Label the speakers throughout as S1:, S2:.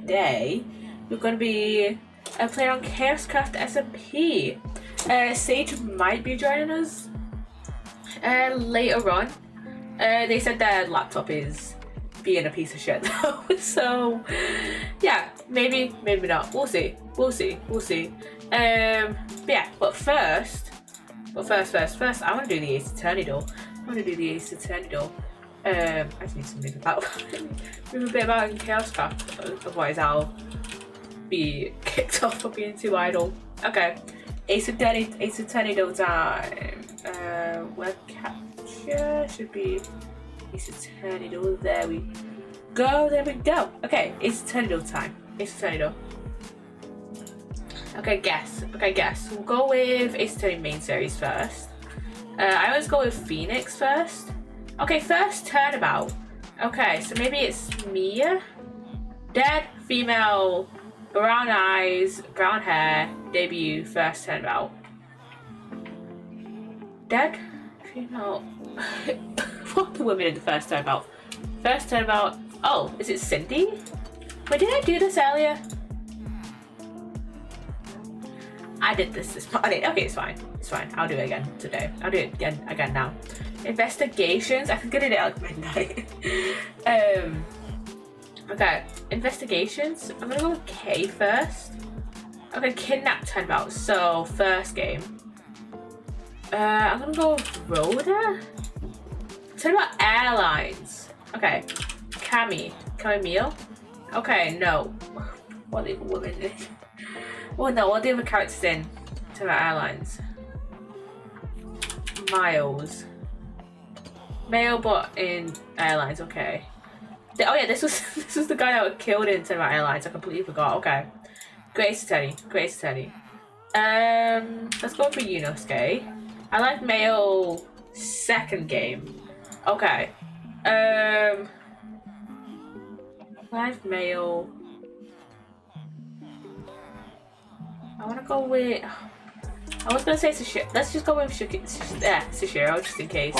S1: today we're going to be playing on Chaoscraft SMP. Sage might be joining us later on. They said their laptop is being a piece of shit though, so yeah, maybe not. We'll see. But first, I want to do the Ace Attorney door. I just need to move a bit about in Chaoscraft, otherwise I'll be kicked off for being too idle. Okay, Ace Attorney door time. Web capture should be Ace Attorney door. There we go. Okay, Ace Attorney door time. Okay, guess. We'll go with Ace Attorney main series first. I always go with Phoenix first. Okay, first turnabout. Okay, so maybe it's Mia. Dead, female, brown eyes, brown hair, debut, first turnabout. Dead, female. What the women in the first turnabout? Oh, is it Cindy? Wait, did I do this earlier? I did this morning. Okay, it's fine. I'll do it again today. I'll do it again now. Investigations. I think I did it at midnight. Okay, investigations. I'm gonna go with K first. Okay, kidnap turnabout. So first game. I'm gonna go with Rhoda. Turnabout airlines. Okay, Camille. Okay, no. What are the women in? Well, no, what are the other characters in Turnabout airlines? Miles. Male, but in airlines. Okay. Oh yeah, this was the guy that was killed in Turnabout airlines. I completely forgot. Okay. Grace Attorney. Let's go for Yunosuke. I like male second game. Okay. Live male. I want to go with. I was gonna say Sashiro. Let's just go with Sashiro, just in case.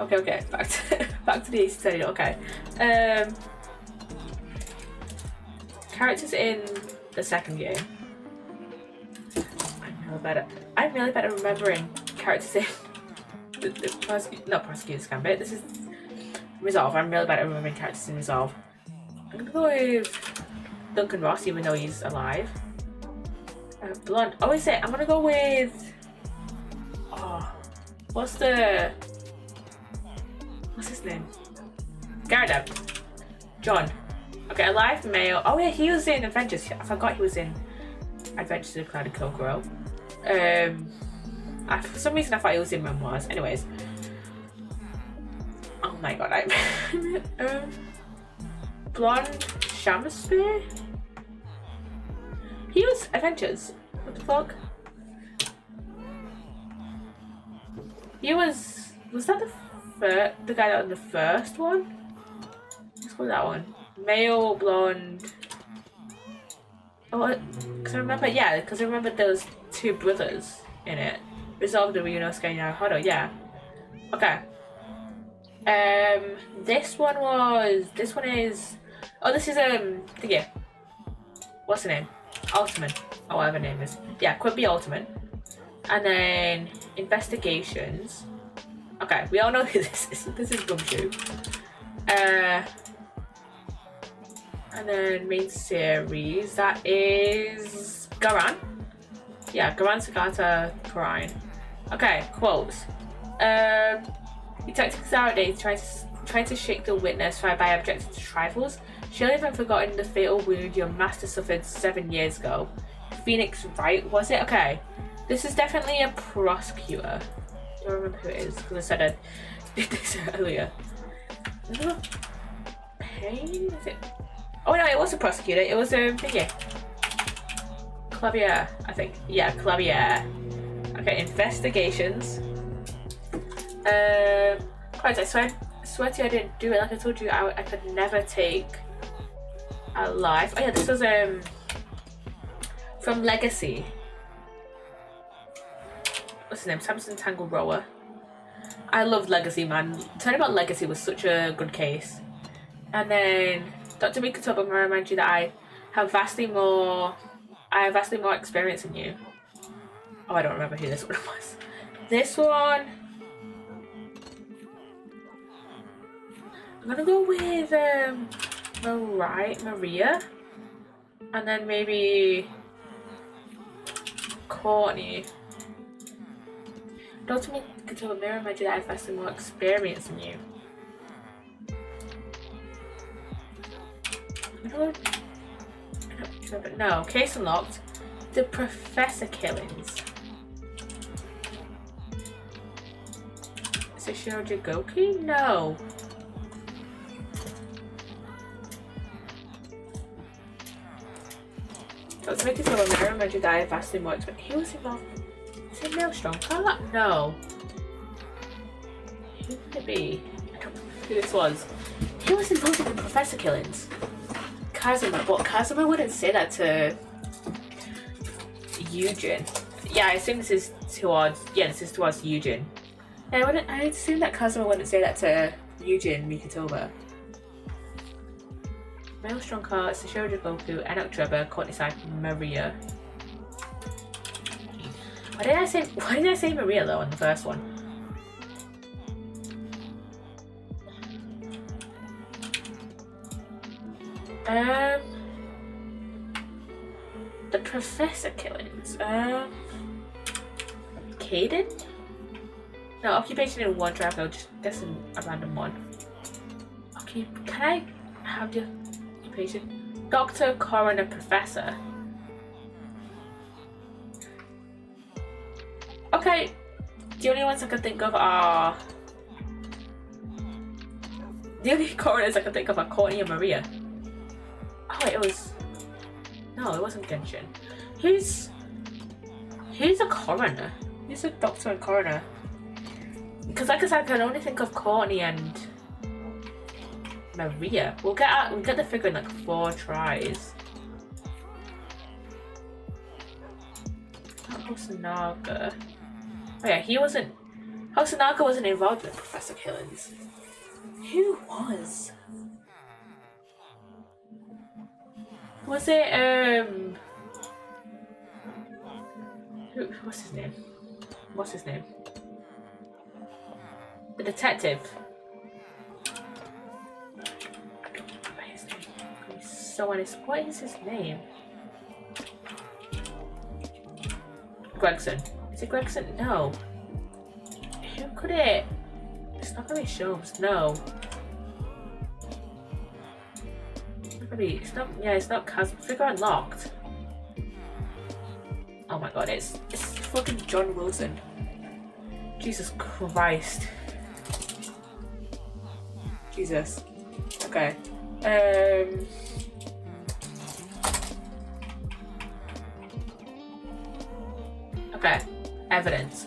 S2: Okay.
S1: Okay. Back to the Ace Attorney. Okay. Characters in the second game. I'm really bad at remembering characters in not Prosecutor's Gambit. This is Resolve. I'm really bad at remembering characters in Resolve. I'm gonna go with Duncan Ross, even though he's alive. Blonde. Oh, is it? I'm gonna go with. Oh, what's his name? Garda. John. Okay, alive male. Oh yeah, he was in Adventures. I forgot he was in Adventures of Cloud and Kokoro. For some reason I thought he was in Memoirs. Anyways. Oh my god, Blonde Shamspear? He was Adventures. What the fuck? He was that the guy that was the first one? Let's go with that one. Male, blonde. Oh, because I remember there was two brothers in it. Resolved the Yunosuke and Naruhodo, yeah. Okay. This one is. Oh, this is yeah. What's the name? Ultimate, or whatever the name is. Yeah, could be Ultimate. And then investigations. Okay, we all know who this is. This is Gumshoe. And then main series, that is Garan. Yeah, Garan Sagata Prime. Okay, quotes. Detective Zarade trying to shake the witness by objecting to trifles. Surely haven't forgotten the fatal wound your master suffered 7 years ago. Phoenix Wright, was it? Okay. This is definitely a prosecutor. I don't remember who it is because I said I did this earlier. Pain? Is it? Oh no, it was a prosecutor. It was a thingy. Clavier, I think. Yeah, Clavier. Okay, investigations. Right, I swear to you I didn't do it. Like I told you, I could never take a life. Oh yeah, this was from Legacy. What's his name? Samson Tangle Rower. I loved Legacy, man. Telling about Legacy was such a good case. And then Dr. Mikatoba remind you that I have vastly more experience than you. Oh, I don't remember who this one was. This one, I'm gonna go with Maria, and then maybe Courtney. Dr. Mikatoba may remind you that I have vastly more experience than you. No, case unlocked. The Professor killings. Is it Shinojigoki? No. Let's make it so I remember that I have vastly more experience. He was involved. Is it Maelstrom? No. Who could it be? I don't remember who this was. He was involved in the Professor killings. Kazuma. Well, Kazuma wouldn't say that to Eugen. Yeah, I assume this is towards. Yeah, this is towards Eugen. Yeah, I assume that Kazuma wouldn't say that to Eugen Mikatoba. Maelstrom Car, Sashiro Goku, Enoch Trevor, Courtney Side, Maria. Why did I say Maria though on the first one? The Professor killings. Caden? No, occupation in one track. I'll just guess a random one. Okay, can I have your occupation? Doctor, Coroner, Professor. Okay, the only ones I can think of are. The only coroners I can think of are Courtney and Maria. Oh, wait, it was. No, it wasn't Genshin. Who's a coroner? Who's a doctor and coroner? Because like I said, I can only think of Courtney and Maria. We'll get the figure in like 4 tries. Hosonaga. Oh yeah, Hosonaga wasn't involved in Professor killings. Who was? Was it what's his name? What's his name? The detective. I don't remember his name. He's so honest. What is his name? Gregson. Is it Gregson? No. Who could it? It's not gonna be Sholmes. No. It's not. Yeah, it's not Kaz. Figure unlocked. Oh my god, it's fucking John Wilson. Jesus Christ. Jesus. Okay. Okay. Evidence.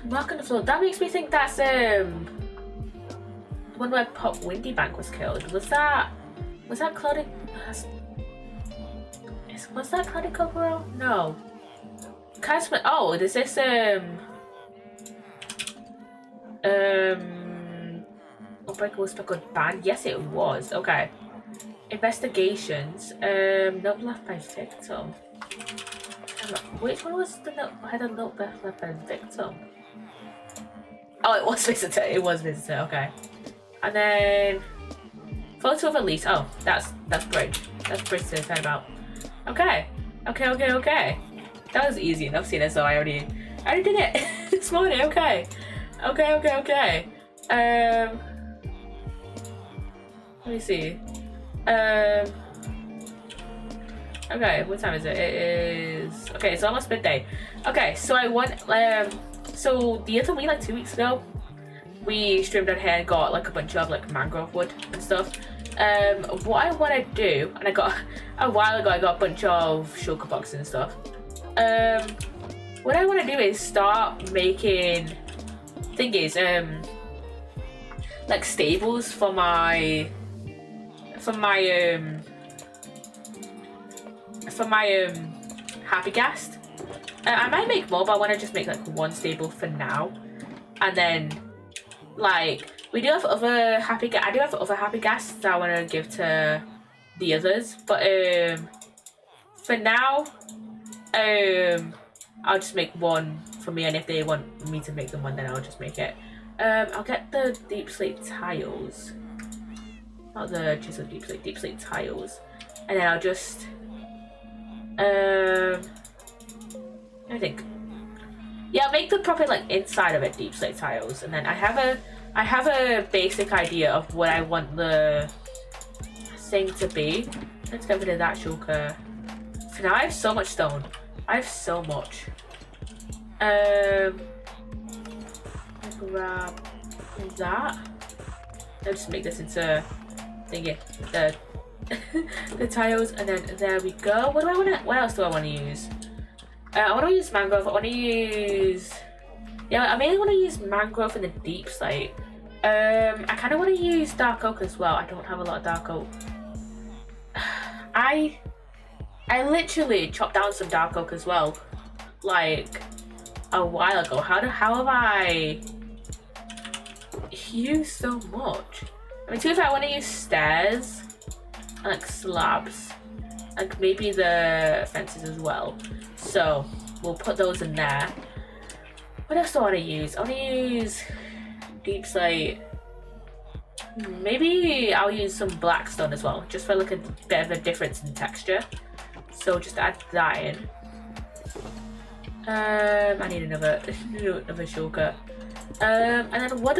S1: Mark on the floor. That makes me think that's the one where Pop Windy Bank was killed. Was that Claudia? Was that Claudia Kokoro? No. Oh, is this Unbreakable Speckled Band? Yes, it was. Okay. Investigations. Note left by victim. Which one was the note? Had a note left by victim? Oh, it was visitor. It was visitor. Okay. And then photo of Elise. Oh, that's Bridge. That's Bridge to say about. Okay. That was easy enough, seeing as though I already did it this morning. Okay. Let me see. Okay, what time is it? It is okay. It's almost midday. Okay, so I want so the other week, like 2 weeks ago, we streamed on here and got like a bunch of like mangrove wood and stuff. What I want to do, and I got a while ago, I got a bunch of shulker boxes and stuff. What I want to do is start making thingies, like stables for my happy ghast. I might make more, but I want to just make like one stable for now, and then like we do have other happy. I do have other happy ghasts that I want to give to the others, but for now, I'll just make one for me, and if they want me to make them one, then I'll just make it. I'll get the deep slate tiles, not the chisel deep slate tiles, and then I'll just I think, yeah, I'll make the proper like inside of it deep slate tiles, and then I have a basic idea of what I want the thing to be. Let's get rid of that shulker. For now, I have so much stone. I have so much. I grab that. I'll just make this into thingy, the tiles, and then there we go. What else do I want to use? I want to use mangrove. I want to use, yeah, I mainly want to use mangrove in the deep slate. I kind of want to use dark oak as well. I don't have a lot of dark oak. I literally chopped down some dark oak as well, like a while ago. How have I used so much? I mean, to be fair, I want to use stairs and like slabs, like maybe the fences as well. So we'll put those in there. What else do I want to use? I want to use deep slate. Maybe I'll use some blackstone as well, just for like a bit of a difference in texture. So just add that in. I need another shulker. And then what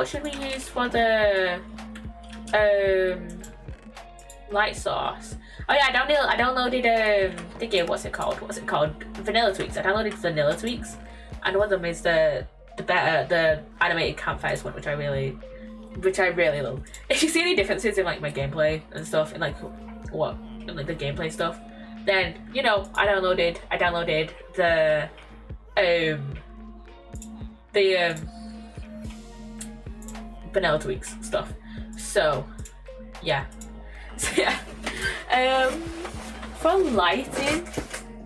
S1: should we use for the light source? Oh yeah, I downloaded thingy, what's it called? Vanilla Tweaks. I downloaded Vanilla Tweaks, and one of them is the animated campfires one, which I really love. If you see any differences in like my gameplay and stuff, and like the gameplay stuff, then you know I downloaded the Vanilla Tweaks stuff. So yeah. For lighting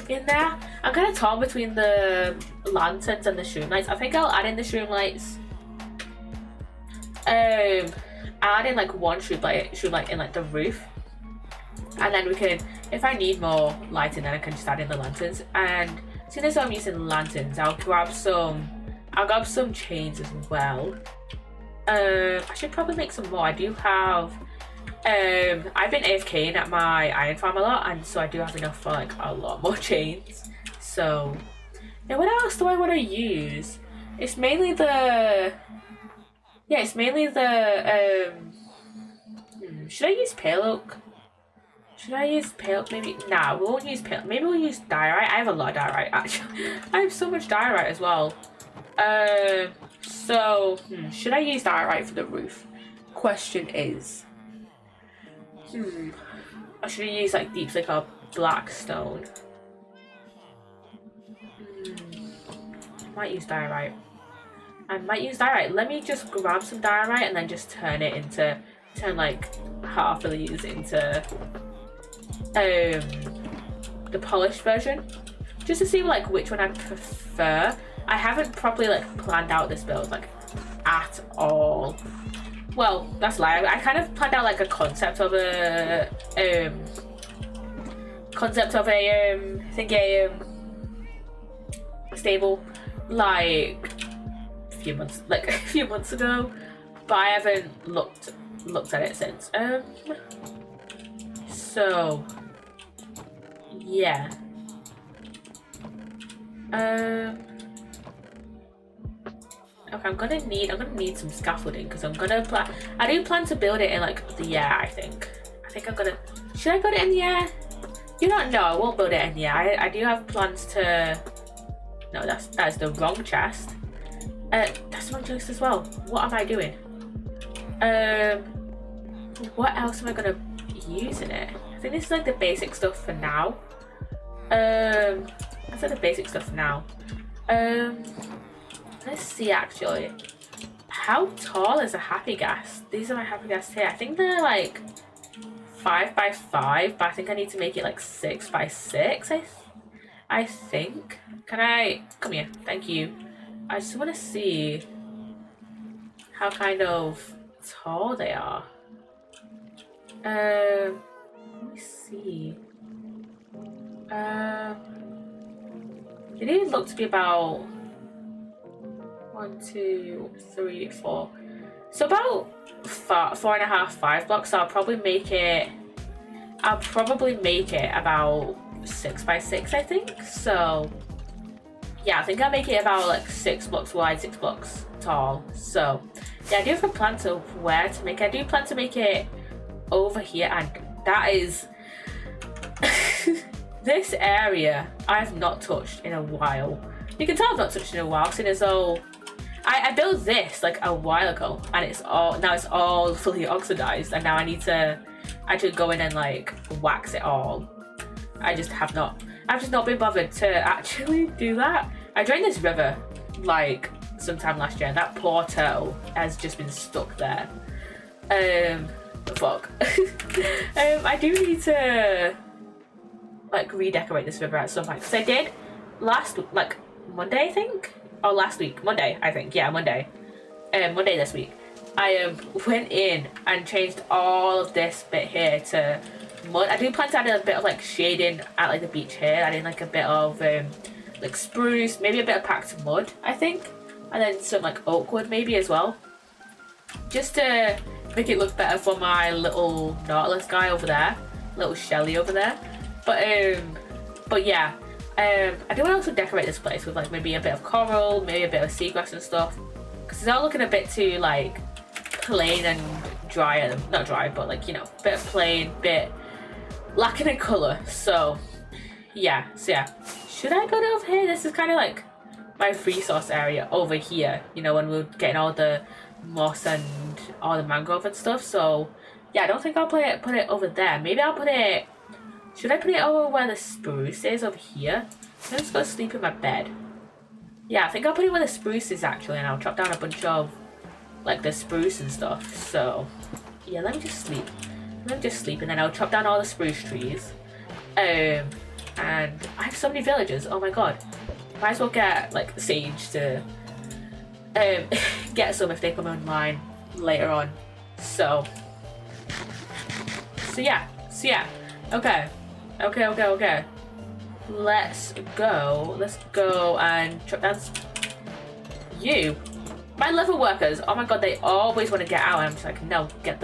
S1: in there, I'm kind of torn between the lanterns and the shroom lights. I think I'll add in the shroom lights. Add in like one shroom light in like the roof, and then we can, if I need more lighting, then I can just add in the lanterns. And soon as I'm using lanterns, I'll grab some chains as well. I should probably make some more. I do have. I've been AFKing at my iron farm a lot, and so I do have enough for like a lot more chains. So, yeah, what else do I want to use? It's mainly the. Should I use pale oak? Maybe. Nah, we won't use pale. Maybe we'll use diorite. I have a lot of diorite actually. I have so much diorite as well. So should I use diorite for the roof? Question is. Or should I use like deep slate or black stone? I might use diorite. Let me just grab some diorite and then just turn like half of these into the polished version, just to see like which one I prefer. I haven't properly like planned out this build like at all. Well, that's a lie. I kind of planned out like a concept of a stable like a few months ago, but I haven't looked at it since. So yeah. Okay, I'm gonna need some scaffolding because I do plan to build it in like the air, I think. Should I build it in the air? You don't know, I won't build it in the air. I do have plans to, no, that is the wrong chest. That's the wrong chest as well. What am I doing? What else am I gonna use in it? I think this is like the basic stuff for now. That's like the basic stuff for now. Let's see actually. How tall is a happy gas? These are my happy gas here. I think they're like 5 by 5, but I think I need to make it like 6 by 6. I think. Can I come here? Thank you. I just want to see how kind of tall they are. Let me see. They didn't look to be about 1, 2, 3, 4. So about 4.5, 5 blocks. So I'll probably make it about 6 by 6, I think. So yeah, I think I'll make it about like 6 blocks wide, 6 blocks tall. So yeah, I do have a plan to where to make it. I do plan to make it over here, and that is this area I've not touched in a while. You can tell I've not touched in a while, seeing as though I built this like a while ago, and it's all fully oxidized, and now I need to actually go in and like wax it all. I've just not been bothered to actually do that. I drained this river like sometime last year, and that poor turtle has just been stuck there. Fuck. I do need to like redecorate this river at some point, because I did like Monday, I think, or last week, Monday, I think, yeah, Monday this week. I went in and changed all of this bit here to mud. I do plan to add a bit of like shading at like the beach here, adding like a bit of like spruce, maybe a bit of packed mud, I think, and then some like oak wood maybe as well, just to make it look better for my little Nautilus guy over there, little Shelly over there. But yeah, I do want to also decorate this place with like maybe a bit of coral, maybe a bit of seagrass and stuff, because it's all looking a bit too like plain and dry, not dry, but like, you know, bit of plain, bit lacking in colour. So yeah, should I build it over here? This is kind of like my resource area over here, you know, when we're getting all the moss and all the mangrove and stuff. So yeah, I don't think I'll put it over there. Maybe I'll put it, should I put it over where the spruce is over here? I'm just gonna sleep in my bed. Yeah, I think I'll put it where the spruce is actually, and I'll chop down a bunch of like the spruce and stuff. So yeah, let me just sleep, and then I'll chop down all the spruce trees. And I have so many villagers, oh my god. Might as well get like sage to get some if they come online later on. So yeah. Okay. Let's go and chop down you. My level workers, oh my god, they always want to get out, and I'm just like, no, get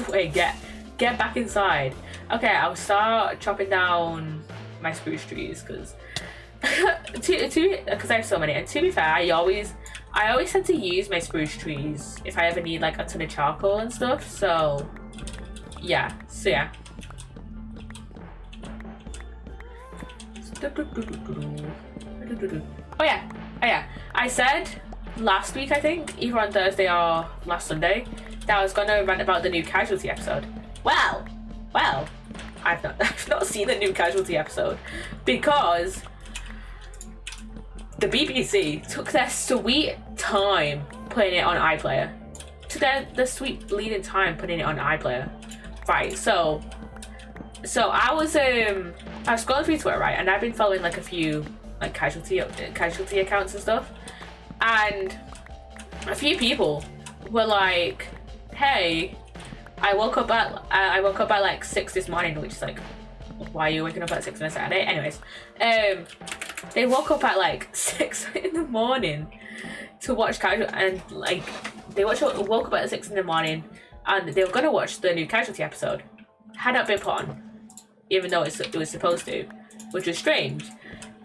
S1: away, get back inside. Okay, I'll start chopping down my spruce trees, because I have so many, and to be fair, I always tend to use my spruce trees if I ever need like a ton of charcoal and stuff. So yeah. Oh yeah. I said last week, I think, either on Thursday or last Sunday, that I was gonna rant about the new Casualty episode. Well, I've not seen the new Casualty episode, because the BBC took their sweet time putting it on iPlayer. Took their sweet bleeding time putting it on iPlayer. Right, so I was scrolling through Twitter, right, and I've been following like a few like casualty accounts and stuff, and a few people were like, hey, I woke up at like 6 this morning, which is like, why are you waking up at 6 on a Saturday? Anyways, they woke up at like 6 in the morning to watch Casualty, and like they woke up at 6 in the morning, and they were gonna watch the new Casualty episode. Had not been put on, even though it was supposed to, which was strange.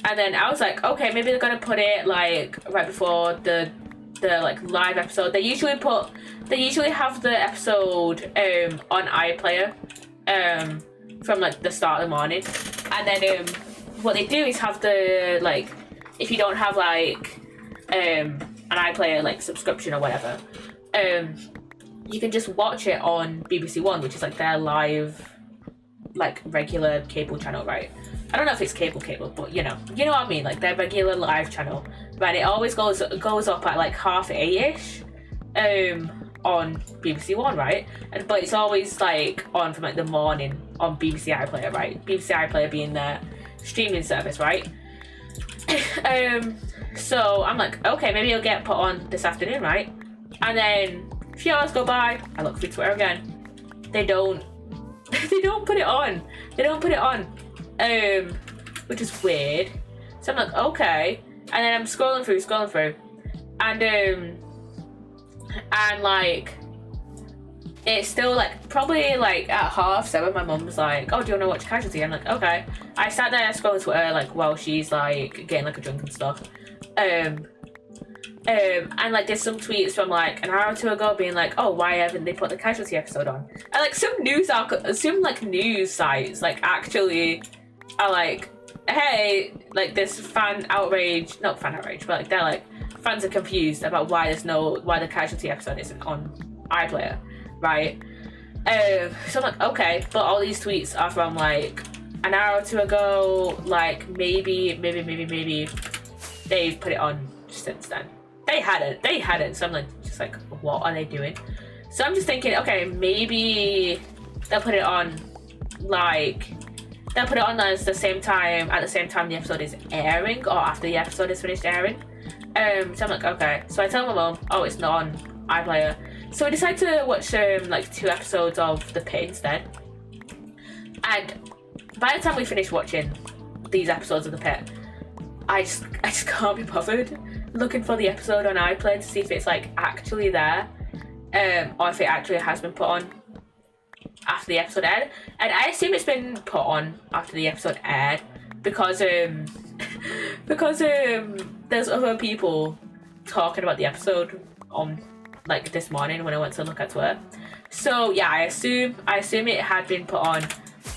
S1: And then I was like, okay, maybe they're gonna put it like right before the the like live episode. They usually have the episode on iPlayer from like the start of the morning, and then what they do is have the like, if you don't have like an iPlayer like subscription or whatever, you can just watch it on BBC One, which is like their live like regular cable channel, right? I don't know if it's cable, but you know what I mean, like their regular live channel, right? It always goes up at like 8:30ish on BBC One, right? But it's always like on from like the morning on BBC iPlayer, right? BBC iPlayer being their streaming service, right? So I'm like, okay, maybe it'll get put on this afternoon, right? And then a few hours go by, I look through Twitter again. They don't put it on. Which is weird. So I'm like, okay. And then I'm scrolling through, and like, it's still like probably like at 7:30. My mum's like, "Oh, do you want to watch Casualty?" I'm like, okay. I sat there scrolling Twitter like while she's like getting like a drink and stuff. And like there's some tweets from like an hour or two ago being like, "Oh, why haven't they put the Casualty episode on?" And like some news sites like actually are like, "Hey, like this not fan outrage, but like they're like fans are confused about why the Casualty episode isn't on iPlayer, right?" So I'm like, okay, but all these tweets are from like an hour or two ago. Like maybe they've put it on since then. They hadn't. So I'm like, just like, what are they doing? So I'm just thinking, okay, maybe they'll put it on at the same time the episode is airing, or after the episode is finished airing. So I'm like, okay. So I tell my mom, oh, it's not on iPlayer. So I decided to watch like 2 episodes of The Pit instead. And by the time we finished watching these episodes of The Pit, I just can't be bothered looking for the episode on iPlayer to see if it's like actually there, or if it actually has been put on after the episode aired. And I assume it's been put on after the episode aired because there's other people talking about the episode on like this morning when I went to look at Twitter. So yeah, I assume it had been put on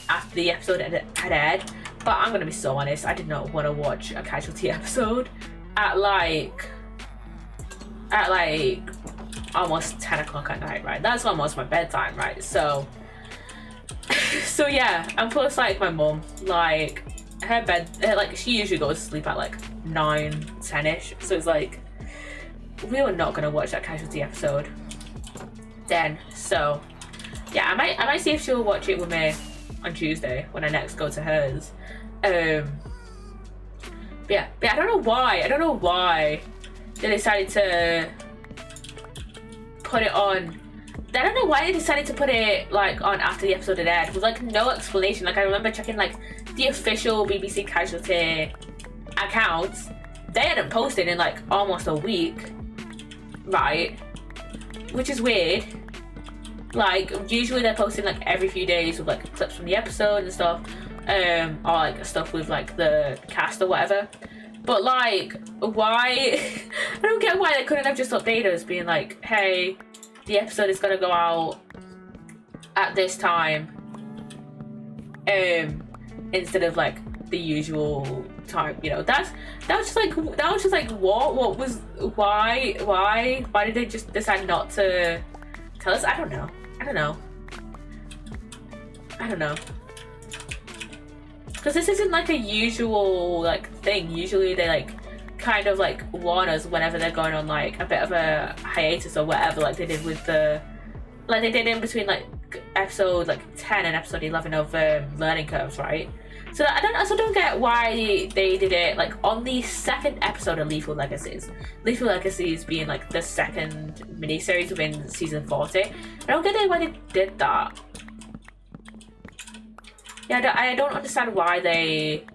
S1: after the episode had aired. But I'm gonna be so honest, I did not want to watch a Casualty episode at like almost 10 o'clock at night, right? That's almost my bedtime, right? So yeah, and plus like my mum, like her bed, like she usually goes to sleep at like 9-10ish, so it's like we were not gonna watch that Casualty episode then. So yeah, I might see if she'll watch it with me on Tuesday when I next go to hers. But I don't know why they decided to put it on. I don't know why they decided to put it like on after the episode had aired with like no explanation. Like I remember checking like the official BBC Casualty accounts. They hadn't posted in like almost a week, right? Which is weird. Like usually they're posting like every few days with like clips from the episode and stuff, or like stuff with like the cast or whatever. But like, why? I don't get why they couldn't have just updated us, being like, "Hey, the episode is gonna go out at this time," instead of like the usual time. You know, that was just like why did they just decide not to tell us? I don't know. Because this isn't like a usual like thing. Usually they like kind of like warn us whenever they're going on like a bit of a hiatus or whatever, like they did with like they did in between like episode like 10 and episode 11 of Learning Curves, right? So I also don't get why they did it like on the second episode of Lethal Legacies. Lethal Legacies being like the second miniseries within season 40. I don't get why they did that. Yeah, I don't understand why they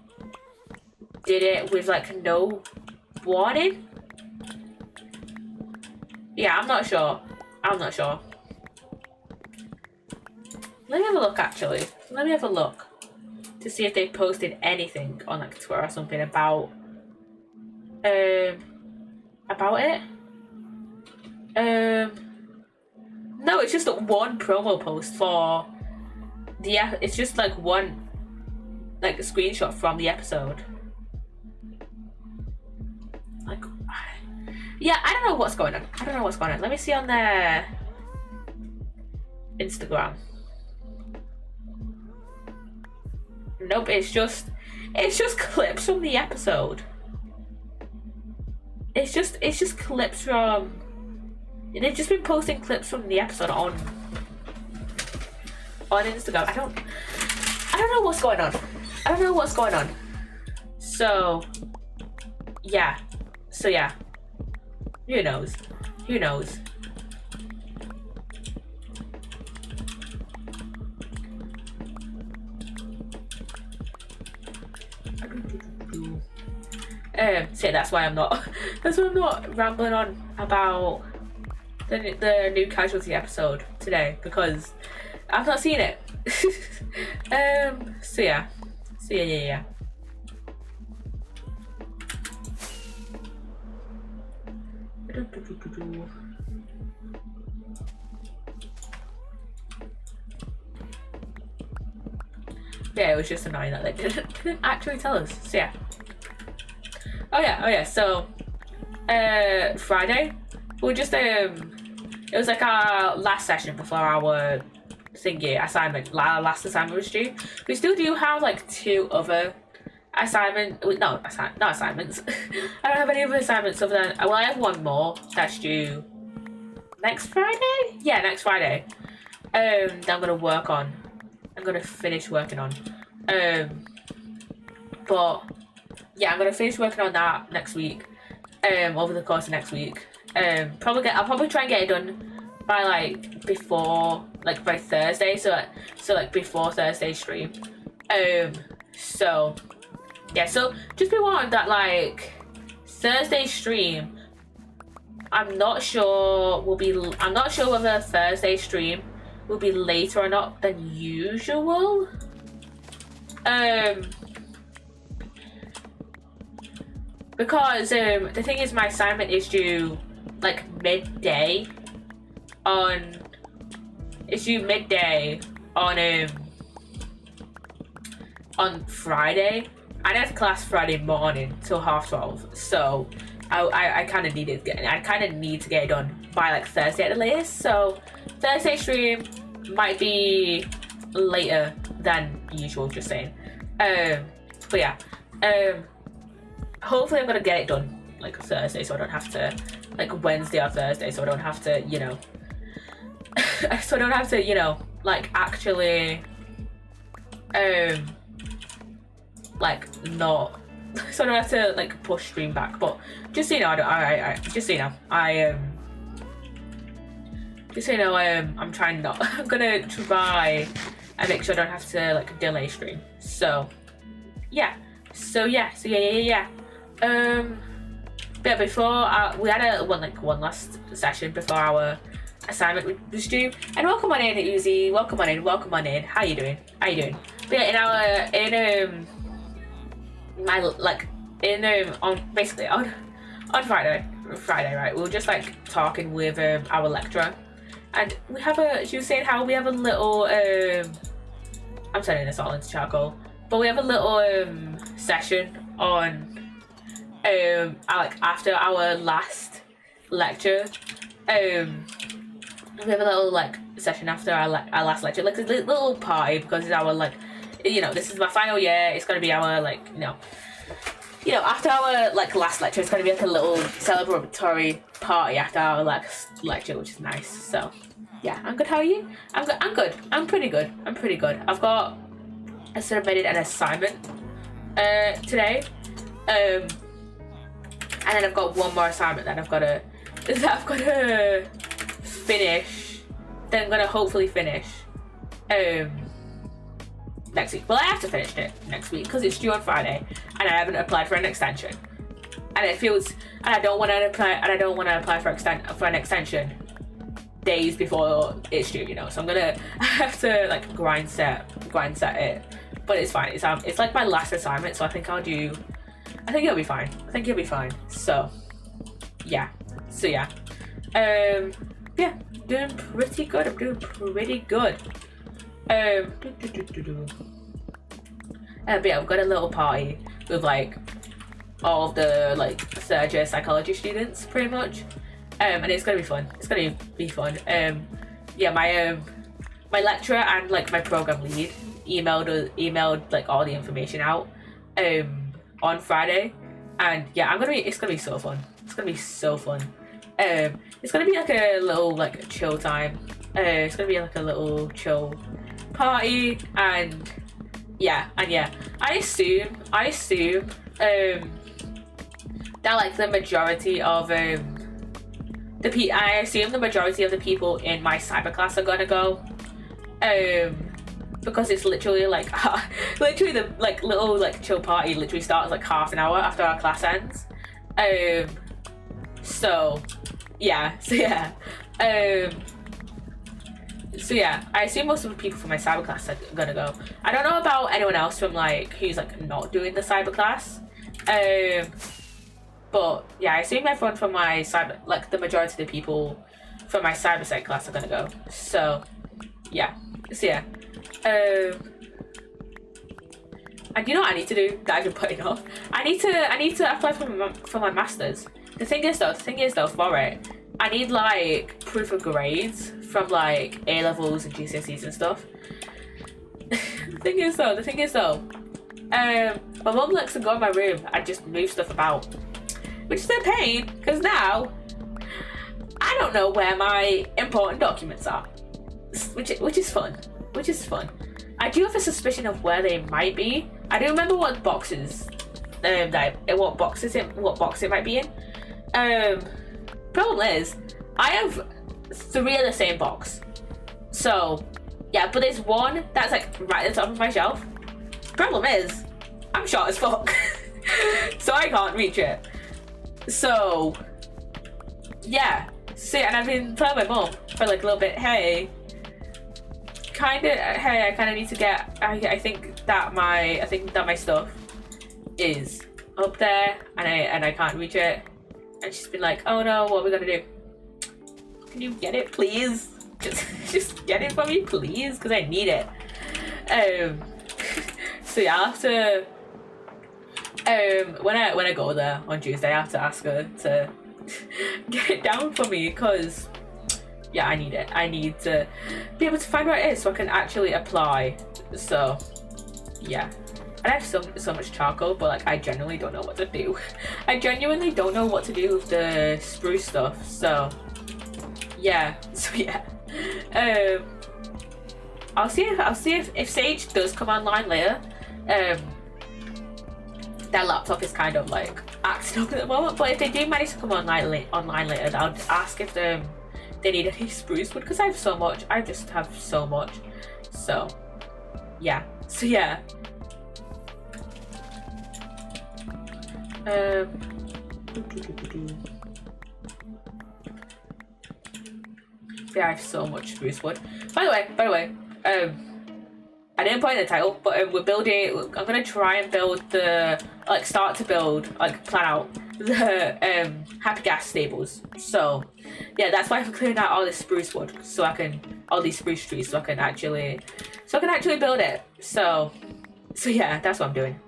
S1: did it with like no warning. Yeah, I'm not sure. Let me have a look actually. Let me have a look to see if they posted anything on like Twitter or something about it. No, it's just one promo post for the it's just like one like a screenshot from the episode. Like, yeah, I don't know what's going on. Let me see on their Instagram. Nope, it's just clips from the episode. It's just clips from. They've just been posting clips from the episode on Instagram. I don't know what's going on. So yeah. Who knows? So that's why I'm not rambling on about the new Casualty episode today, because I've not seen it. So yeah. Yeah, it was just annoying that they didn't actually tell us. So yeah. Oh yeah. So Friday, we just it was like our last session before our assignment. Last assignment was due. We still do have like 2 other assignments. Not assignments. I don't have any other assignments other than I have one more that's due next Friday. Yeah, next Friday. That I'm gonna finish working on. But yeah, I'm gonna finish working on that next week. Over the course of next week. I'll probably try and get it done by by Thursday. So before Thursday stream. So yeah. So just be warned that Thursday stream. I'm not sure whether Thursday stream will be later or not than usual. Because the thing is, my assignment is due midday on Friday. I have class Friday morning till 12:30, so I kind of need to get it done by Thursday at the latest. So Thursday stream might be later than usual, just saying. But yeah, hopefully I'm gonna get it done Thursday, so I don't have to Wednesday or Thursday, so I don't have to actually not so I don't have to push stream back. But just so you know, I'm trying not. I'm gonna try and make sure I don't have to delay stream. So yeah. But before we had one last session before our assignment was due. And welcome on in, Uzi. Welcome on in. How you doing? But yeah, on Friday, right? We were just talking with our lecturer, and she was saying how we have a little I'm turning this all into charcoal, but we have a little session on after our last lecture. We have a little session after our last lecture, a little party, because it's our this is my final year. It's gonna be our after our last lecture, it's gonna be a little celebratory party after our last lecture, which is nice. So yeah, I'm good. How are you? I'm good. I'm pretty good. I submitted an assignment today, and then I've got one more assignment that I've got to finish. Then I'm gonna hopefully finish next week. Well, I have to finish it next week because it's due on Friday, and I haven't applied for an extension. And I don't want to apply for an extension days before it's due, So I'm gonna have to grind set it. But it's fine. It's my last assignment, so I think it'll be fine. So yeah. Yeah, doing pretty good. I'm doing pretty good. But yeah, we've got a little party with like all of the like third year psychology students, pretty much. And it's gonna be fun. It's gonna be fun. Yeah, my lecturer and like my program lead emailed like all the information out on Friday, and yeah, it's gonna be so fun. It's gonna be so fun. It's gonna be like a little like chill time. It's gonna be like a little chill party, and yeah, I assume that like the majority of the people in my cyber class are gonna go, because it's literally like literally the like little like chill party literally starts like half an hour after our class ends. So yeah, I assume most of the people from my cyber class are gonna go. I don't know about anyone else from like who's like not doing the cyber class. But yeah, I assume everyone from my cyber, like the majority of the people from my cyber psych class are gonna go. So yeah. And you know what I need to do that I've been putting off? I need to apply for my masters. The thing is though, for it, I need like proof of grades from like A levels and GCSEs and stuff. The thing is though, my mum likes to go in my room and just move stuff about, which is a pain because now I don't know where my important documents are, which is fun. I do have a suspicion of where they might be. I don't remember what boxes, what box it might be in. Problem is, I have 3 in the same box. So, yeah, but there's one that's like right at the top of my shelf. Problem is, I'm short as fuck, so I can't reach it. So, yeah. See, and I've been telling my mom for like a little bit, hey, I kind of need to get. I think that my stuff is up there, and I can't reach it. And she's been like, oh no, what are we gonna do? Can you get it, please? Just get it for me, please, because I need it. So yeah, I'll have to. When I go there on Tuesday, I have to ask her to get it down for me, because yeah, I need it. I need to be able to find where it is so I can actually apply. So yeah. And I have so much charcoal, but like I genuinely don't know what to do. I genuinely don't know what to do with the spruce stuff. So yeah. I'll see if Sage does come online later. Their laptop is kind of like acting up at the moment, but if they do manage to come online later, I'll ask if they need any spruce wood, because I have so much. I just have so much. So yeah. Yeah, I have so much spruce wood. By the way, I didn't put in the title, but we're building. I'm gonna try and build plan out the Happy Ghast stables. So yeah, that's why I'm clearing out all this spruce wood, all these spruce trees, so I can actually build it. So yeah, that's what I'm doing.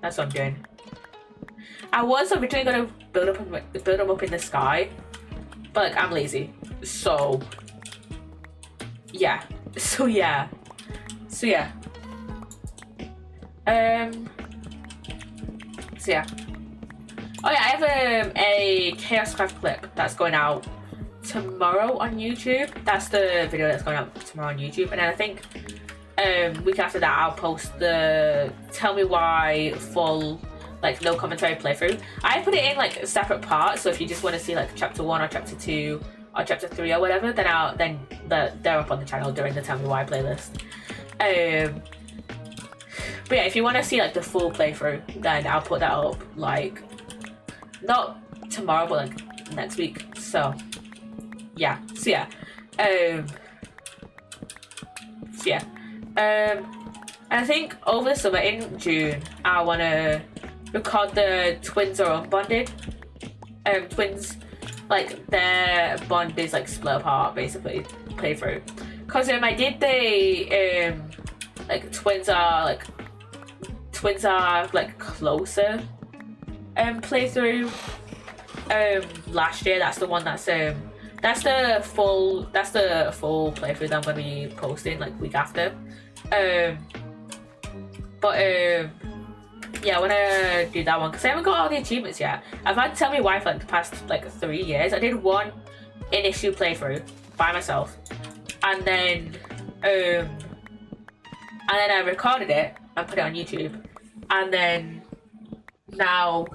S1: I was originally gonna build them up in the sky, but like I'm lazy. So yeah. Oh yeah, I have a Chaos Craft clip that's going out tomorrow on YouTube. That's the video that's going out tomorrow on YouTube, and then I think week after that I'll post the Tell Me Why full like no commentary playthrough. I put it in like separate parts, so if you just want to see like chapter 1 or chapter 2 or chapter 3 or whatever, then they're up on the channel during the Tell Me Why playlist. But yeah, if you want to see like the full playthrough, then I'll put that up like not tomorrow, but like next week. So yeah. And I think over the summer in June, I want to record the Twins Are Unbonded. Twins like their bond is like split apart basically playthrough. Cause I did the like twins are like closer playthrough last year. That's the one that's the full playthrough that I'm gonna be posting like week after. Yeah, I want to do that one because I haven't got all the achievements yet. I've had Tell Me Why for like the past like 3 years. I did one initial playthrough by myself, and then I recorded it and put it on YouTube, and then now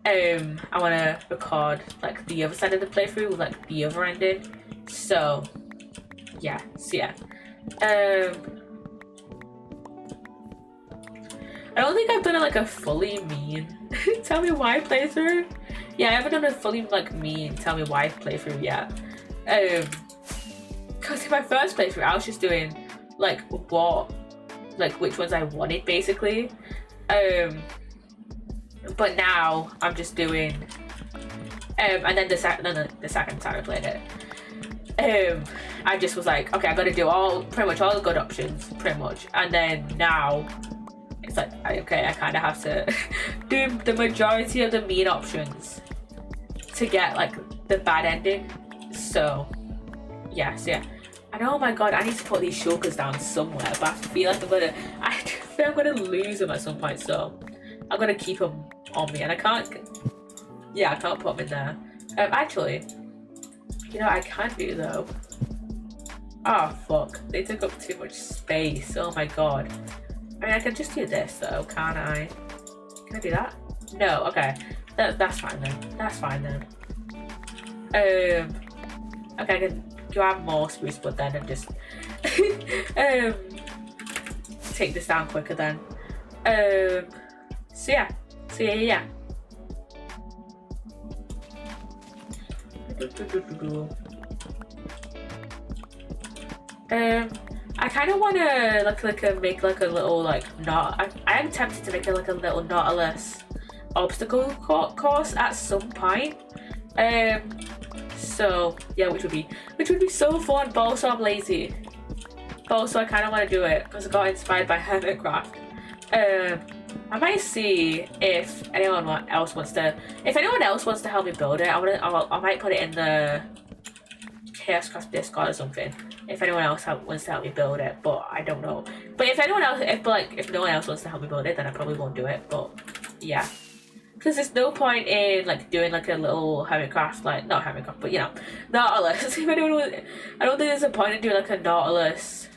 S1: I want to record like the other side of the playthrough with like the other ending. So yeah. I don't think I've done like a fully mean Tell Me Why playthrough. Yeah, I haven't done a fully like mean Tell Me Why playthrough yet. Because in my first playthrough I was just doing like which ones I wanted basically. But now I'm just doing and then the second time I played it, I just was like, okay, I gotta do pretty much all the good options, pretty much. And then now it's like, okay, I kind of have to do the majority of the mean options to get like the bad ending. So yeah. And oh my god, I need to put these shulkers down somewhere, but I feel like I'm gonna lose them at some point. So I'm gonna keep them on me, and I can't put them in there. Actually, you know, I can do though. Oh fuck, they took up too much space. Oh my god. I mean, I can just do this though, can't I? Can I do that? No, okay. That's fine then. Okay, I can grab more spruce wood then and just take this down quicker then. So yeah. I kind of want to make like a little like I am tempted to make it like a little Nautilus obstacle course at some point. So yeah, which would be so fun, but also I'm lazy. But also I kind of want to do it because I got inspired by Hermitcraft. I might see if anyone else wants to help me build it. I might put it in the Chaoscraft Discord or something. If anyone else wants to help me build it, but I don't know. But if no one else wants to help me build it, then I probably won't do it. But yeah, because there's no point in like doing like a little Hermitcraft, like not Hermitcraft, but you know, Nautilus. I don't think there's a point in doing like a Nautilus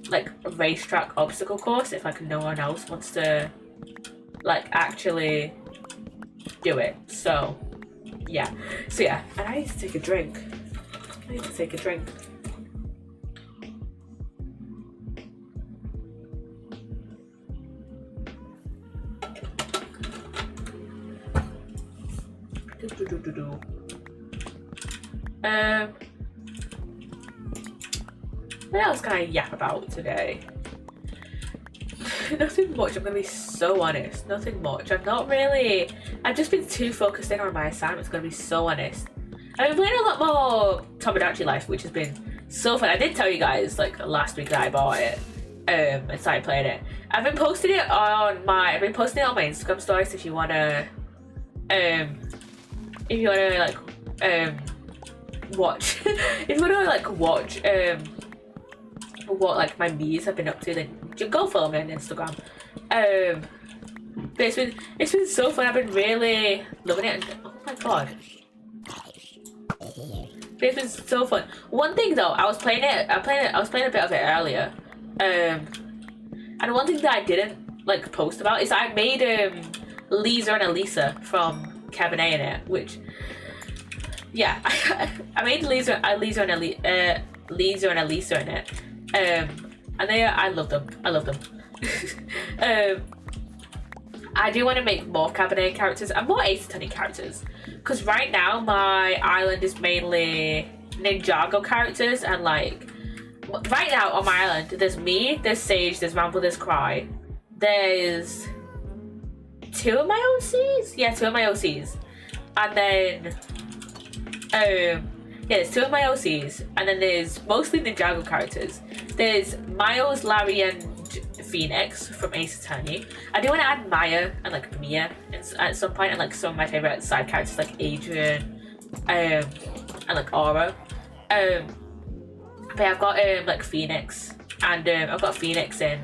S1: like a racetrack obstacle course if like no one else wants to like actually do it. So yeah, and I need to take a drink. What else can I yap about today? Nothing much, I'm gonna be so honest. Nothing much. I've just been too focused in on my assignments, gonna be so honest. I've been playing a lot more Tomodachi Life, which has been so fun. I did tell you guys like last week that I bought it and started playing it. I've been posting it on my Instagram stories if you wanna watch what like my me's have been up to, then just go follow me on Instagram. But it's been so fun. I've been really loving it, and oh my god, it's been so fun. One thing though, I was playing a bit of it earlier, and one thing that I didn't like post about is I made Lisa and Elisa from Kevin A in it, which yeah, I made Lisa and Elisa in it. And I love them. I do want to make more Cabernet characters and more Ace Attorney characters, because right now my island is mainly Ninjago characters, and like right now on my island there's me, there's Sage, there's Ramble, there's Cry, there's two of my OCs, And then yeah, there's 2 of my OCs, and then there's mostly Ninjago characters. There's Miles, Larry, and Phoenix from Ace Attorney. I do want to add Maya and like Mia at some point, and like some of my favorite side characters like Adrian, and like Aura. But yeah, I've got like Phoenix, and I've got Phoenix in,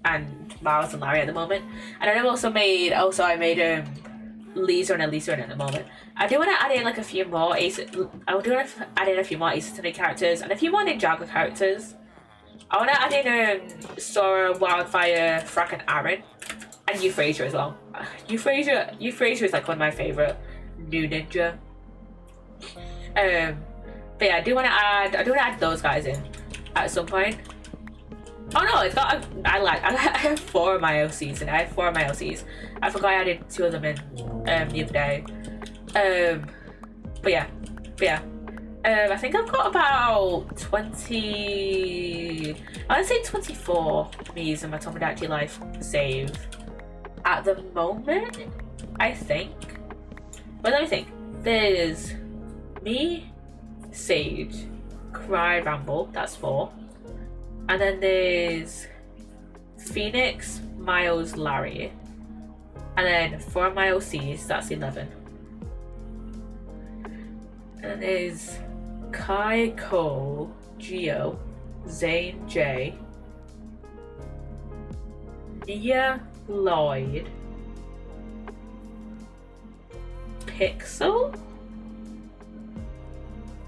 S1: and Miles and Larry at the moment. And then I made Lisa and Elisa in at the moment. I do want to add in like a few more Ace. I do want to add in a few more Ace Attorney characters and a few more Ninjago characters. I want to add in Sora, Wildfire, Frack, and Aaron, and Euphrasia as well. Euphrasia is like one of my favorite new ninja. But yeah, I do want to add those guys in at some point. Oh no, it's got. I have 4 of my OCs, and I have 4 of my OCs. I forgot I added 2 of them in the other day. But yeah. I think I've got about 20. I want to say 24 Miis in my Tomodachi Life save at the moment. I think. But let me think. There's me, Sage, Cry, Ramble. That's 4. And then there's Phoenix, Miles, Larry. And then 4 of my OCs, that's 11. And then there's Kai, Cole, Geo, Zane, J, Nia, Lloyd, Pixel?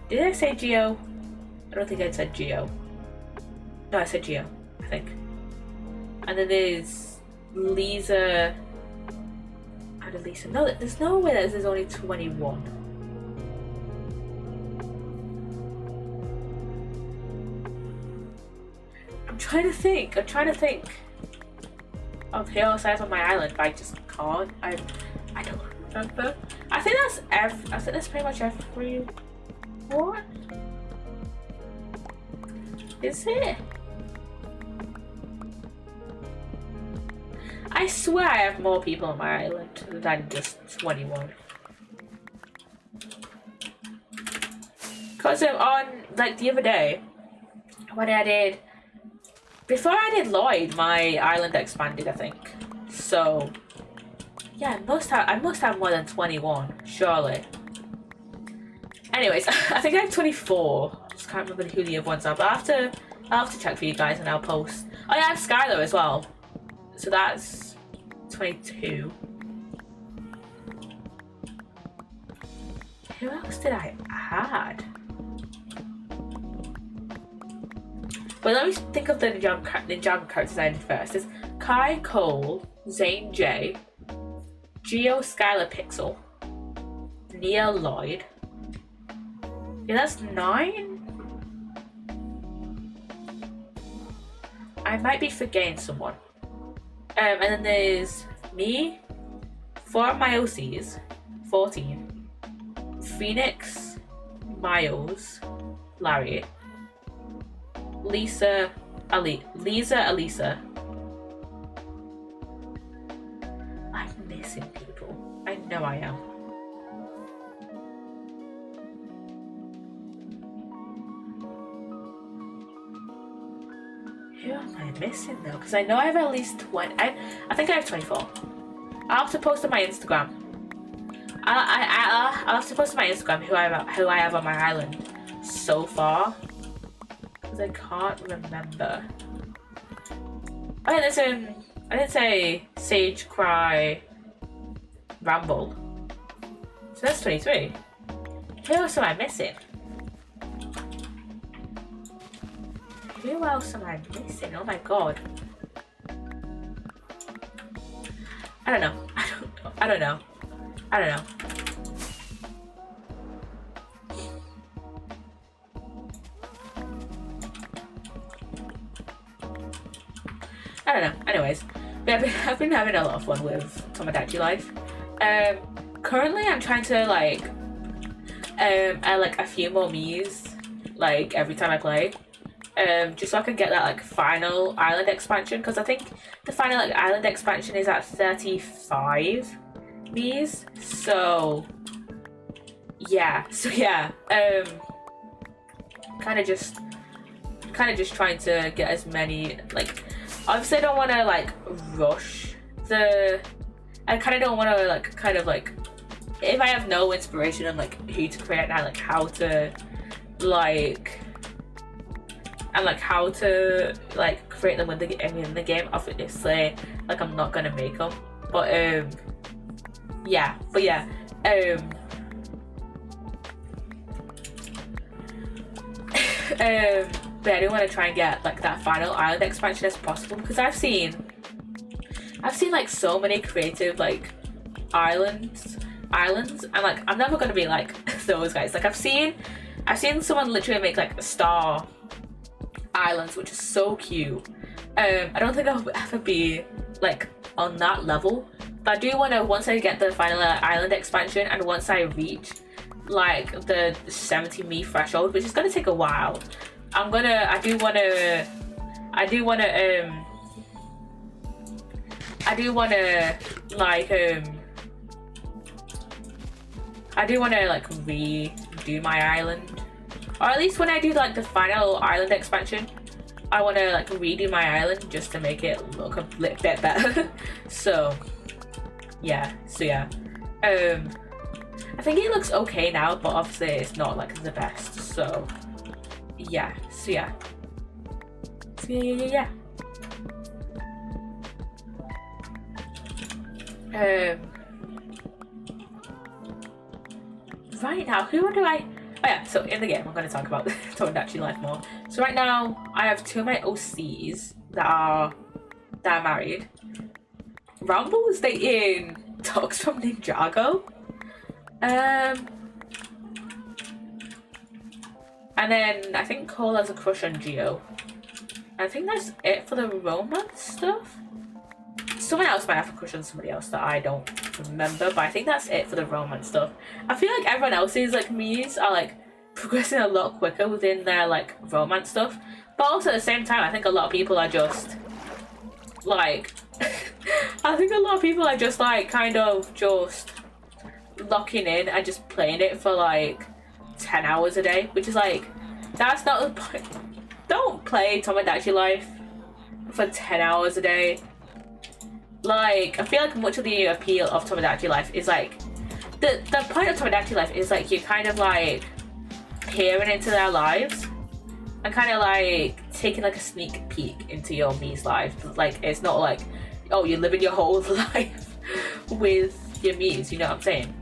S1: Did I say Geo? I don't think I said Geo. No, I said Geo, I think. And then there's Lisa. How did Lisa? No, there's no way that there's only 21. I'm trying to think of hero size on my island, but I just can't. I don't remember. I think that's pretty much everyone. Is it? I swear I have more people on my island than just 21. Because on, like, the other day, before I did Lloyd, my island expanded, I think. So, yeah, I must have more than 21, surely. Anyways, I think I have 24. Just can't remember who the other ones are, but I'll have to check for you guys and I'll post. Oh yeah, I have Skylar as well. So that's 22. Who else did I add? Well, let me think of the Ninjago characters I did first. There's Kai, Cole, Zane, J, Geo, Skylar, Pixel, Nia, Lloyd. Yeah, that's 9? I might be forgetting someone. And then there's me, 4 of my OCs, 14, Phoenix, Miles, Larry, Lisa, Elisa. I'm missing people. I know I am. Who am I missing though? Because I know I have at least 20. I think I have 24. I'll have to post on my Instagram. I'll have to post on my Instagram who I have on my island so far. Because I can't remember. Oh yeah, there's I didn't say Sage, Cry, Ramble. So that's 23. Who else am I missing? Who else am I missing? Oh my god. I don't know. I don't know. Anyways, I've been having a lot of fun with Tomodachi Life. Currently I'm trying to add like a few more Miis like every time I play. Just so I can get that like final island expansion, because I think the final island expansion is at 35 Miis. So yeah, so yeah, kind of just trying to get as many, like, obviously I don't want to like rush the, I kind of don't want to like kind of like, if I have no inspiration on like who to create now, like how to like, and like how to like create them in the game, obviously like I'm not gonna make them, but yeah, but I do want to try and get like that final island expansion as possible, because I've seen like so many creative like islands, and like I'm never gonna be like those guys. Like I've seen someone literally make like star islands, which is so cute. I don't think I'll ever be like on that level, but I do want to, once I get the final island expansion and once I reach like the 70 me threshold, which is gonna take a while, I do want to like redo my island, or at least when I do like the final island expansion, I want to like redo my island just to make it look a little bit better. so yeah, I think it looks okay now, but obviously it's not like the best. So yeah. Right now, who do I? Oh yeah, so in the game, I'm going to talk about Tomodachi Life more. So right now, I have two of my OCs that are married. Ramble is dating Dogs from Ninjago. And then I think Cole has a crush on Gio. I think that's it for the romance stuff. Someone else might have a crush on somebody else that I don't remember, but I think that's it for the romance stuff. I feel like everyone else's like me's are like progressing a lot quicker within their like romance stuff, but also at the same time I think a lot of people are just like I think a lot of people are just like kind of just locking in and just playing it for like 10 hours a day, which is like, that's not the point. Don't play Tomodachi Life for 10 hours a day. Like, I feel like much of the appeal of Tomodachi Life is like, the point of Tomodachi Life is like you're kind of like peering into their lives and kind of like taking like a sneak peek into your me's life. Like, it's not like, oh, you're living your whole life with your me's, you know what I'm saying?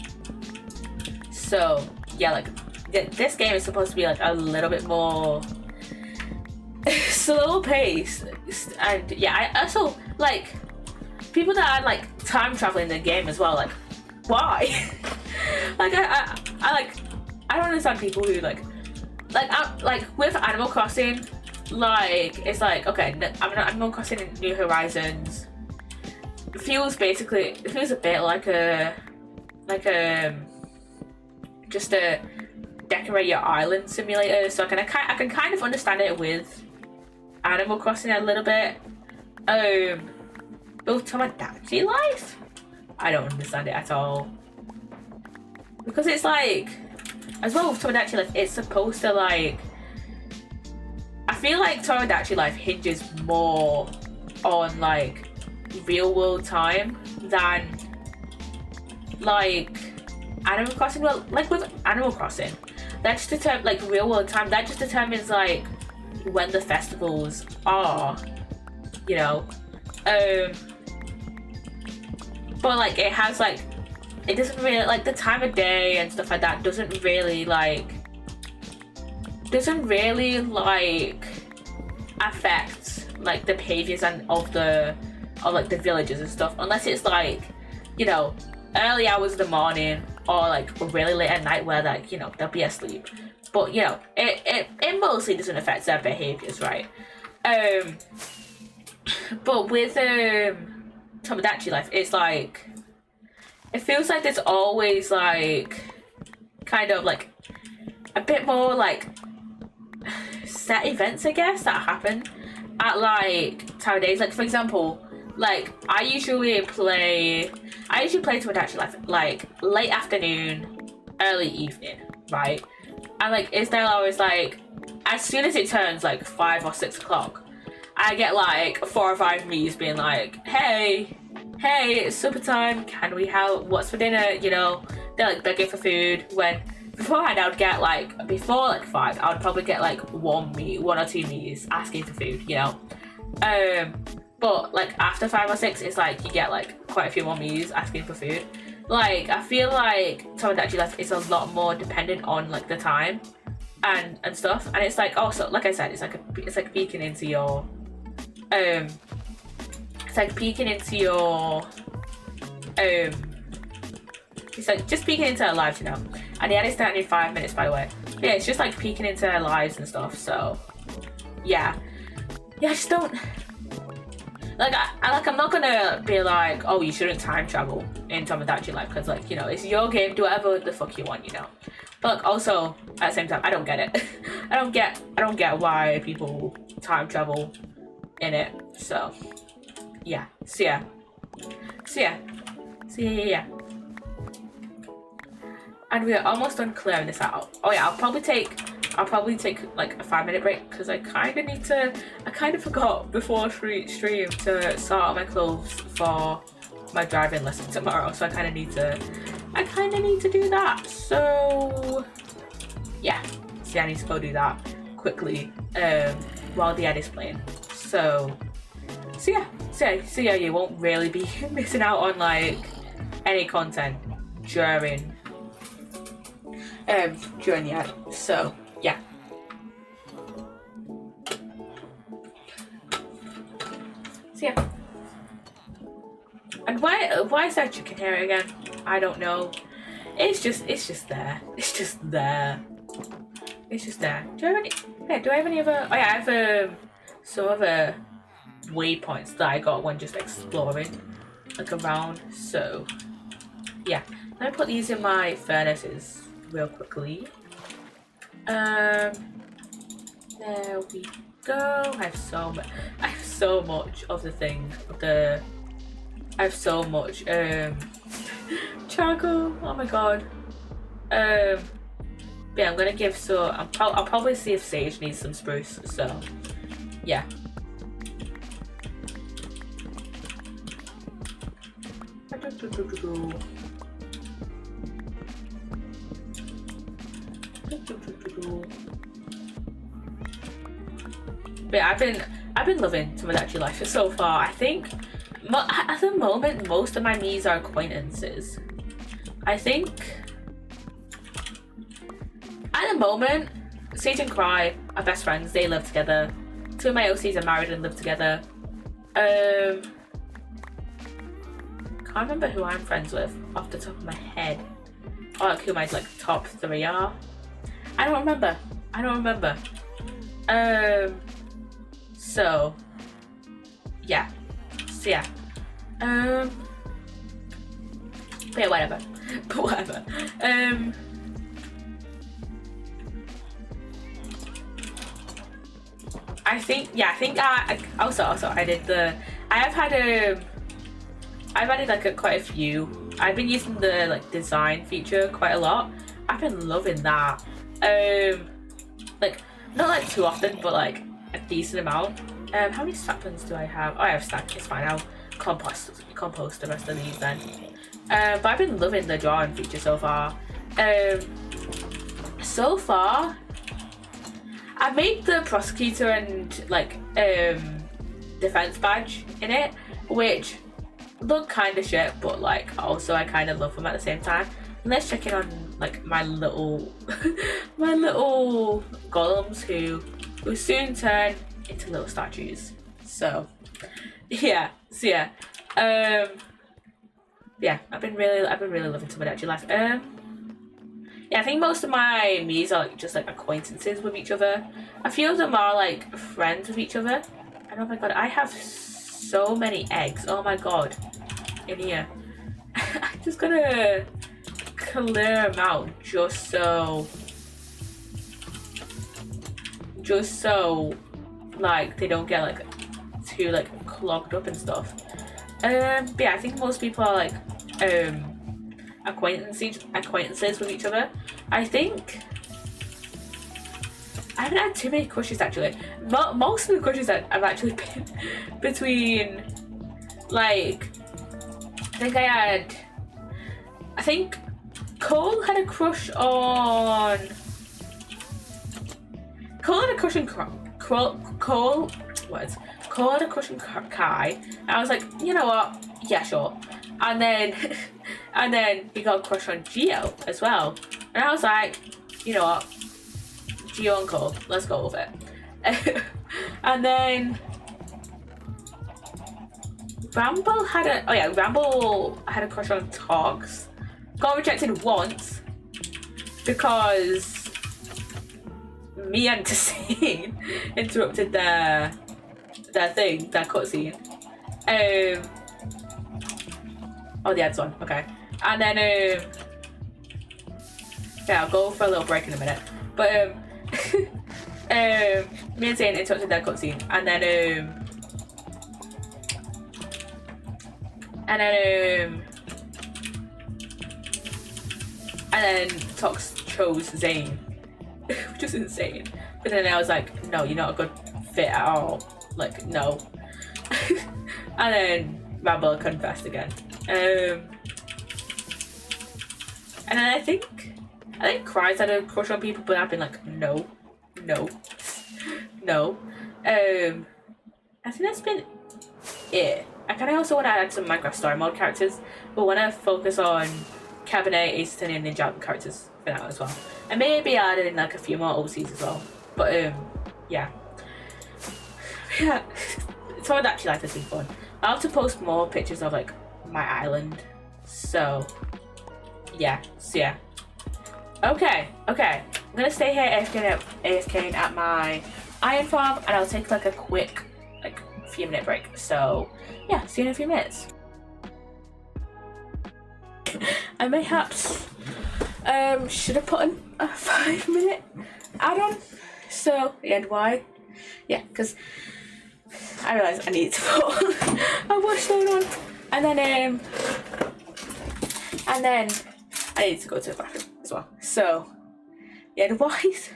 S1: So yeah, like this game is supposed to be like a little bit more slow pace, and yeah, I also like people that are like time traveling in the game as well. Like, why? Like I don't understand people who like with Animal Crossing, like it's like, okay, Animal Crossing New Horizons feels a bit like a just a decorate your island simulator. So I can kind of understand it with Animal Crossing a little bit. But Tomodachi Life, I don't understand it at all, because it's like, as well with Tomodachi Life, it's supposed to like, I feel like Tomodachi Life hinges more on like real world time than like Animal Crossing. Well, like with Animal Crossing, that just determines like real world time. That just determines like when the festivals are, you know. But like it has like, it doesn't really like the time of day and stuff like that doesn't really like affect like the behaviors of the villagers and stuff, unless it's like, you know, early hours of the morning or like really late at night where like, you know, they'll be asleep. But you know, it mostly doesn't affect their behaviors, right? But with Tomodachi Life, it's like, it feels like there's always like kind of like a bit more like set events, I guess, that happen at like time of days. Like for example, like I usually play Tomodachi Life like late afternoon, early evening, right? And like it's their hours like as soon as it turns like 5 or 6 o'clock, I get like 4 or 5 me's being like, hey, it's supper time, can we have what's for dinner? You know, they're like begging for food. When beforehand I would get like before like 5, I would probably get like 1 or 2 me's asking for food, you know. But like after 5 or 6, it's like you get like quite a few more me's asking for food. Like I feel like Tomodachi Life is a lot more dependent on like the time and stuff, and it's like also like I said, it's like peeking into your it's like peeking into your it's like just peeking into our lives, you know. And the edit's starting in 5 minutes, by the way. Yeah, it's just like peeking into our lives and stuff. So yeah, I just don't like I'm not gonna be like, oh, you shouldn't time travel in Tomodachi Life, because like, you know, it's your game, do whatever the fuck you want, you know. But like also at the same time, I don't get it. I don't get why people time travel in it. So yeah. And we're almost done clearing this out. Oh yeah, I'll probably take like a 5-minute break, because I kind of forgot before stream to sort out my clothes for my driving lesson tomorrow. So I kind of need to do that. So yeah, see, I need to go do that quickly while the edit's playing. So yeah, you won't really be missing out on like any content during the ad. So yeah. So yeah. And why is that chicken hair again? I don't know. It's just there. It's just there. Do I have any other? Oh yeah, I have some other waypoints that I got when just exploring like around. So yeah, let me put these in my furnaces real quickly. There we go. I have so much of the thing. I have so much charcoal. Oh my god. Yeah, I'm gonna give I'll probably see if Sage needs some spruce. So yeah. But I've been loving Tomodachi Life so far. I think at the moment most of my Miis are acquaintances. I think at the moment Sage and Cry are best friends. They live together. 2 of my OCs are married and live together. Can't remember who I'm friends with off the top of my head, or like who my like top 3 are. I don't remember. So yeah. But yeah, whatever. I think also I did I've added like quite a few. I've been using the like design feature quite a lot. I've been loving that. Like not like too often, but like a decent amount. How many saplings do I have? Oh, I have stack. It's fine. I'll compost the rest of these then. But I've been loving the drawing feature so far. So far, I've made the prosecutor and like defense badge in it, which look kind of shit, but like also I kind of love them at the same time. And let's check in on like my little golems who soon turn into little statues. So yeah. Yeah, I've been really loving Tomodachi Life. Yeah, I think most of my Miis are like just like acquaintances with each other. A few of them are like friends with each other. And oh my god, I have so many eggs. Oh my god, in here. I'm just gonna clear them out just so like they don't get like too like clogged up and stuff. But yeah, I think most people are like acquaintances with each other. I think I haven't had too many crushes actually. Most of the crushes that I've actually been between, like, I think Cole had a crush on Cole had a crush on Kai, and I was like, you know what? Yeah, sure. And then he got a crush on Gio as well, and I was like, you know what? Gio and Cole, let's go with it. And then Rambo had a crush on Togs. Got rejected once because me and Tassine interrupted their cutscene. The ads on, okay. And then I'll go for a little break in a minute. But me and Zane interrupted their cutscene, and then Tox chose Zane, which is insane. But then I was like, no, you're not a good fit at all. Like, no. And then Rambo confessed again. And then I think Cries had a crush on people, but I've been like, no. I think that's been it. I kind of also want to add some Minecraft story mode characters, but want to focus on Cabernet, Ace Attorney, and Ninja characters for now as well. And maybe add in like a few more OCs as well. But yeah. So I'd actually like this been fun. I'll have to post more pictures of like my island. So yeah. Okay. I'm gonna stay here AFKing at my iron farm, and I'll take like a quick few minute break. So yeah, see you in a few minutes. I mayhaps should have put in a 5-minute add-on. So and why? Yeah, because I realised I need to put a watchstone on, and then I need to go to the bathroom as well. So yeah, otherwise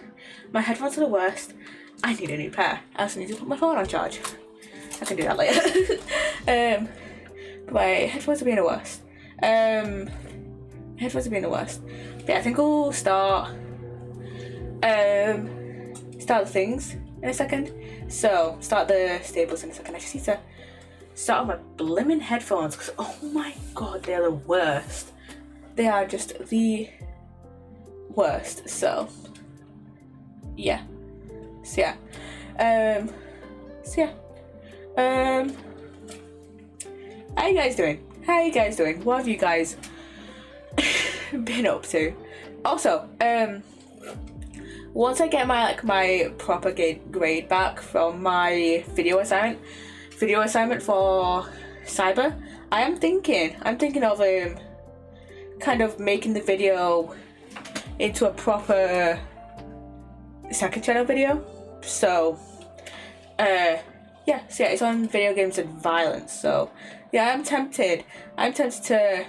S1: my headphones are the worst. I need a new pair. I also need to put my phone on charge. I can do that later. But my headphones are being the worst. But yeah, I think we'll start the things in a second. So start the stables in a second. I just need to start on my blimmin' headphones because oh my god, they're the worst. They are just the worst. So yeah. How you guys doing? What have you guys been up to? Also, once I get my proper grade back from my video assignment for cyber, I'm thinking of kind of making the video into a proper second channel video. So it's on video games and violence. So yeah, I'm tempted to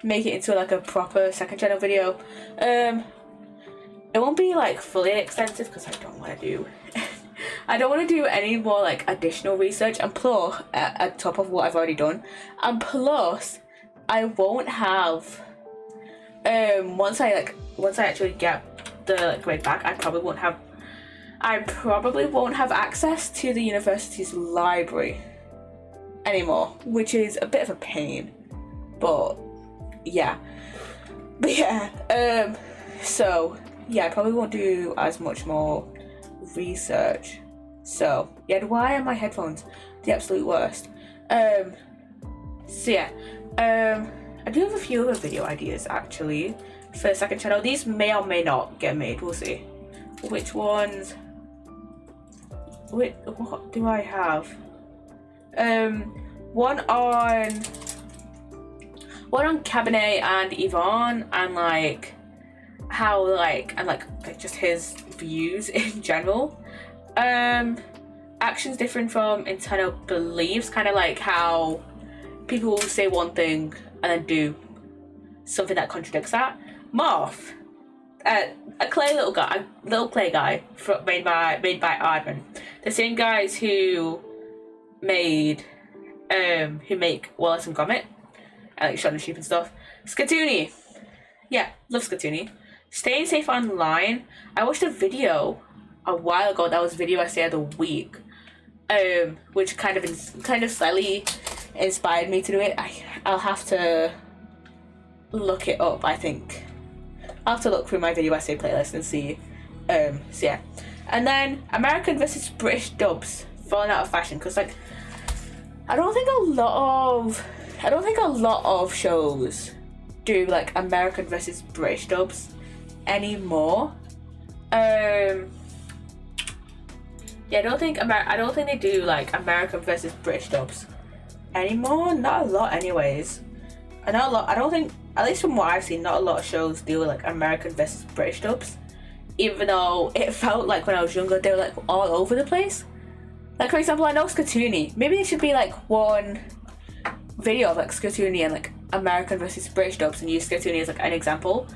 S1: make it into like a proper second channel video. It won't be like fully extensive because I don't want to do any more like additional research and plus at top of what I've already done, and plus I won't have once I actually get the grade back, I probably won't have access to the university's library anymore, which is a bit of a pain. But yeah. So yeah, I probably won't do as much more research. So yeah, why are my headphones the absolute worst? I do have a few other video ideas actually for the second channel. These may or may not get made, we'll see. Which ones? What do I have? One on Cabernet and Yvonne, and like how and just his views in general. Actions different from internal beliefs, kind of like how people say one thing and then do something that contradicts that. Morph. A clay little clay guy made by Ivan. The same guys who make Wallace and Gromit, like Shaun Sheep and stuff. Skatoony. Yeah, love Skatoony. Staying safe online. I watched a video a while ago that was video essay of the week, which kind of slightly inspired me to do it. I'll have to look it up. I think I'll have to look through my video essay playlist and see. So yeah, and then American versus British dubs falling out of fashion because like I don't think a lot of shows do like American versus British dubs anymore. Yeah, I don't think they do like American versus British dubs anymore. Not a lot, anyways. I don't think, at least from what I've seen, not a lot of shows do like American versus British dubs. Even though it felt like when I was younger they were like all over the place. Like for example, I know Skatoony. Maybe it should be like one video of like Skatoony and like American versus British dubs and use Skatoony as like an example.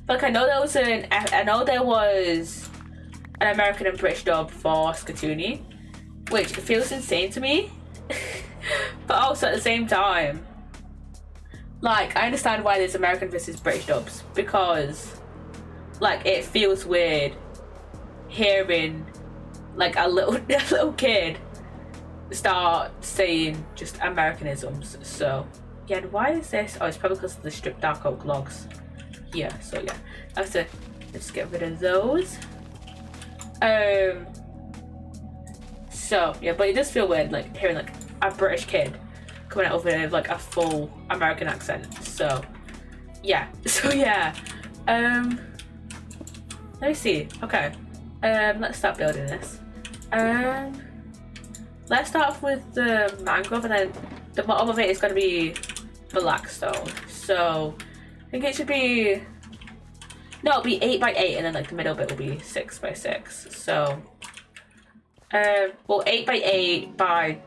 S1: Like I know there was an American and British dub for Skatoony, which feels insane to me. But also at the same time, like I understand why there's American versus British dubs, because like it feels weird hearing like a little kid start saying just Americanisms. So yeah, and why is this? Oh, it's probably because of the stripped dark oak logs here. So yeah, I have to just get rid of those. So yeah, but it does feel weird like hearing like a British kid coming out with like a full American accent. So yeah, let me see. Okay, let's start building this. Let's start off with the mangrove, and then the bottom of it is going to be blackstone. So I think it should be, no, it'll be 8 by 8, and then like the middle bit will be 6 by 6. So well, 8 by 8 by,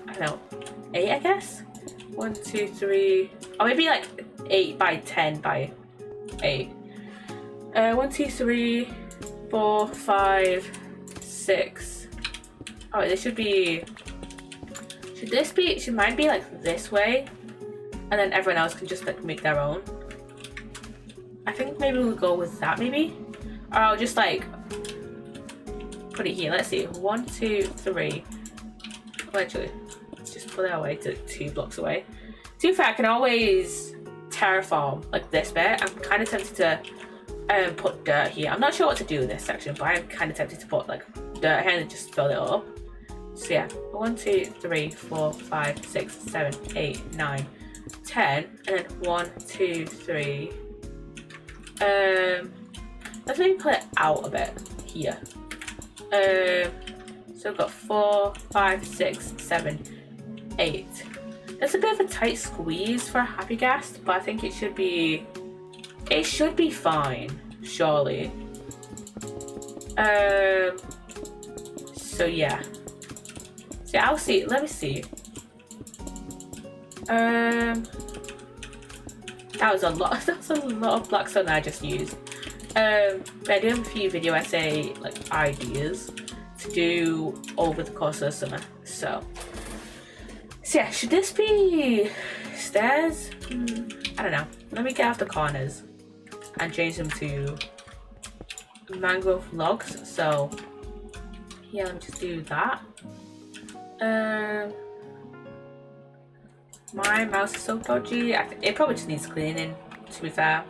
S1: I don't know, 8 I guess. 1, 2, 3, or maybe like 8 by 10 by 8. 1, 2, 3, 4, 5, 6. Oh, this should be. Should mine be like this way, and then everyone else can just like make their own. I think maybe we'll go with that. Maybe, or I'll just like put it here. Let's see. 1, 2, 3. Oh, actually, let's just put it away to 2 blocks away. To be fair, I can always terraform like this bit. I'm kind of tempted to put dirt here. I'm not sure what to do with this section, but I'm kind of tempted to put like dirt here and just fill it up. So yeah, 1, 2, 3, 4, 5, 6, 7, 8, 9, 10, and then 1, 2, 3. Let's maybe put it out a bit here. So we've got 4, 5, 6, 7, 8. That's a bit of a tight squeeze for a happy ghast, but I think it should be fine, surely. So yeah. So I'll see. Let me see. That was a lot. That's a lot of blackstone that I just used. But I do have a few video essay like ideas to do over the course of the summer. So yeah, should this be stairs? I don't know. Let me get off the corners and change them to mangrove logs. So yeah, let me just do that. My mouse is so dodgy. It probably just needs cleaning, to be fair.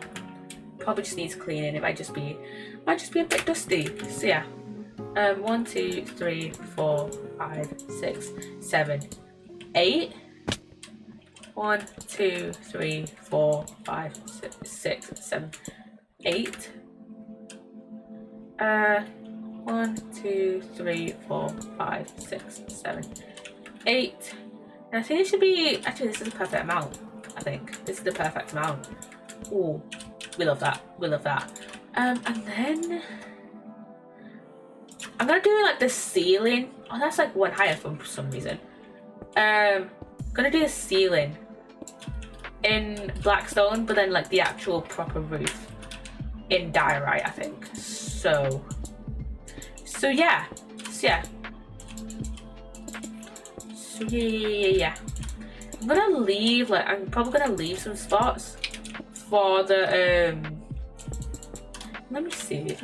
S1: Probably just needs cleaning. It might just be a bit dusty. So yeah. 1, 2, 3, 4, 5, 6, 7, 8. 1, 2, 3, 4, 5, 6, 7, 8. 1, 2, 3, 4, 5, 6, 7, 8. And I think it should be, actually this is the perfect amount. I think this is the perfect amount. Oh, we love that. We love that. And then I'm gonna do like the ceiling. Oh, that's like one higher for some reason. Gonna do the ceiling in Blackstone, but then like the actual proper roof in diorite, I think. So yeah. So yeah. I'm gonna leave, like, I'm probably gonna leave some spots for the let me see.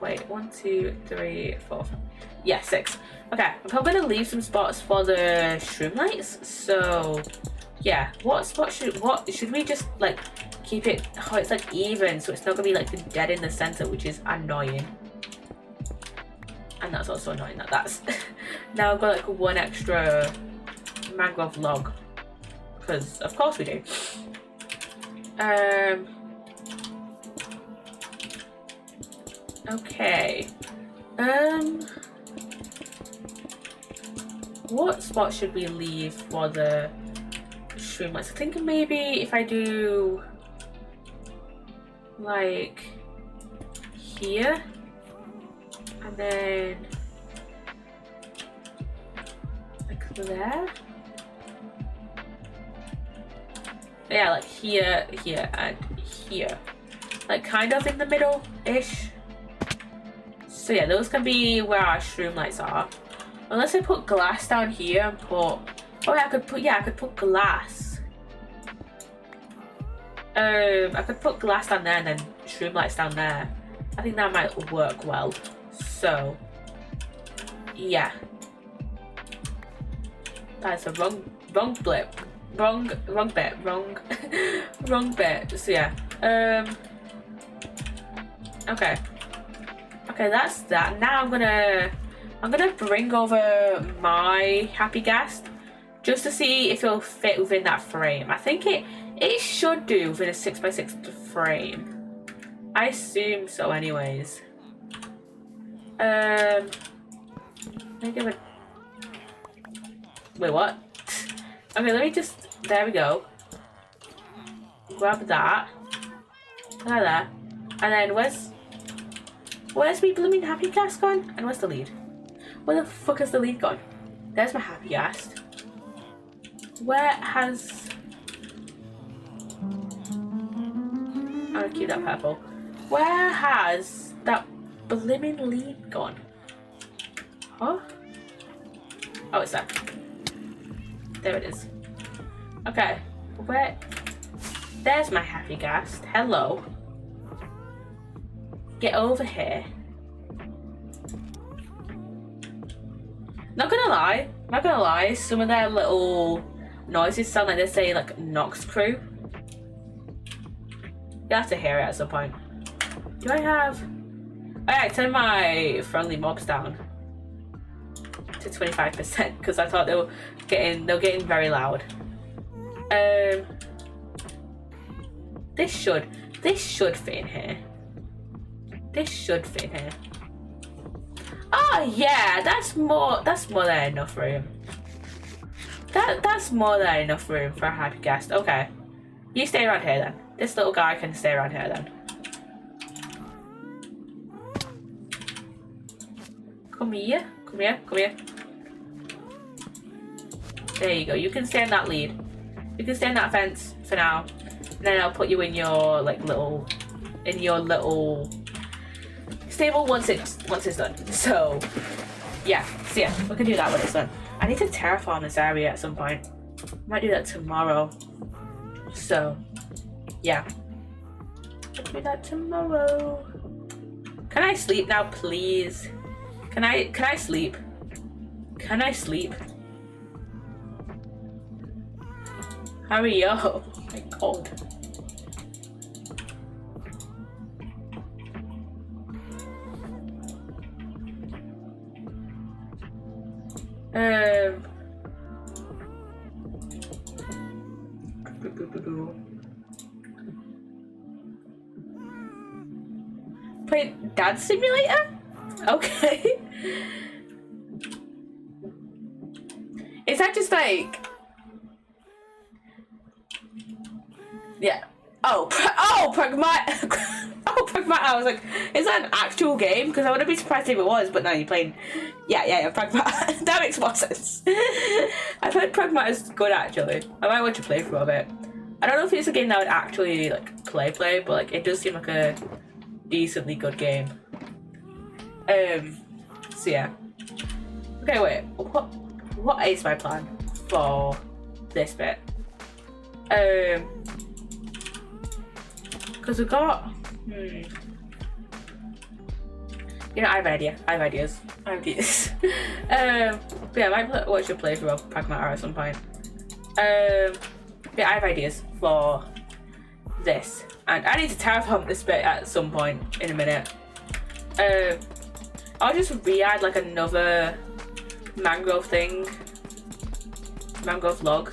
S1: Wait, 1, 2, 3, 4, 5. Yeah, 6. Okay, I'm probably gonna leave some spots for the shroom lights. So yeah, what should we just like keep it how it's like even, so it's not gonna be like dead in the center, which is annoying. And that's also annoying that that's now I've got like 1 extra mangrove log, because of course we do. Okay. What spot should we leave for the shroom lights? I think maybe if I do like here and then like there. Yeah, like here, here, and here. Like kind of in the middle-ish. So yeah, those can be where our shroom lights are. Unless I put glass down here and put... Oh yeah, I could put glass. I could put glass down there and then shroom lights down there. I think that might work well. So yeah. That's a wrong blip. Wrong bit. Wrong bit. So yeah. Okay. Okay, that's that. Now I'm gonna bring over my happy Ghast just to see if it'll fit within that frame. I think it should do within a 6x6 frame. I assume so anyways. Let me give it... Wait, what? Okay, let me just... There we go. Grab that. Like that. And then where's my blooming happy Ghast gone? And where's the lead? Where the fuck has the lead gone? There's my happy Ghast. Where has... I'm gonna keep that purple. Where has that blooming lead gone? Huh? Oh, it's there. There it is. Okay. Where... There's my happy Ghast. Hello. Get over here. Not gonna lie, some of their little noises sound like they say like Nox crew. You have to hear it at some point. Do I have... I turned my friendly mobs down to 25% because I thought they were getting very loud. This should fit in here. This should fit in here. Oh yeah, that's more than enough room. That's more than enough room for a happy Ghast. Okay. You stay around here then. This little guy can stay around here then. Come here. There you go. You can stay in that lead. You can stay in that fence for now. And then I'll put you in your little stable once it's done. So yeah, we can do that when it's done. I need to terraform this area at some point. Might do that tomorrow. So yeah, I'll do that tomorrow. Can I sleep now, please? Can I sleep? Can I sleep? Hurry up! My God. Play Dad Simulator? Okay. Is that just like... Yeah. Oh, Pragmata. I was like, is that an actual game? Because I wouldn't be surprised if it was, but now you're playing. Yeah, Pragmata. That makes more sense. I've heard Pragmata's good actually. I might want to play through of it. I don't know if it's a game that I would actually like play, but like it does seem like a decently good game. So yeah. Okay, wait. What is my plan for this bit? Because we got. You know, I have ideas. But yeah, I might watch a playthrough of Pragmata at some point. Yeah, I have ideas for this, and I need to terraform this bit at some point in a minute. I'll just re-add like another mangrove log,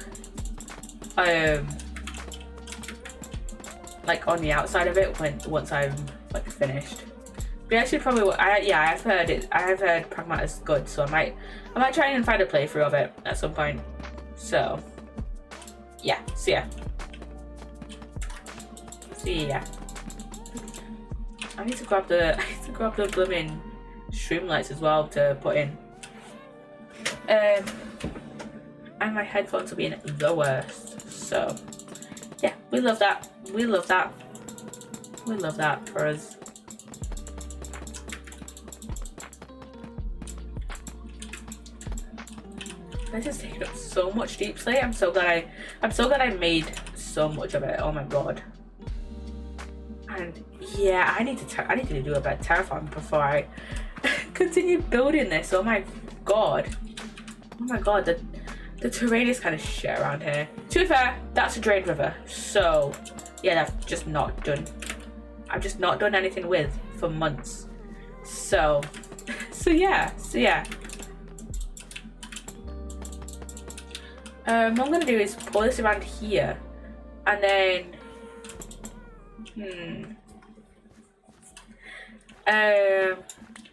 S1: like on the outside of it once I'm like finished. But I should probably. I've heard it. I have heard Pragmata's good, so I might try and find a playthrough of it at some point. So yeah. I need to grab the blooming streamlights as well to put in. And my headphones will be in the worst. So yeah, we love that for us. This is taking up so much deep slate. I'm so glad I made so much of it. Oh my god. And yeah, I need to do a bit of terraforming before I continue building this. Oh my god. The terrain is kind of shit around here. To be fair, that's a drained river. So yeah, I've just not done anything with for months. So yeah. What I'm gonna do is pour this around here, and then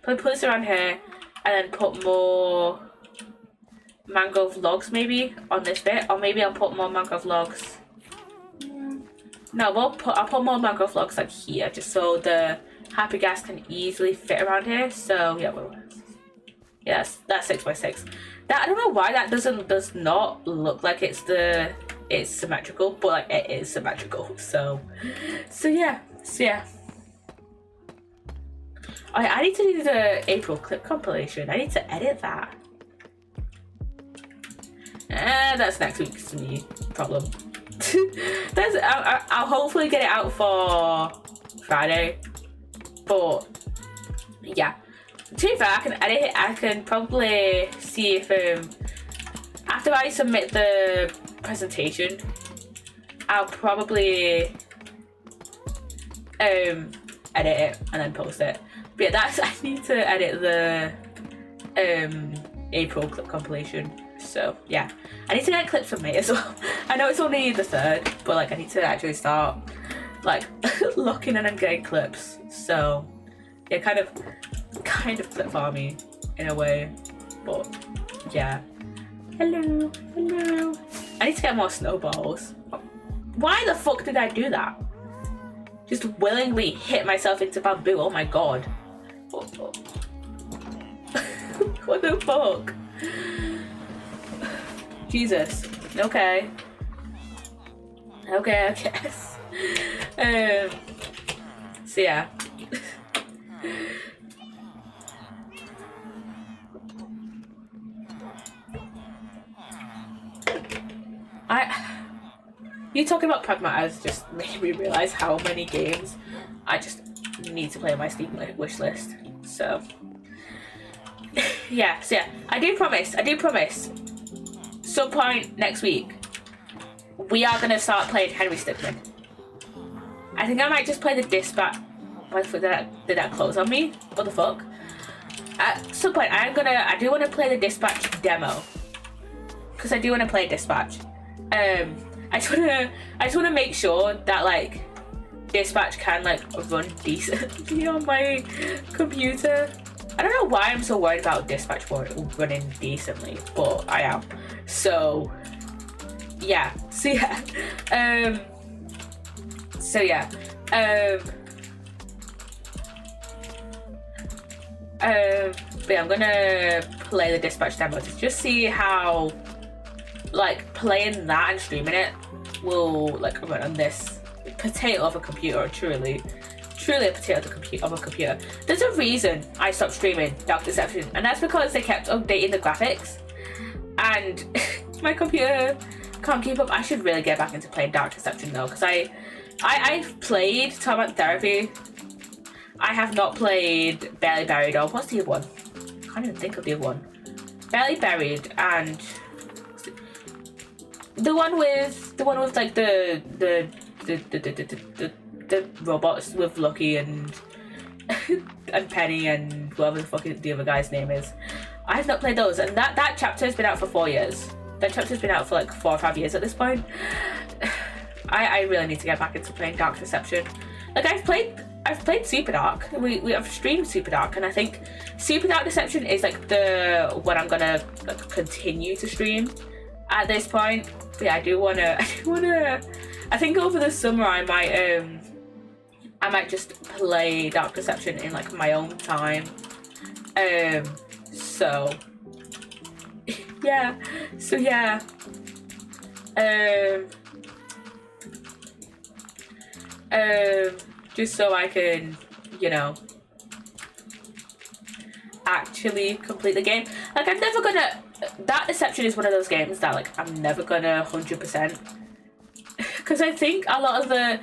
S1: put this around here, and then put more mangrove logs maybe on this bit, or maybe I'll put more mangrove logs. No, I'll put more mangrove logs like here, just so the happy gas can easily fit around here. So yeah, that's 6x6. That I don't know why that does not look like it's symmetrical, but like it is symmetrical. So yeah. I need to do the April clip compilation. I need to edit that. That's next week's new problem. I'll hopefully get it out for Friday. But yeah. To be fair, I can edit it. I can probably see if after I submit the presentation, I'll probably edit it and then post it. But yeah, I need to edit the April clip compilation. So yeah, I need to get clips from May as well. I know it's only the 3rd, but like I need to actually start like looking and then getting clips. So yeah, kind of clip farmy in a way, but yeah. Hello. I need to get more snowballs. Why the fuck did I do that? Just willingly hit myself into bamboo. Oh my god. What the fuck? Jesus. Okay, I guess. So yeah. You talking about Pragmata has just made me realise how many games I just need to play on my Steam wish list. So yeah, I do promise, some point next week, we are going to start playing Henry Stickmin. I think I might just play the Dispatch. Why the fuck did that close on me? What the fuck? At some point, I do want to play the Dispatch demo. Because I do want to play Dispatch. I just want to make sure that like Dispatch can like run decently on my computer. I don't know why I'm so worried about Dispatch running decently, but I am. So yeah. So yeah, but yeah, I'm gonna play the dispatch demo to just see how like playing that and streaming it will like run on this potato of a computer. Truly a potato of a computer. There's a reason I stopped streaming Dark Deception, and that's because they kept updating the graphics and my computer can't keep up. I should really get back into playing Dark Deception though, because I've played Torment Therapy. I have not played Barely Buried, or what's the other one? I can't even think of the other one. Barely Buried and the one with like the robots with Lucky and and Penny and whoever the fuck the other guy's name is. I have not played those, and that chapter's been out for 4 years. That chapter's been out for like 4 or 5 years at this point. I really need to get back into playing Dark Deception. Like I've played Super Dark. We have streamed Super Dark, and I think Super Dark Deception is like the one I'm gonna like, continue to stream at this point. But yeah, I do wanna. I think over the summer I might just play Dark Deception in like my own time. So yeah. Just so I can, you know, actually complete the game. Like I'm never gonna. Dark Deception is one of those games that like I'm never gonna 100%. Because I think a lot of the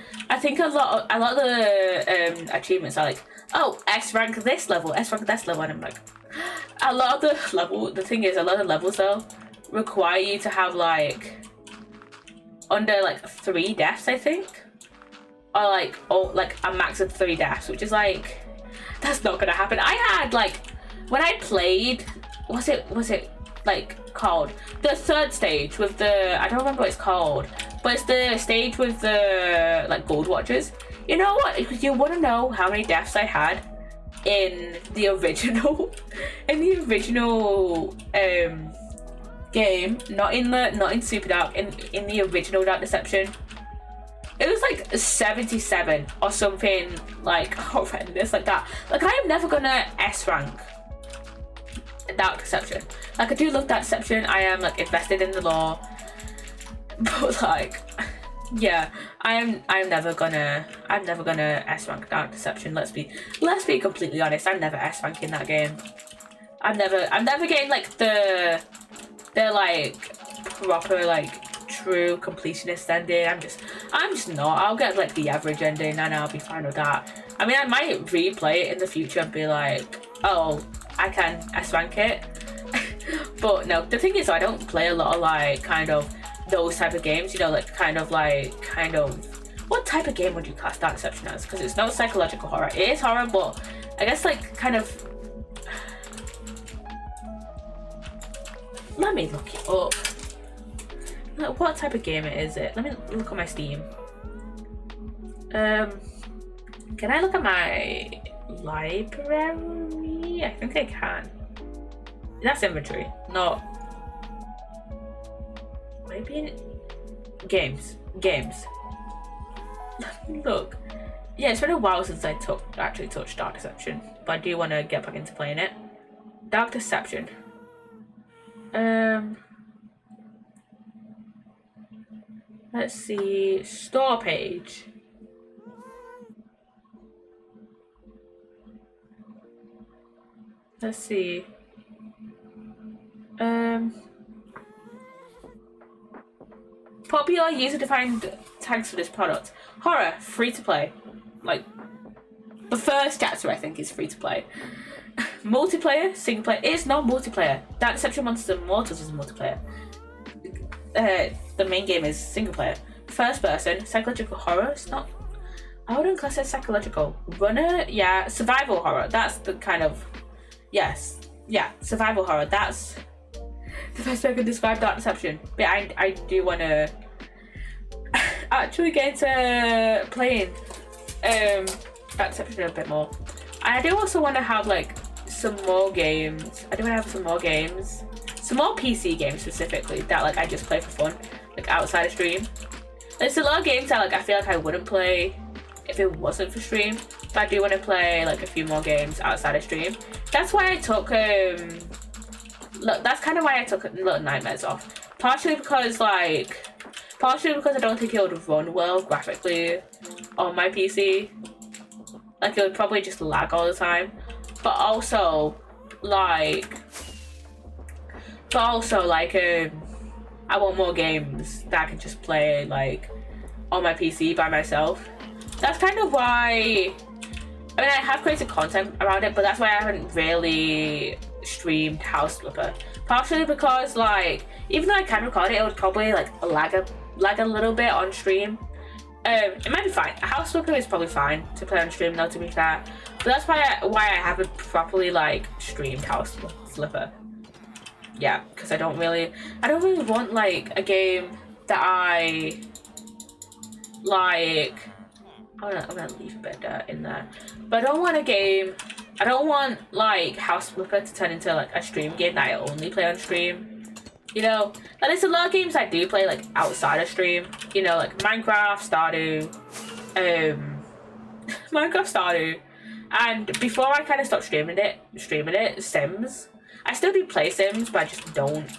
S1: achievements are like, oh, S rank this level, S rank this level, and I'm like, a lot of the thing is a lot of levels though require you to have like under like 3 deaths, I think, or like a max of 3 deaths, which is like, that's not gonna happen. I had like, when I played, was it like called the 3rd stage with the, I don't remember what it's called, but it's the stage with the like gold watchers. You know what? You want to know how many deaths I had in the original, game, not in Super Dark, in the original Dark Deception. It was like 77 or something like horrendous like that. Like I am never gonna S rank Dark Deception. Like I do love Dark Deception. I am like invested in the lore, but like, yeah, I'm never gonna S rank Dark Deception. Let's be completely honest. I'm never S ranking that game. I'm never getting like the like proper like true completionist ending. I'm just not. I'll get like the average ending and I'll be fine with that. I mean, I might replay it in the future and be like, oh, I can S rank it. But no, the thing is, I don't play a lot of like kind of those type of games, you know, like kind of what type of game would you class Dark Deception as? Because it's not psychological horror. It is horror, but I guess like kind of, let me look it up. Like, what type of game is it? Let me look on my Steam. Can I look at my library? I think I can. That's inventory, not maybe in games. Look, yeah, it's been a while since I actually touched Dark Deception, but I do want to get back into playing it. Dark Deception. Let's see, store page. Let's see. Popular user-defined tags for this product. Horror, free to play. Like, the first chapter I think is free to play. Multiplayer, single player. It's not multiplayer. Dark Deception Monsters and Mortals is multiplayer. The main game is single player. First person, psychological horror. It's not. I wouldn't class it psychological. Runner, yeah. Survival horror. That's the kind of. Yes, yeah. Survival horror. That's the best way I can describe Dark Deception. But I do want to actually get into playing Dark Deception a bit more. And I do also want to have like some more games. I do want to have some more games. Some more PC games specifically that like I just play for fun, like outside of stream. There's a lot of games that like I feel like I wouldn't play if it wasn't for stream, but I do want to play like a few more games outside of stream. That's why I took look, that's kind of why I took Little Nightmares off. Partially because I don't think it would run well graphically on my PC. Like it would probably just lag all the time. But also like I want more games that I can just play like on my PC by myself. That's kind of why, I mean, I have created content around it, but that's why I haven't really streamed House Flipper. Partially because like, even though I can record it, it would probably like lag a little bit on stream. It might be fine. House Flipper is probably fine to play on stream though, to be fair. But that's why I haven't properly like streamed House Flipper. Yeah, because I don't really want like a game that I like. I'm gonna leave a bit of dirt in there, but I don't want like House Flipper to turn into like a stream game that I only play on stream. You know, and there's a lot of games I do play like outside of stream. You know, like Minecraft, Stardew, and before I kind of stopped streaming it, Sims. I still do play Sims, but I just don't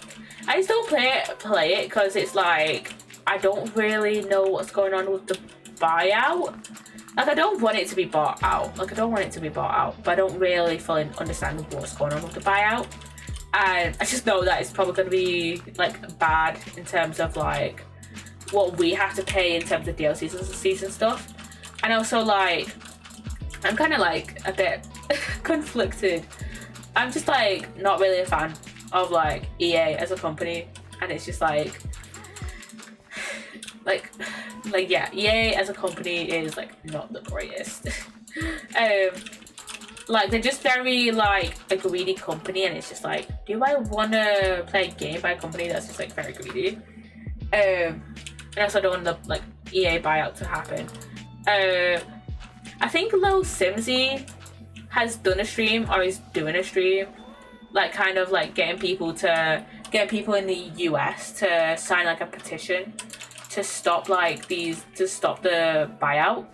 S1: play it because it's like I don't really know what's going on with the buyout. Like I don't want it to be bought out. But I don't really fully understand what's going on with the buyout. And I just know that it's probably going to be like bad in terms of like what we have to pay in terms of DLCs and season stuff. And also like I'm kind of like a bit conflicted. I'm just like not really a fan of like EA as a company, and it's just like yeah, EA as a company is like not the greatest. Like they're just very like a greedy company, and it's just like, do I want to play a game by a company that's just like very greedy? And also I don't want the like EA buyout to happen. I think Lil Simsy has done a stream or is doing a stream, like kind of like getting people in the US to sign like a petition to stop the buyout.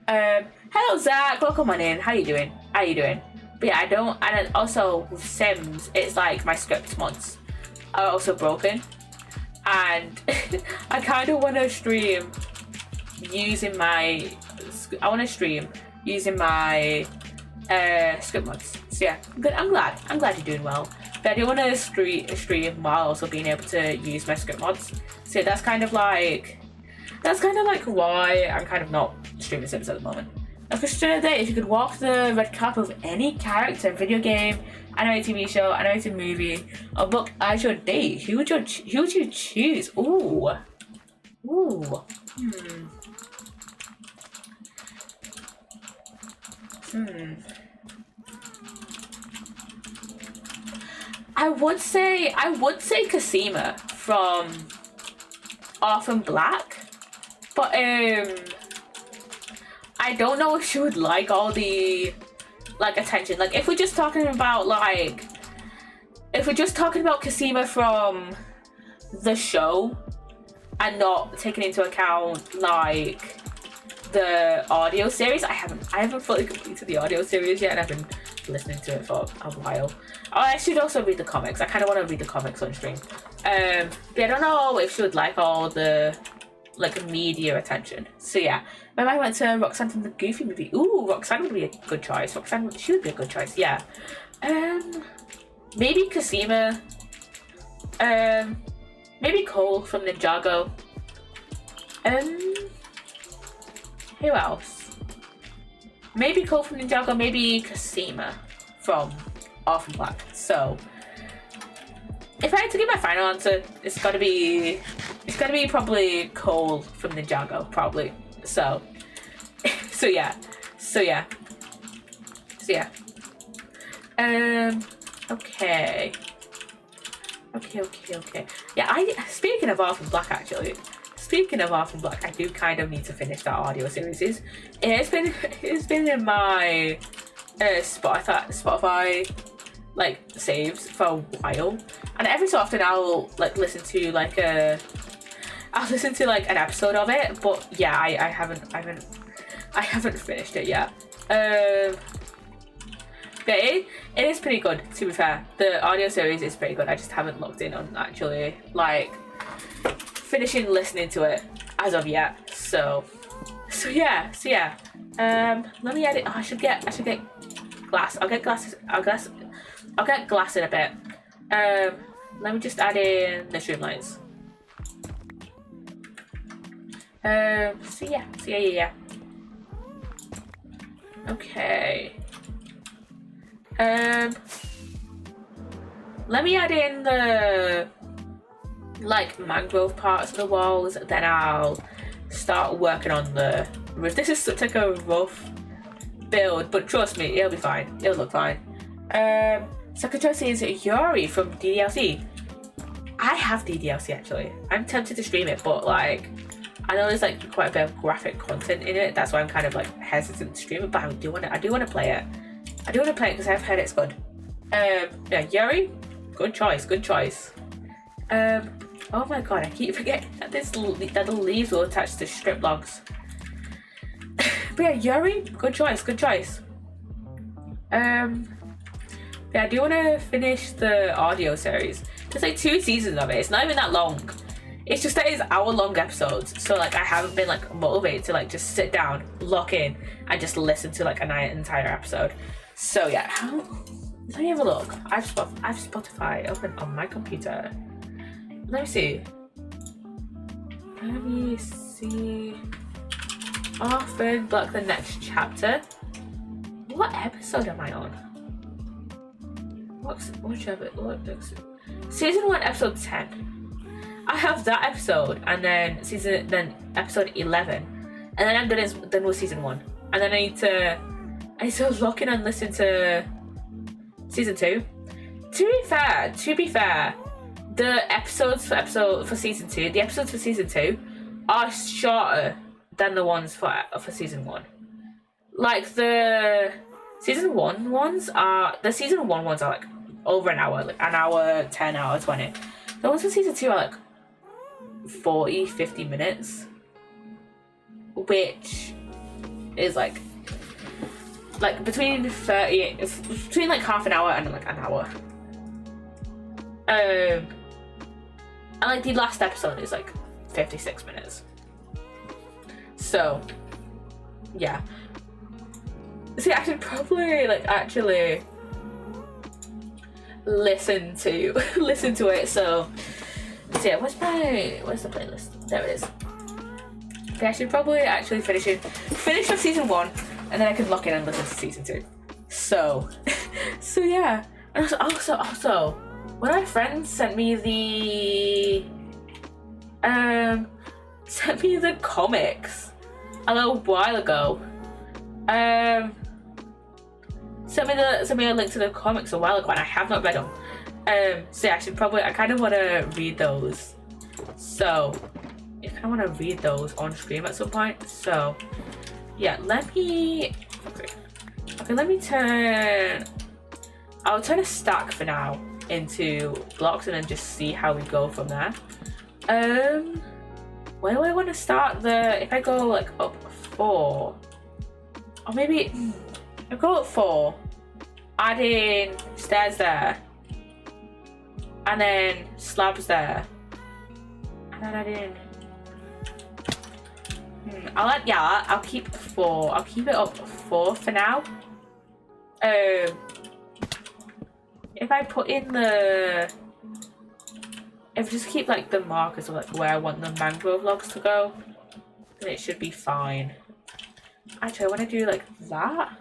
S1: Hello Zach, welcome on in. How you doing? But yeah, and also with Sims, it's like my script mods are also broken, and I kind of want to stream using my script mods. So yeah, good. I'm glad you're doing well. But I do want to stream while also being able to use my script mods. So that's kind of like why I'm kind of not streaming Sims at the moment. A question of the day: if you could walk the red carpet of any character, video game, animated TV show, animated movie, or book as your date, who would you choose? Ooh. I would say Cosima from Orphan Black, but I don't know if she would like all the like attention. Like if we're just talking about Cosima from the show and not taking into account like the audio series. I haven't fully completed the audio series yet, and I've been listening to it for a while. I should also read the comics. I kind of want to read the comics on stream. But I don't know if she would like all the like media attention. So yeah, my mind went to Roxanne from the Goofy movie. Ooh, Roxanne would be a good choice. She would be a good choice. Yeah. Maybe Cosima. Maybe Cole from Ninjago. Who else? Maybe Cole from Ninjago, maybe Cosima from Orphan Black. So if I had to give my final answer, it's gotta be probably Cole from Ninjago, probably. So yeah. Okay. Yeah, speaking of Orphan Black, actually. Speaking of Orphan Black, I do kind of need to finish that audio series. It's been in my Spotify like saves for a while, and every so often I'll like listen to like I've listened to like an episode of it, but yeah, I haven't finished it yet. But it is pretty good, to be fair. The audio series is pretty good. I just haven't looked in on actually like finishing listening to it as of yet. So yeah. Let me edit. Oh, I should get glass. I'll get glasses. I'll get glass in a bit. Let me just add in the streamlines. So yeah. Okay. Let me add in the like mangrove parts of the walls, then I'll start working on the roof. This is such like a rough build, but trust me, it'll be fine. It'll look fine. Second choice is Yuri from DDLC. I have DDLC actually. I'm tempted to stream it, but like I know there's like quite a bit of graphic content in it. That's why I'm kind of like hesitant to stream it, but I do want to play it. I do want to play it because I've heard it's good. Yeah, Yuri, good choice. Oh my god, I keep forgetting that that the leaves will attach to strip logs. But yeah, Yuri, good choice. Yeah, I do want to finish the audio series. There's like 2 seasons of it. It's not even that long. It's just that it's hour-long episodes. So like I haven't been like motivated to like just sit down, lock in, and just listen to like an entire episode. So yeah, let me have a look. I've Spotify open on my computer. Let me see. Often block the next chapter. What episode am I on? Which episode? Season 1, episode 10. I have that episode, and then episode 11, and then I'm done with season 1, and then I need to lock in and listen to season 2. To be fair, the episodes for season 2, the episodes for season 2 are shorter than the ones for season 1. Like the season 1 ones are like over an hour, like an hour 10, hour 20. The ones for season 2 are like 40-50 minutes, which is like between like half an hour and like an hour. And like the last episode is like 56 minutes. So yeah. See, I should probably like actually listen to it. So yeah, where's the playlist? There it is. Okay, I should probably actually finish off season 1, and then I can lock in and listen to season 2. So yeah. And also, one of my friends sent me the comics a little while ago. Sent me a link to the comics a while ago, and I have not read them. So yeah, I kind of want to read those. So I kind of want to read those on stream at some point. So yeah, let me I'll turn a stack for now into blocks, and then just see how we go from there. Where do I want to start if I go like up 4, or maybe I go up 4, add in stairs there, and then slabs there, and then add in I'll keep 4. I'll keep it up 4 for now. If I put in if I just keep like the markers of like where I want the mangrove logs to go, then it should be fine. Actually, I want to do like that.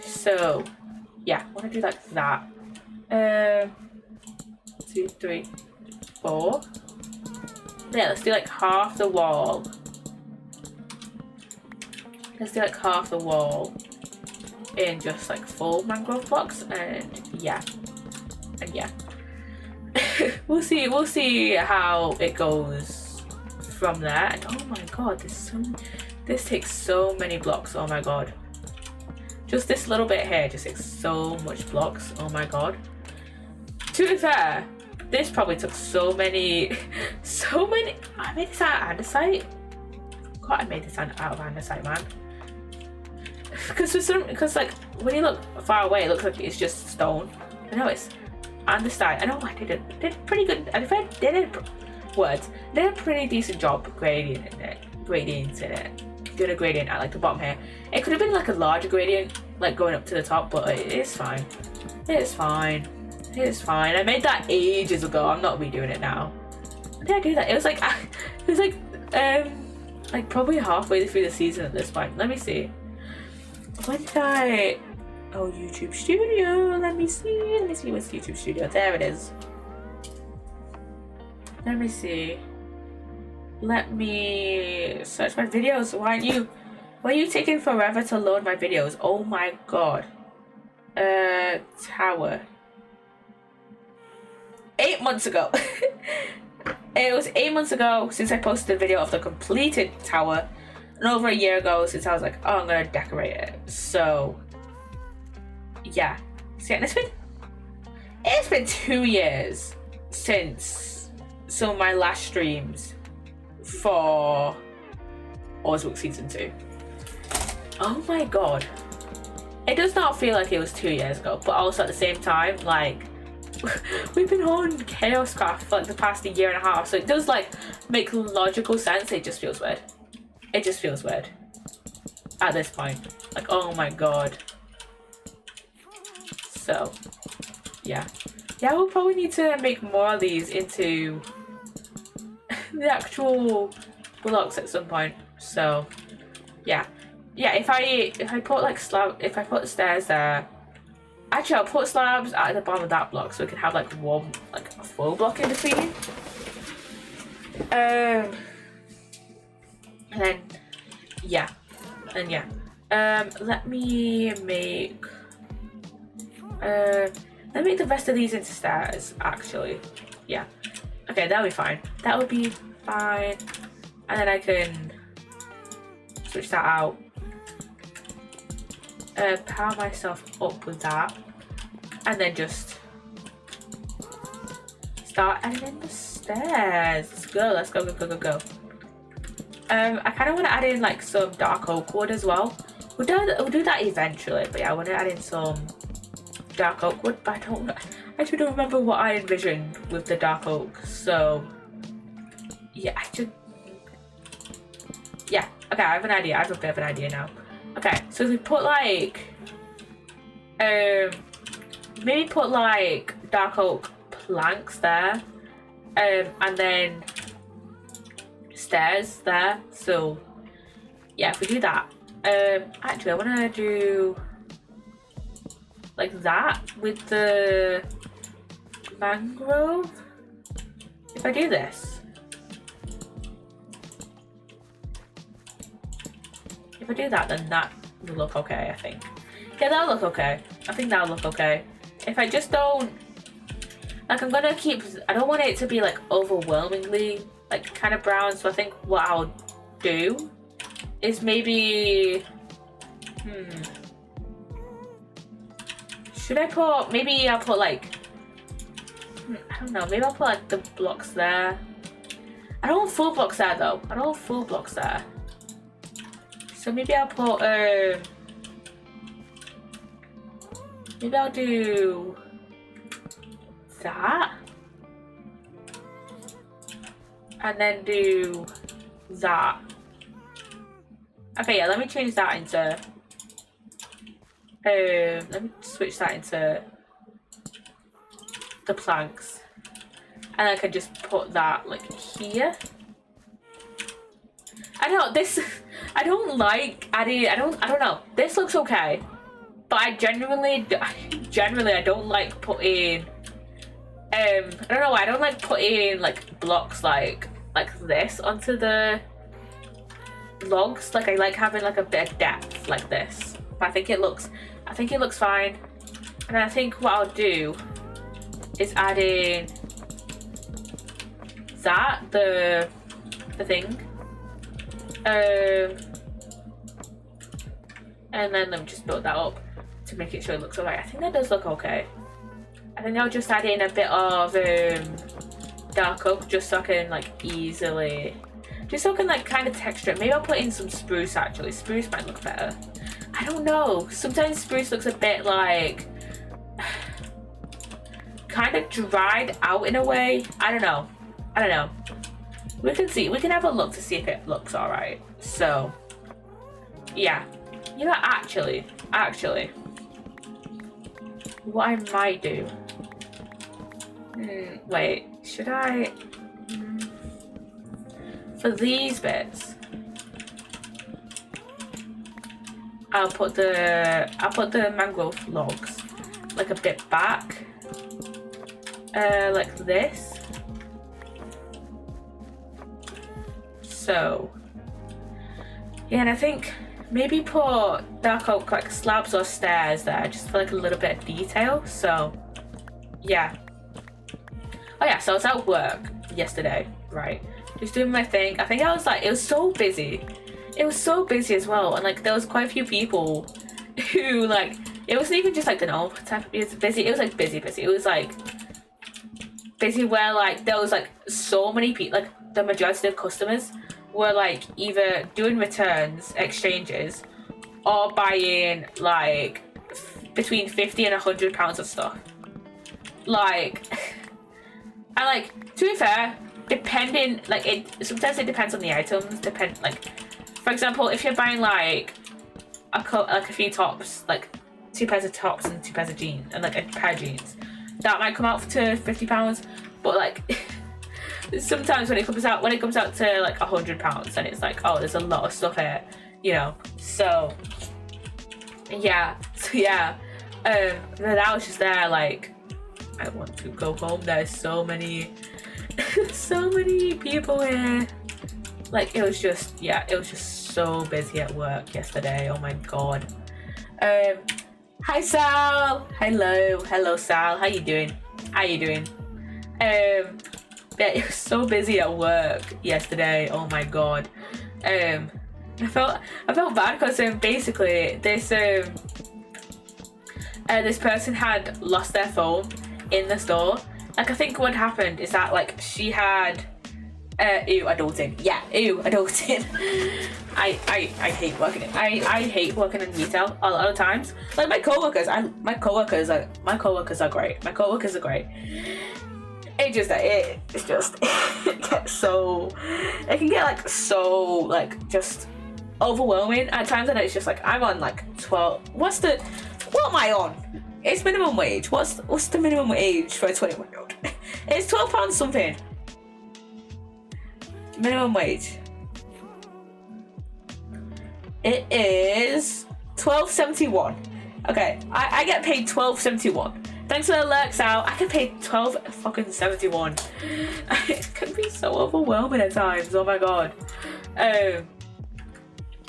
S1: So yeah, I want to do like that. 2, 3, 4. Yeah, let's do like half the wall. In just like full mangrove blocks, and yeah. we'll see how it goes from there. And oh my god, this takes so many blocks. Oh my god, just this little bit here just takes so much blocks. Oh my god. To be fair, This probably took so many. I made this out of andesite. God, I made this out of andesite, man. Because like when you look far away, it looks like it's just stone. I know it's andesite. I know I did pretty good. I did a pretty decent job gradient in it. Doing a gradient at like the bottom here. It could have been like a larger gradient, like going up to the top, but it is fine. It is fine. It is fine. I made that ages ago. I'm not redoing it now. When did I do that? It was like probably halfway through the season at this point. Let me see. When did I? Oh, YouTube Studio. Let me see. What's YouTube Studio? There it is. Let me see. Let me search my videos. Why are you taking forever to load my videos? Oh my god. Tower. 8 months ago. It was 8 months ago since I posted a video of the completed tower, and over a year ago since I was like, oh, I'm gonna decorate it. So yeah. See, and it's been 2 years since some of my last streams for Oswald Season 2. Oh my god. It does not feel like it was 2 years ago, but also at the same time, like, we've been on Chaos Craft for like the past 1.5 years, so it does like make logical sense. It just feels weird. It just feels weird at this point. Like, oh my god. So yeah, we'll probably need to make more of these into the actual blocks at some point. So yeah, if I put like if I put stairs there, actually I'll put slabs at the bottom of that block so we can have like a full block in between. And then let me make the rest of these into stairs, actually. Yeah. Okay, that'll be fine. That would be fine. And then I can switch that out. Power myself up with that. And then just start adding in the stairs. Let's go. I kind of want to add in like some dark oak wood as well. We'll do that eventually, but yeah, I want to add in some dark oak wood, but I actually don't remember what I envisioned with the dark oak. So yeah, okay, I have an idea. I have a bit of an idea now. Okay, so if we put like maybe put like dark oak planks there, and then stairs there. So yeah, if we do that, actually I want to do like that with the mangrove. If I do this, if I do that, then that will look okay, I think. Yeah, that'll look okay. I think that'll look okay. If I just don't, like, I don't want it to be like overwhelmingly like kind of brown, so I think what I'll do is maybe, should I put, maybe I'll put like, I don't know, maybe I'll put like the blocks there. I don't want full blocks there though. I don't want full blocks there. So maybe I'll put, maybe I'll do that. And then do that. Okay, yeah, let me change that into, let me switch that into the planks. And I can just put that like here. I don't know, this, I don't like adding, I don't know, this looks okay. But I genuinely I don't like putting, I don't know why, I don't like putting like blocks like this onto the logs. Like I like having like a bit of depth like this. But I think it looks fine. And I think what I'll do is add in that, the thing. And then let me just build that up to make it sure it looks alright. I think that does look okay. I think I'll just add in a bit of dark oak just so I can like easily, just so I can like kind of texture it. Maybe I'll put in some spruce actually. Spruce might look better. I don't know. Sometimes spruce looks a bit like kind of dried out in a way. I don't know. We can see. We can have a look to see if it looks alright. So, yeah. You know, actually, what I might do. Wait, should I? For these bits, I'll put the mangrove logs like a bit back, like this. So, yeah, and I think maybe put dark oak like slabs or stairs there, just for like a little bit of detail. So, yeah. Oh yeah, so I was at work yesterday, right? Just doing my thing. I think I was like, it was so busy. It was so busy as well, and like there was quite a few people who like, it wasn't even just like the normal type of busy. It was like busy. It was like busy where like there was like so many people, like the majority of customers were like either doing returns, exchanges, or buying like between 50 and 100 pounds of stuff. Like, and like to be fair, depending, like it sometimes it depends on the items. Like, for example, if you're buying like a few tops, like 2 pairs of tops and 2 pairs of jeans, and like a pair of jeans, that might come out to £50. But like sometimes when it comes out to like £100, then it's like, oh, there's a lot of stuff here, you know. So yeah, then I was just there like, I want to go home. There's so many people here. Like, it was just so busy at work yesterday. Oh my god. Hi Sal. Hello Sal. How you doing? Yeah, it was so busy at work yesterday. Oh my god. I felt bad because basically this person had lost their phone in the store. Like, I think what happened is that like she had adulting. Yeah, adulting. I hate working. I hate working in retail a lot of times. Like my coworkers are great. It can get like so like just overwhelming at times, and it's just like I'm on like 12. What am I on? It's minimum wage. What's the minimum wage for a 21-year-old? It's £12 something. Minimum wage. It is £12.71. Okay, I get paid £12.71. Thanks for the lurks out. I get paid £12.71. It can be so overwhelming at times. Oh my god.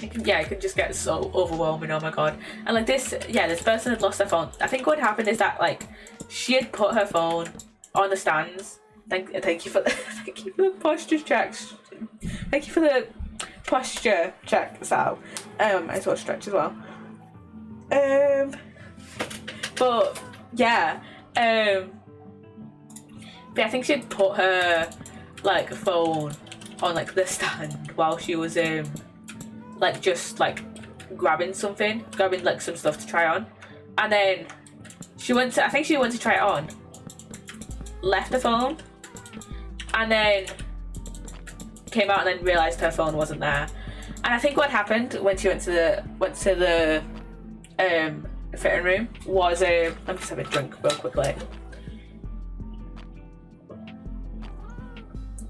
S1: It can just get so overwhelming. Oh my god. And like this person had lost their phone. I think what happened is that like she had put her phone on the stands. Thank you for the posture checks. Thank you for the posture check, Sal. I saw stretch as well. But yeah. But I think she'd put her like phone on like the stand while she was like just like grabbing like some stuff to try on, and then she went to try it on, left the phone, and then came out and then realized her phone wasn't there. And I think what happened when she went to the fitting room was let me just have a drink real quickly.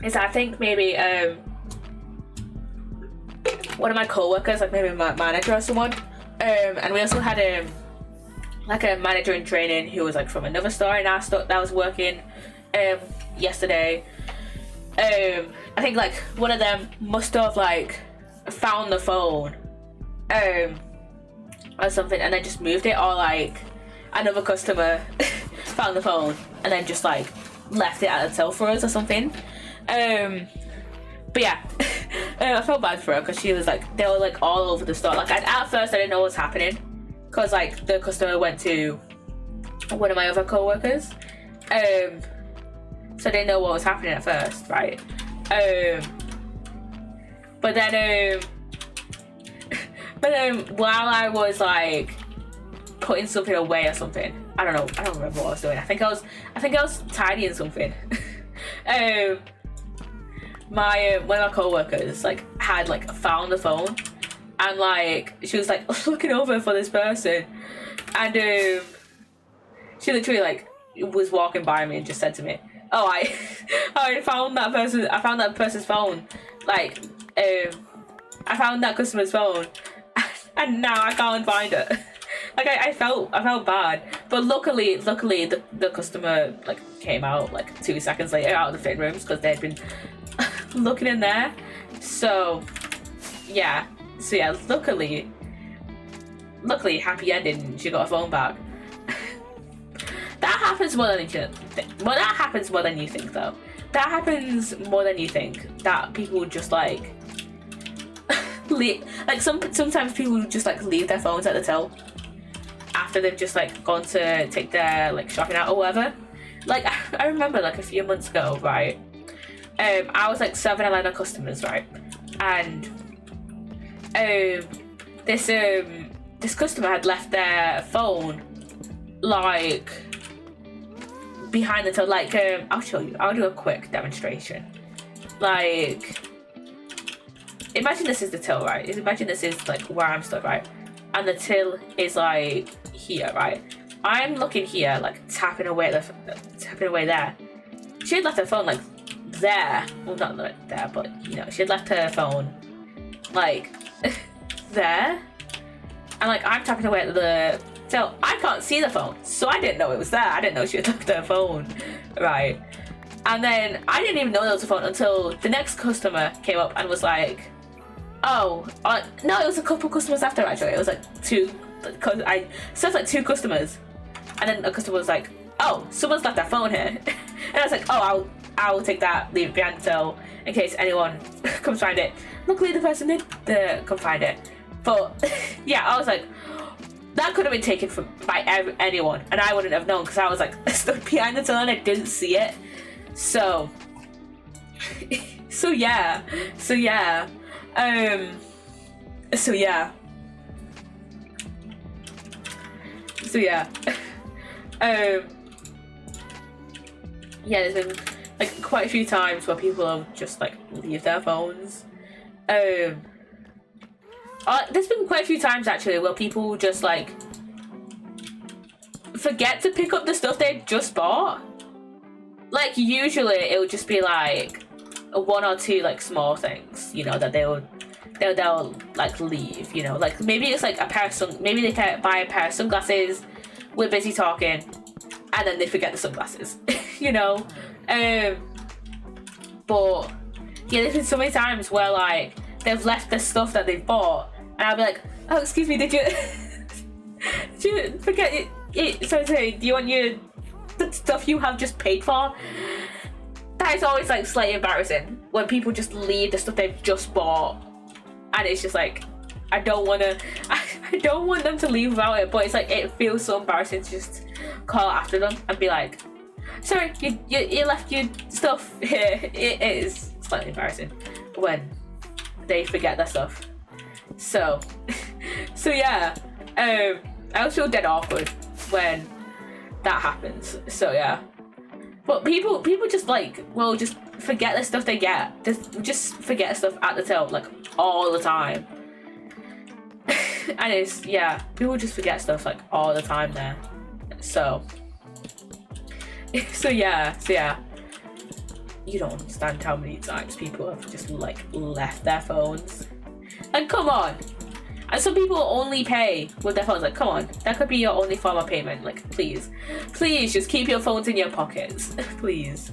S1: Is I think maybe one of my co-workers, like maybe my manager or someone, and we also had like a manager in training who was like from another store in our store that was working yesterday. I think like one of them must have like found the phone or something and then just moved it, or like another customer found the phone and then just like left it at the till for us or something. But yeah, I felt bad for her because she was like, they were like all over the store. Like at first I didn't know what was happening because like the customer went to one of my other co-workers So I didn't know what was happening at first, right? But then while I was like putting something away or something, I don't remember what I was doing. I think I was tidying something. One of my co-workers like had like found the phone, and like she was like looking over for this person, and she literally like was walking by me and just said to me, "Oh, I found that person's phone. Like, I found that customer's phone, and now I can't find it." Like I felt bad, but luckily the customer like came out like 2 seconds later out of the fitting rooms because they'd been looking in there. So yeah, luckily happy ending. She got a phone back. That happens more than you think. Well, that happens more than you think, though. That happens more than you think. That people just like leave. Like sometimes people just like leave their phones at the till after they've just like gone to take their like shopping out or whatever. Like I remember like a few months ago, right? I was like serving a line of customers, right? And this customer had left their phone like behind the till. Like I'll show you. I'll do a quick demonstration. Like imagine this is the till, right? Imagine this is like where I'm stood, right? And the till is like here, right? I'm looking here, like tapping away there. She had left her phone like there. Well, not like there, but you know, she had left her phone like there. And like I'm tapping away at the till. I can't see the phone, so I didn't know it was there. I didn't know she had left her phone, right? And then I didn't even know there was a phone until the next customer came up and was like, "Oh, no, it was a couple customers after actually. It was like two, because I served like 2 customers, and then a customer was like, 'Oh, someone's left their phone here,' and I was like, 'Oh, I'll take that, leave it behind till in case anyone comes find it.' Luckily, the person did come find it, but yeah, I was like, that could have been taken by anyone, and I wouldn't have known because I was like stood behind the till and I didn't see it. So yeah. Yeah, there's been like quite a few times where people have just like leave their phones. There's been quite a few times actually where people just like forget to pick up the stuff they just bought. Like usually it would just be like 1 or 2 like small things, you know, that they'll like leave, you know, like maybe it's like a pair of maybe they can buy a pair of sunglasses, we're busy talking, and then they forget the sunglasses, you know. But yeah, there's been so many times where like they've left the stuff that they bought, and I'll be like, "Oh, excuse me, did you forget it? Sorry, do you want the stuff you have just paid for?" That is always like slightly embarrassing when people just leave the stuff they've just bought, and it's just like I don't want them to leave without it, but it's like it feels so embarrassing to just call after them and be like, "Sorry, you left your stuff here." It is slightly embarrassing when they forget their stuff. So yeah, I always feel dead awkward when that happens. So yeah, but people just like will just forget the stuff they get. Just forget stuff at the till like all the time. And it's, yeah, people just forget stuff like all the time there. So yeah, you don't understand how many times people have just like left their phones. Like, come on. And some people only pay with their phones. Like, come on, that could be your only form of payment. Like, please just keep your phones in your pockets. Please.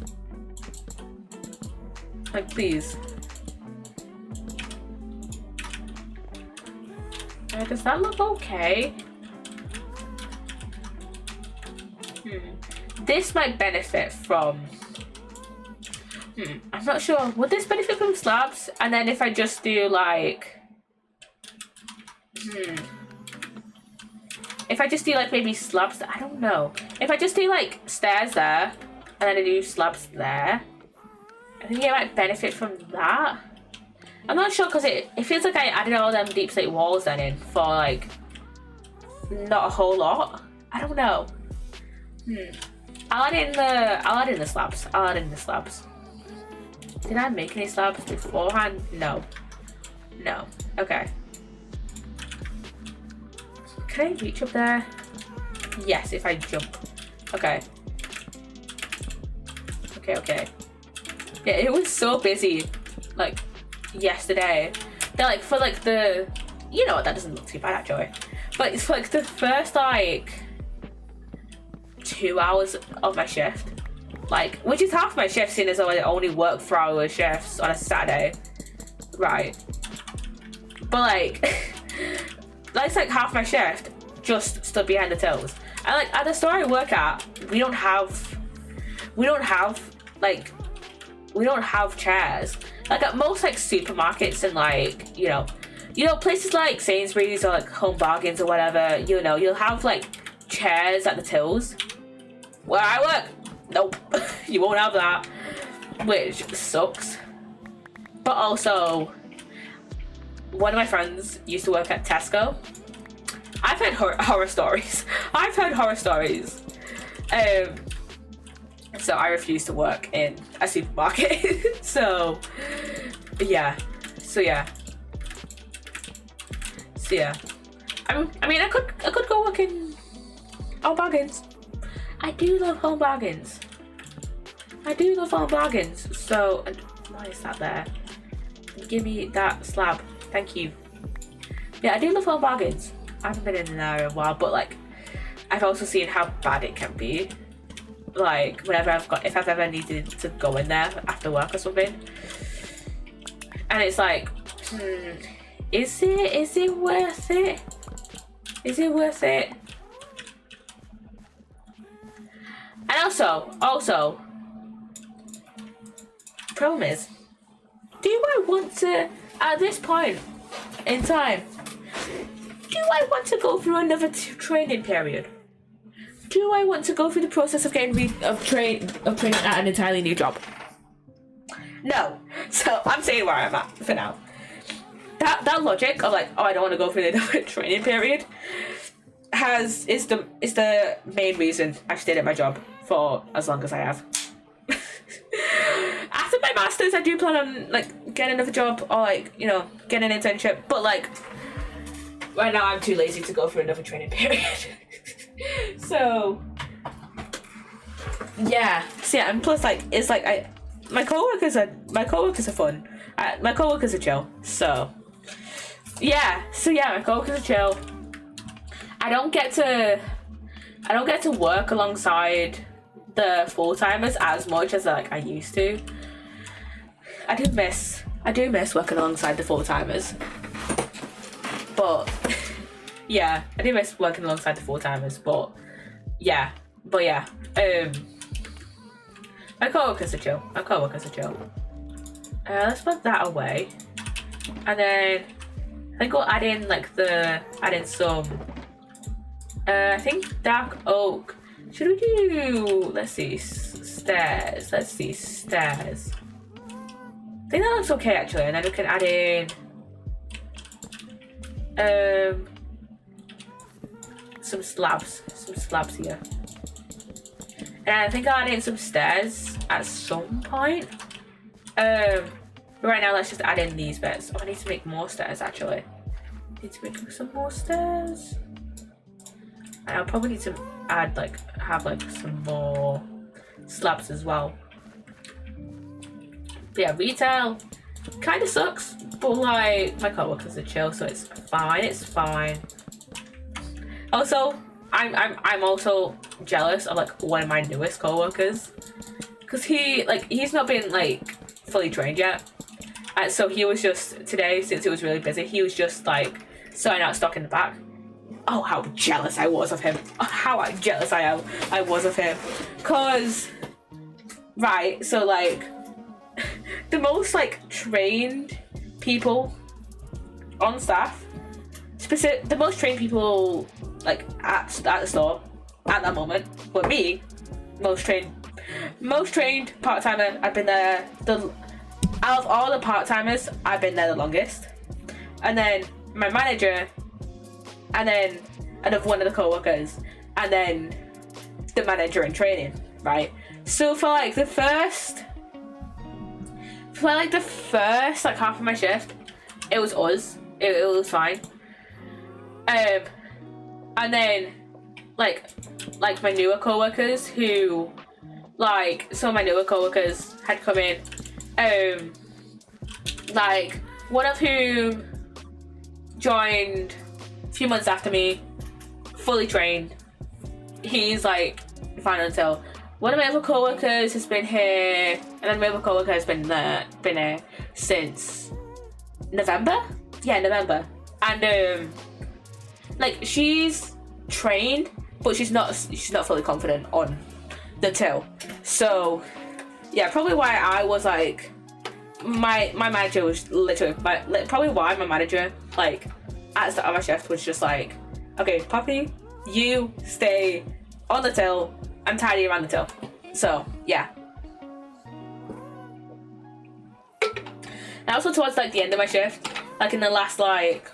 S1: Like, please. Does that look okay? This might benefit from... I'm not sure. Would this benefit from slabs? And then if I just do like... if I just do like maybe slabs, I don't know. If I just do like stairs there and then I do slabs there, I think I might benefit from that. I'm not sure because it feels like I added all them deep slate walls then in for like not a whole lot. I don't know. I'll add in the slabs. I'll add in the slabs. Did I make any slabs beforehand? No. No. Okay. Can I reach up there? Yes, if I jump. Okay. Okay. Yeah, it was so busy, like, yesterday. They're like, for like the, you know what, that doesn't look too bad actually. But it's for like the first like 2 hours of my shift. Like, which is half my shift seeing as though I only work 4 hour shifts on a Saturday. Right. But like, that's like half my shift just stood behind the tills. And like at the store I work at, we don't have chairs. Like at most like supermarkets and like, you know, places like Sainsbury's or like Home Bargains or whatever, you know, you'll have like chairs at the tills. Where I work, nope, you won't have that, which sucks. But also, one of my friends used to work at Tesco. I've heard horror stories. So I refuse to work in a supermarket. So yeah. I mean, I could go work in Home Bargains. I do love Home Bargains. So, why is that there? Give me that slab. Thank you. Yeah, I do love Home Bargains. I haven't been in there in a while, but like, I've also seen how bad it can be. Like, if I've ever needed to go in there after work or something. And it's like, is it worth it? Is it worth it? And also, problem is, do I want to, at this point in time, do I want to go through another training period? Do I want to go through the process of training at an entirely new job? No. So I'm saying where I'm at for now. That logic of like, oh, I don't want to go through another training period is the main reason I've stayed at my job for as long as I have. After my masters, I do plan on like getting another job or like, you know, getting an internship. But like, right now I'm too lazy to go through another training period. So yeah, and plus like it's like my coworkers are fun. My coworkers are chill. So yeah, my coworkers are chill. I don't get to work alongside the full-timers as much as like I used to. I do miss working alongside the full-timers. But yeah, I do miss working alongside the full-timers, but yeah. My co-workers are chill. Let's put that away. And then I think we'll add in some I think dark oak. Should we do, let's see, stairs. I think that looks okay actually, and then we can add in some slabs here. And I think I'll add in some stairs at some point. But right now let's just add in these bits. Oh, I need to make more stairs actually. Need to make some more stairs. And I'll probably need to have some more slabs as well. But yeah, retail kind of sucks, but like my coworkers are chill, so it's fine. Also, I'm also jealous of like one of my newest coworkers, because he's not been like fully trained yet, and so he was just today, since it was really busy, he was just like sorting out stock in the back. Oh, how jealous I was of him! I was of him, cause right, so like the most like trained people on staff, the most trained people like at the store at that moment. But me, most trained part-timer, I've been there out of all the part-timers, I've been there the longest. And then my manager, and then another one of the co-workers, and then the manager in training, right? So for like the first like half of my shift, it was us. It was fine. And then like my newer co-workers who, like, some of my newer co-workers had come in, like one of whom joined a few months after me, fully trained. He's like fine until one of my other co-workers has been here, and then my other co-worker has been here since November. Yeah, November. And like she's trained, but she's not fully confident on the till. So yeah, probably why I was like, my manager was literally probably why my manager, like, at the start of my shift was just like, okay, Poppy, you stay on the till and tidy around the till. So yeah. And also towards like the end of my shift, like in the last like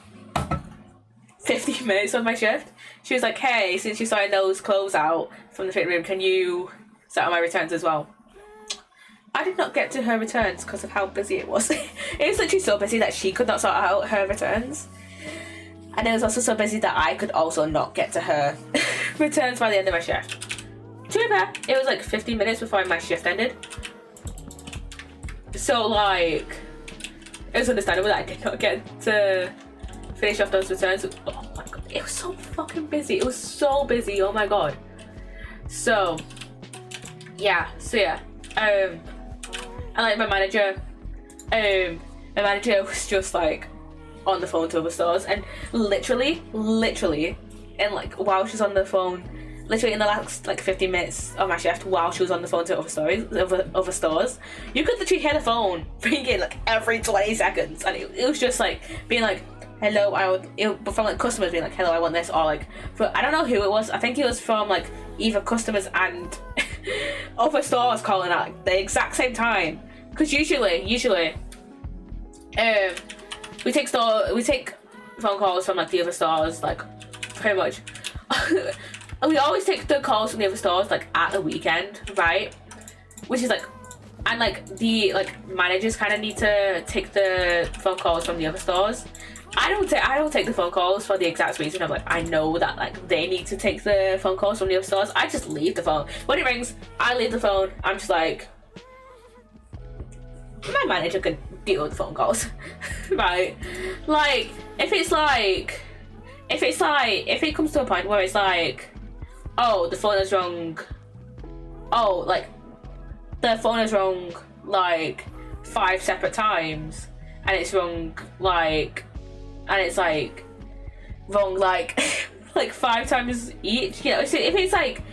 S1: 15 minutes of my shift, she was like, hey, since you're sorting those clothes out from the fitting room, can you sort out my returns as well? I did not get to her returns because of how busy it was. It was literally so busy that she could not sort out her returns. And it was also so busy that I could also not get to her returns by the end of my shift. To be fair, it was like 15 minutes before my shift ended. So like, it was understandable that I did not get to finish off those returns. Oh my god, it was so fucking busy. It was so busy, oh my god. So yeah. And like my manager was just like on the phone to other stores, and literally, and like while she's on the phone, literally in the last like 15 minutes of my shift, while she was on the phone to other stores, you could literally hear the phone ringing like every 20 seconds, and it was just like being like, hello, from like customers being like, hello, I want this, or like, I don't know who it was. I think it was from like either customers and other stores calling out like, the exact same time. Because usually, we take phone calls from like the other stores, like pretty much. We always take the calls from the other stores like at the weekend, right? Which is like, and like the like managers kind of need to take the phone calls from the other stores. I don't take the phone calls for the exact reason of like, I know that like they need to take the phone calls from the other stores. I just leave the phone. When it rings, I leave the phone. I'm just like, my manager could deal with phone calls. Right? Like, if it comes to a point where it's like, oh, the phone is wrong. Oh, like, the phone is wrong like 5 separate times, and it's wrong like, and it's like wrong like like 5 times each, you know. So if it's like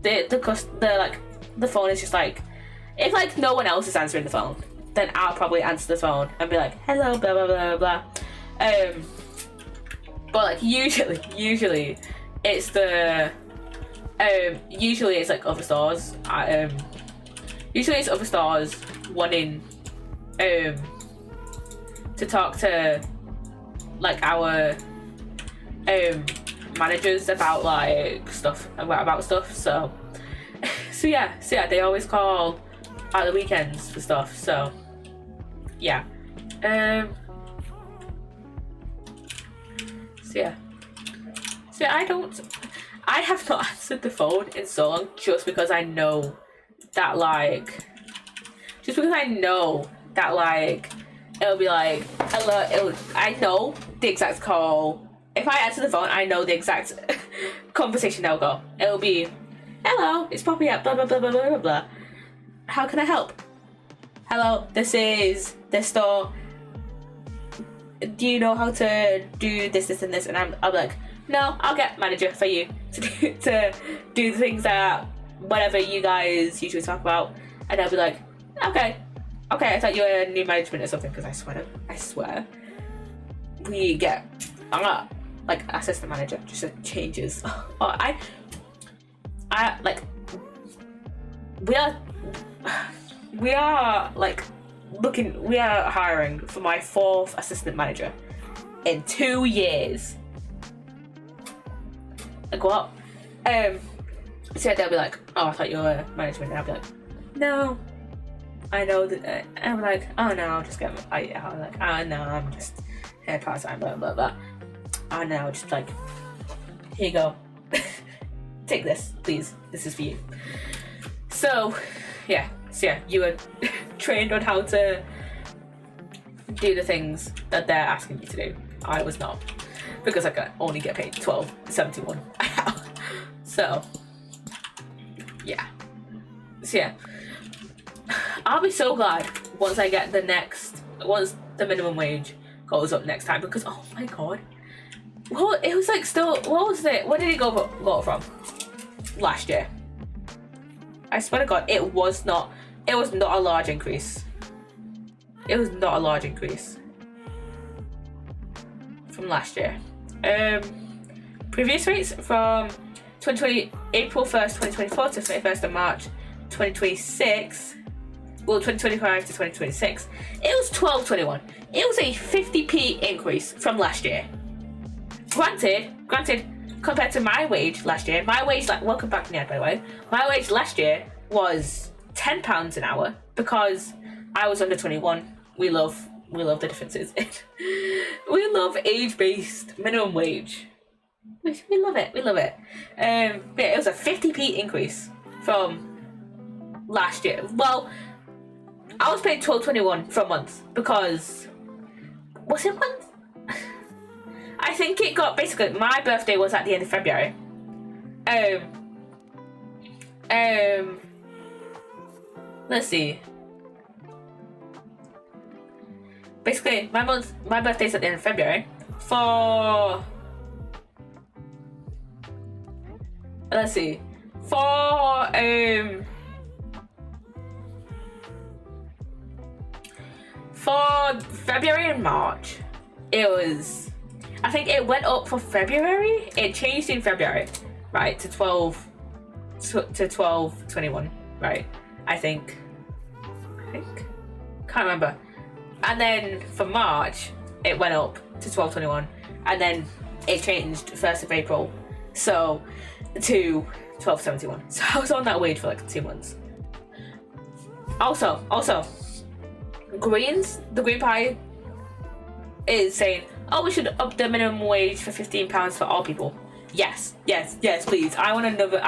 S1: the phone is just like, if like no one else is answering the phone, then I'll probably answer the phone and be like, hello, blah blah blah blah. But like usually it's the usually it's like other stores. Usually it's other stores wanting to talk to like our managers about like stuff. So yeah, they always call at the weekends for stuff. So yeah. So I have not answered the phone in so long, just because I know that like it'll be like, hello, I know the exact call. If I answer the phone, I know the exact conversation they'll go. It'll be, hello, it's Poppy at blah blah blah blah blah blah. How can I help? Hello, this is the store. Do you know how to do this and this? And I'll be like, no, I'll get manager for you to do the things that whatever you guys usually talk about. And I'll be like, okay, I thought you were new management or something, because I swear we get like assistant manager, just changes. I like we are like we are hiring for my 4th assistant manager in 2 years. Like what? So they'll be like, oh, I thought you were management, and I'll be like, no, I know that. I'm like, oh no, I'll just get. I'm like, oh no, I'm just here part time, blah blah blah. Oh no, just like, here you go, take this, please. This is for you. So yeah, you were trained on how to do the things that they're asking you to do. I was not, because I can only get paid $12.71 an hour. So yeah. I'll be so glad once the minimum wage goes up next time, because oh my god. Well, it was like still, what was it? What did it go from? Last year. I swear to God, it was not a large increase. It was not a large increase from last year. Previous rates from April 1st, 2024 to 31st of March 2026. Well, 2025 to 2026. It was $12.21. It was a 50p increase from last year. Granted, compared to my wage last year, welcome back to the ad, by the way. My wage last year was £10 an hour because I was under 21. We love the differences. We love age-based minimum wage. We love it. But yeah, it was a 50p increase from last year. Well, I was paid $12.21 for a month because, was it a month? I think it got, basically, my birthday was at the end of February. Let's see. Basically, my birthday's at the end of February. Let's see. For February and March, it was, I think it went up for February. It changed in February, right, to 12.21, right? I think. Can't remember. And then for March, it went up to 12.21, and then it changed 1st of April, so to 12.71. So I was on that wage for like 2 months. Also, the Green Pie is saying, oh, we should up the minimum wage for £15 for all people. Yes, please. I want another.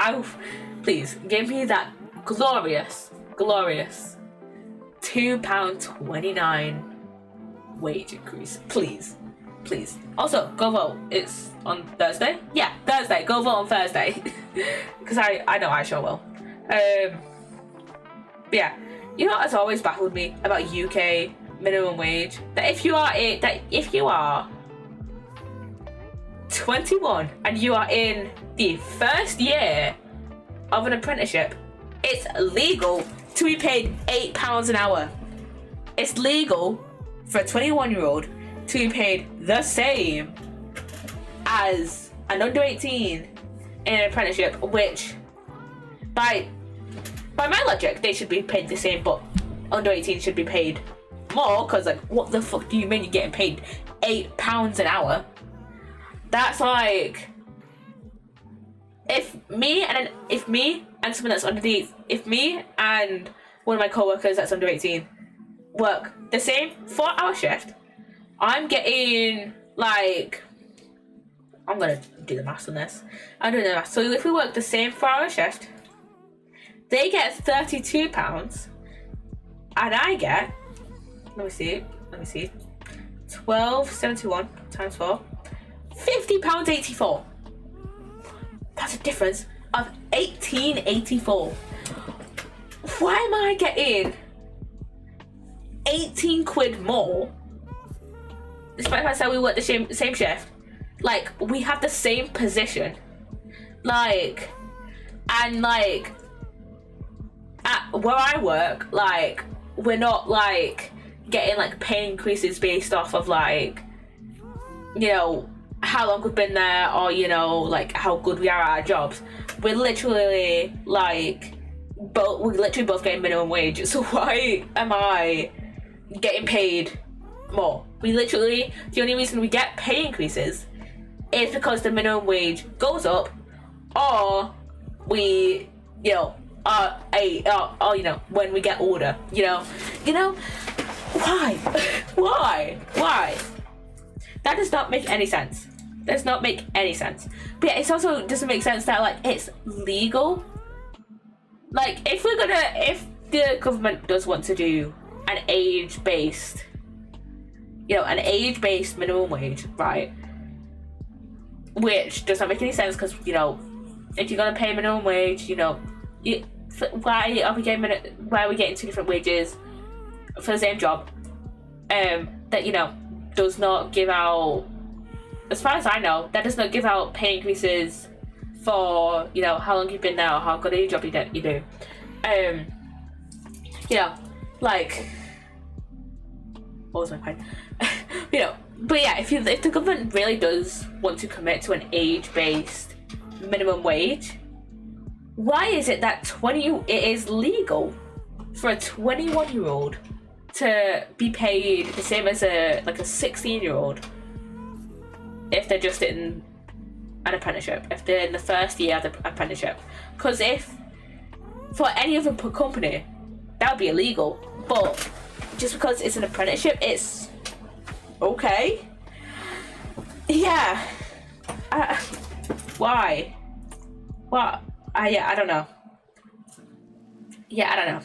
S1: Please give me that glorious £2.29 wage increase, please. Also, go vote. It's on Thursday. Yeah, Thursday. Go vote on Thursday, because I know I sure will. But yeah, you know what's always baffled me about UK minimum wage? That if you are 21 and you are in the first year of an apprenticeship, it's legal to be paid £8 an hour. It's legal for a 21-year-old to be paid the same as an under 18 in an apprenticeship, which by my logic they should be paid the same, but under 18 should be paid more, because like, what the fuck do you mean you're getting paid £8 an hour? That's like, if me and someone that's under if me and one of my co-workers that's under 18 work the same 4-hour shift, I'm getting like, I'm gonna do the maths on this. I'm doing the maths. So if we work the same 4-hour shift, they get £32, and I get, let me see, £12.71 times 4, £50.84. That's a difference of £18.84. Why am I getting 18 quid more, despite the fact that we work the same shift? Like, we have the same position, like, and like at where I work, like, we're not like getting like pay increases based off of like, you know, how long we've been there, or you know, like how good we are at our jobs. We're literally like we're literally both getting minimum wage. So why am I getting paid more? We literally, the only reason we get pay increases is because the minimum wage goes up, or we, you know, or you know, when we get older, you know, why, why? That does not make any sense. Does not make any sense. But yeah, it also doesn't make sense that like it's legal. Like if the government does want to do an age-based, you know, an age-based minimum wage, right? Which does not make any sense because, you know, if you're gonna pay minimum wage, you know, why are we getting two different wages for the same job? That, you know, does not give out, as far as I know, that does not give out pay increases for, you know, how long you've been there or how good a job you do. You know, like, what was my point? You know, but yeah, if the government really does want to commit to an age-based minimum wage, why is it that it is legal for a 21-year-old to be paid the same as a 16-year-old if they're just in an apprenticeship, if they're in the first year of the apprenticeship? Because if for any other company that would be illegal, but just because it's an apprenticeship, it's okay. Yeah. Why? What? Yeah, I don't know. Yeah, I don't know.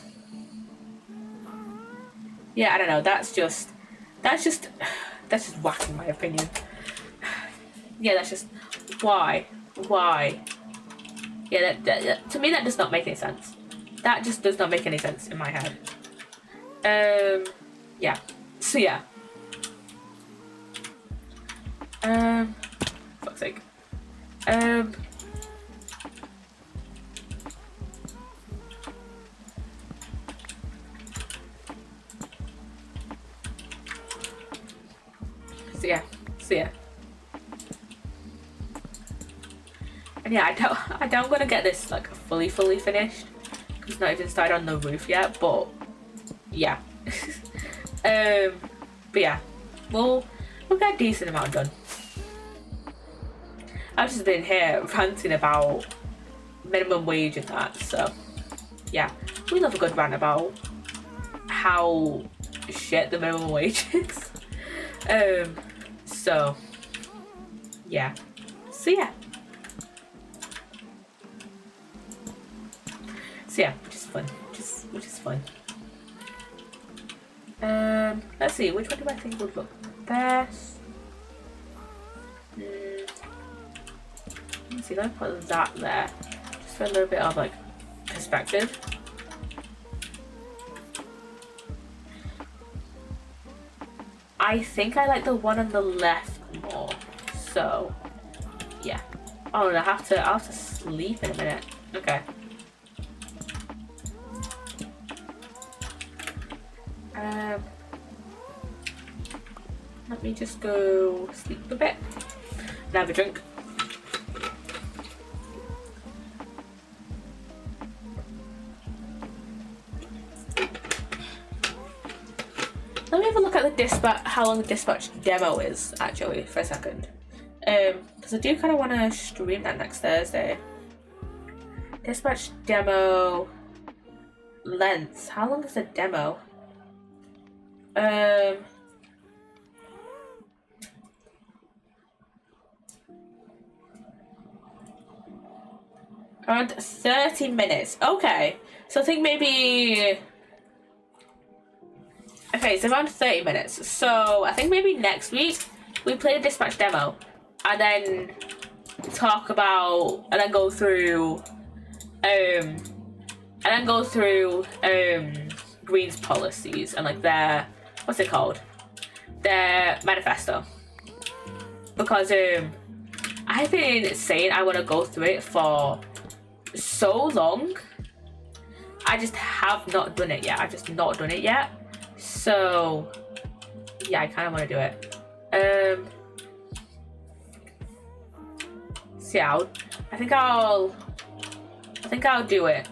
S1: Yeah, I don't know. That's just whack in my opinion. Yeah, that's just why. Yeah, that to me that does not make any sense. That just does not make any sense in my head. Yeah. So yeah. Fuck's sake. So yeah. And yeah, I don't want to get this like fully finished because it's not even started on the roof yet. But yeah. But yeah, we'll get a decent amount done. I've just been here ranting about minimum wage and that, so yeah, we love a good rant about how shit the minimum wage is. So yeah. So yeah, which is fun. Let's see, which one do I think would look best? Let's see, let me put that there, just for a little bit of like perspective. I think I like the one on the left more, so yeah. Oh, and I'll have to sleep in a minute. Okay. Let me just go sleep a bit and have a drink. Let me have a look at the dispatch, how long the dispatch demo is actually for a second. Because I do kind of want to stream that next Thursday. Dispatch demo length. How long is the demo? Around 30 minutes. Okay. So I think maybe... Okay, it's around 30 minutes. So I think maybe next week we play the dispatch demo and then talk about and then go through Green's policies and like their, what's it called? Their manifesto. Because I've been saying I want to go through it for so long. I just have not done it yet. I've just not done it yet. So yeah, I kind of want to do it. So yeah, I think I'll do it.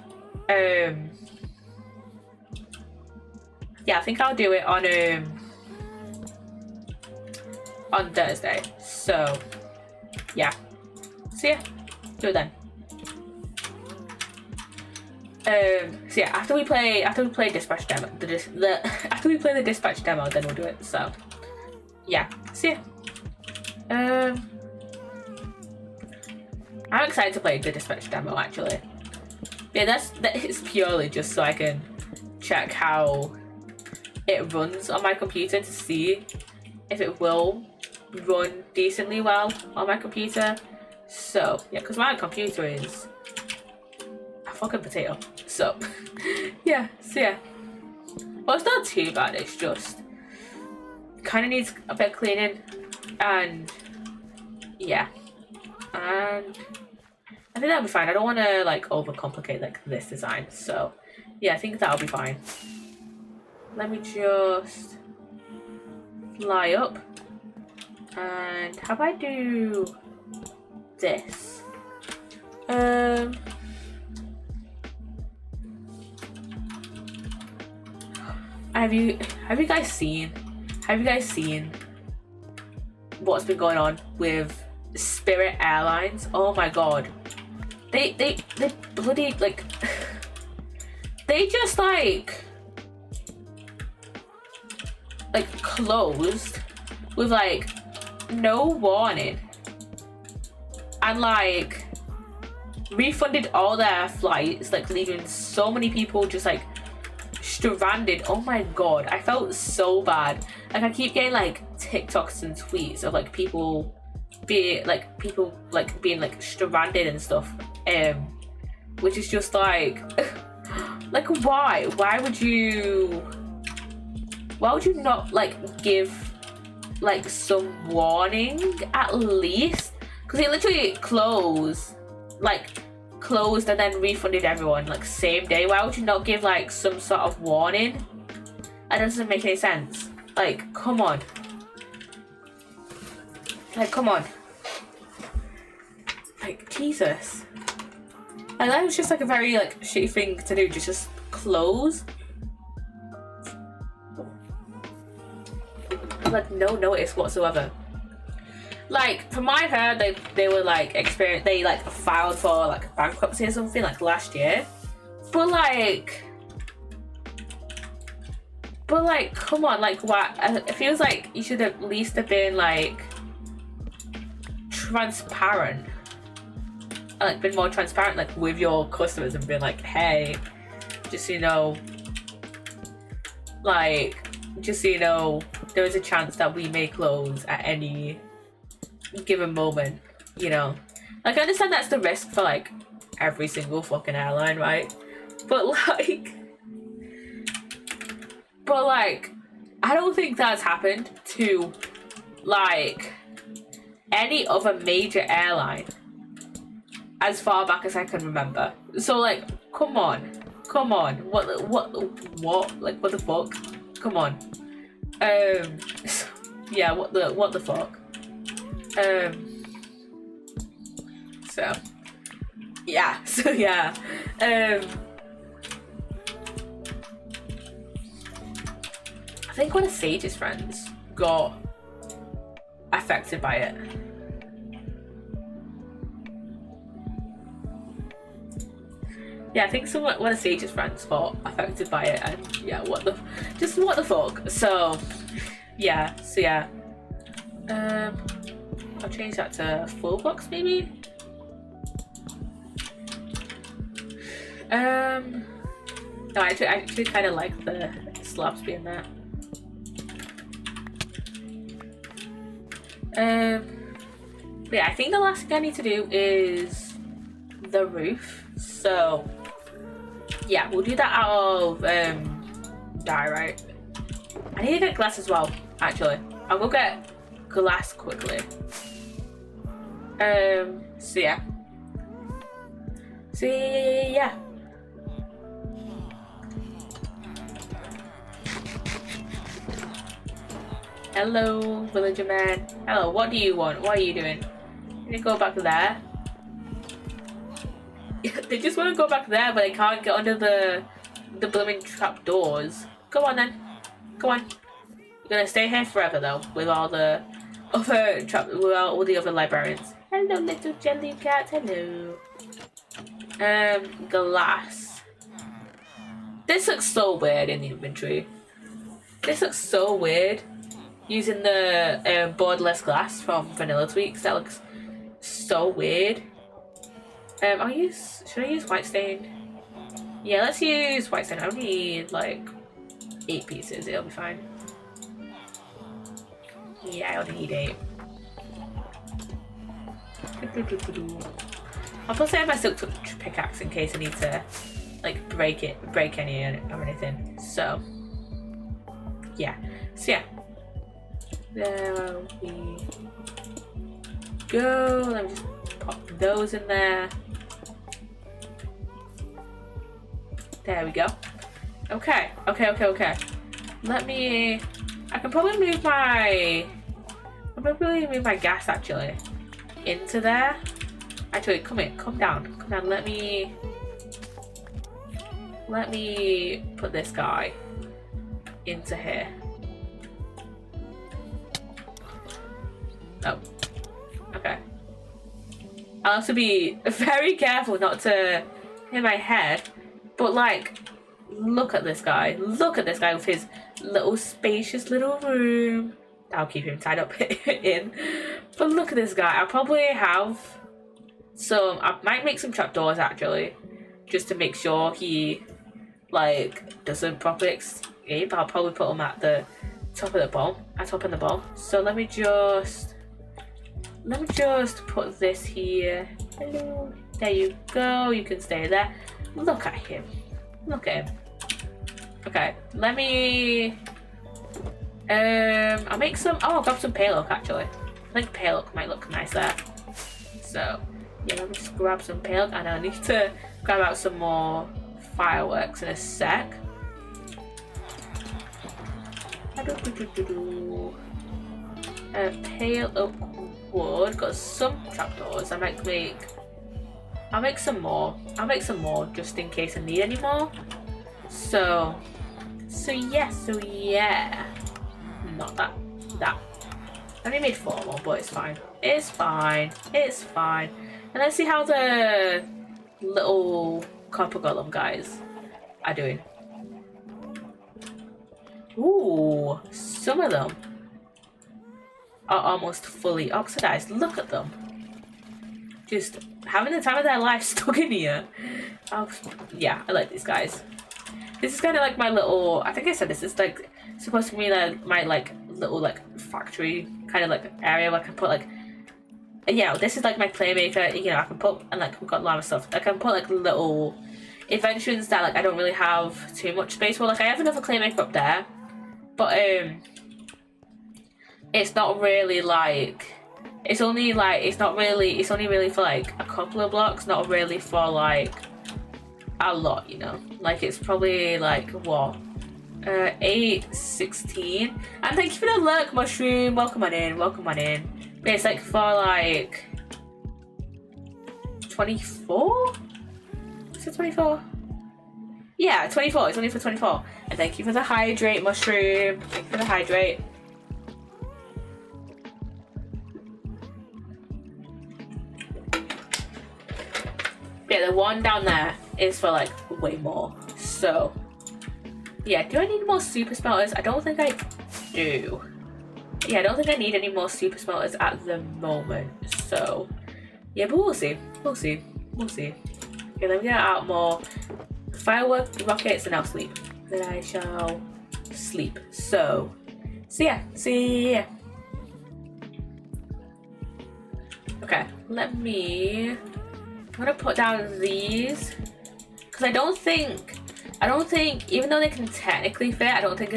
S1: Yeah, I think I'll do it on Thursday. So yeah. So yeah, do it then. So yeah, after we play dispatch demo, after we play the dispatch demo, then we'll do it. So yeah, see ya. I'm excited to play the dispatch demo actually. Yeah, it's purely just so I can check how it runs on my computer to see if it will run decently well on my computer. So yeah, because my computer is a fucking potato. So yeah, so yeah. Well, it's not too bad, it's just kind of needs a bit of cleaning, and yeah, and I think that'll be fine. I don't want to like overcomplicate like this design, so yeah, I think that'll be fine. Let me just fly up, and how about I do this? Have you guys seen what's been going on with Spirit Airlines? Oh my god. They bloody like they just like closed with like no warning and like refunded all their flights, like leaving so many people just like stranded. Oh my god, I felt so bad. Like I keep getting like TikToks and tweets of like people being like stranded and stuff, which is just like like why would you not like give like some warning at least? Because it literally closed and then refunded everyone like same day. Why would you not give like some sort of warning? That doesn't make any sense. Like come on, like Jesus. And that was just like a very like shitty thing to do, just close like no notice whatsoever. Like from my heard, they were like they like filed for like bankruptcy or something like last year, but like come on, like what? It feels like you should at least have been like transparent, like been more transparent like with your customers and been like, hey, just so you know, there is a chance that we may close at any given moment, you know. Like I understand that's the risk for like every single fucking airline, right? But I don't think that's happened to like any other major airline as far back as I can remember. So like come on, what like what the fuck? Come on. Yeah, what the fuck? So yeah, I think one of Sage's friends got affected by it. Yeah, I think one of Sage's friends got affected by it, and yeah, what the fuck? So yeah. I'll change that to full box maybe. No, I actually kind of like the slabs being there. Yeah, I think the last thing I need to do is the roof. So yeah, we'll do that out of diorite. I need to get glass as well, actually. I'll go get glass quickly. So yeah. Hello, villager man. Hello, what do you want? What are you doing? You need to go back there. They just want to go back there, but they can't get under the blooming trap doors. Go on then. Go on. You're gonna stay here forever though, with all the other all the other librarians. Hello, little jelly cat. Hello. Glass. This looks so weird in the inventory. This looks so weird. Using the borderless glass from Vanilla Tweaks. That looks so weird. Should I use white stain? Yeah, let's use white stain. I only need like 8 pieces. It'll be fine. Yeah, I only need 8. I'll put say my silk pickaxe in case I need to like break any or anything. So yeah. So yeah. There we go. Let me just pop those in there. There we go. Okay. Let me. I can probably move my. I'll probably move my gas actually into there. Actually, come down. Let me put this guy into here. Oh, okay. I'll have to be very careful not to hit my head. But like, look at this guy. Look at this guy with his little spacious little room. I'll keep him tied up in. But look at this guy. I'll probably have some. I might make some trapdoors actually, just to make sure he like doesn't properly escape. I'll probably put him at the top of the bowl. So let me just put this here. Hello. There you go. You can stay there. Look at him. Okay, let me. I'll make some. Oh, I'll grab some pale oak actually. I think pale oak might look nice there. So yeah, let me just grab some pale oak, and I need to grab out some more fireworks in a sec. Pale oak wood. Got some trapdoors. I'll make some more. Just in case I need any more. So yeah. Not that. I only made 4 more, but it's fine. It's fine. And let's see how the little copper golem guys are doing. Ooh, some of them are almost fully oxidized. Look at them. Just having the time of their life stuck in here. Oh, yeah, I like these guys. This is kind of like my little. I think I said this is like supposed to be my like little like factory kind of like area where I can put like. Yeah, this is like my playmaker. You know, I can put and like we've got lava stuff. I can put like little inventions that like I don't really have too much space for. Like I have another playmaker up there, but it's not really like. It's only really for like a couple of blocks, not really for like a lot, you know. Like it's probably like what? 8, 16. And thank you for the lurk mushroom. Welcome on in. But it's like for like 24? Is it 24? Yeah, 24. It's only for 24. And thank you for the hydrate mushroom. Thank you for the hydrate. Yeah, the one down there is for like way more. So yeah, do I need more super smelters? I don't think I do. Yeah, I don't think I need any more super smelters at the moment. So yeah, but we'll see. Okay, let me get out more firework rockets and I'll sleep. Then I shall sleep. So yeah. Okay, I'm gonna put down these because I don't think even though they can technically fit, I don't think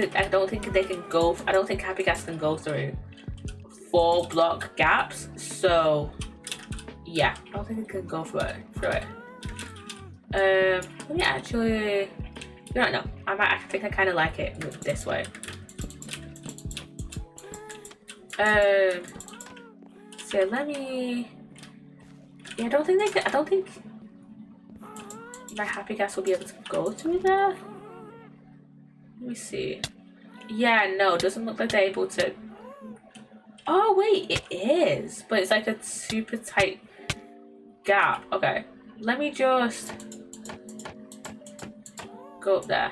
S1: they can go. I don't think Happy Gas can go through 4 block gaps. So yeah, I don't think it can go through it. Let me actually. You don't know. I think I kind of like it this way. So let me. Yeah, I don't think. my happy gas will be able to go through there. Let me see. Yeah, no, doesn't look like they're able to. Oh wait, it is, but it's like a super tight gap. Okay, let me just go up there.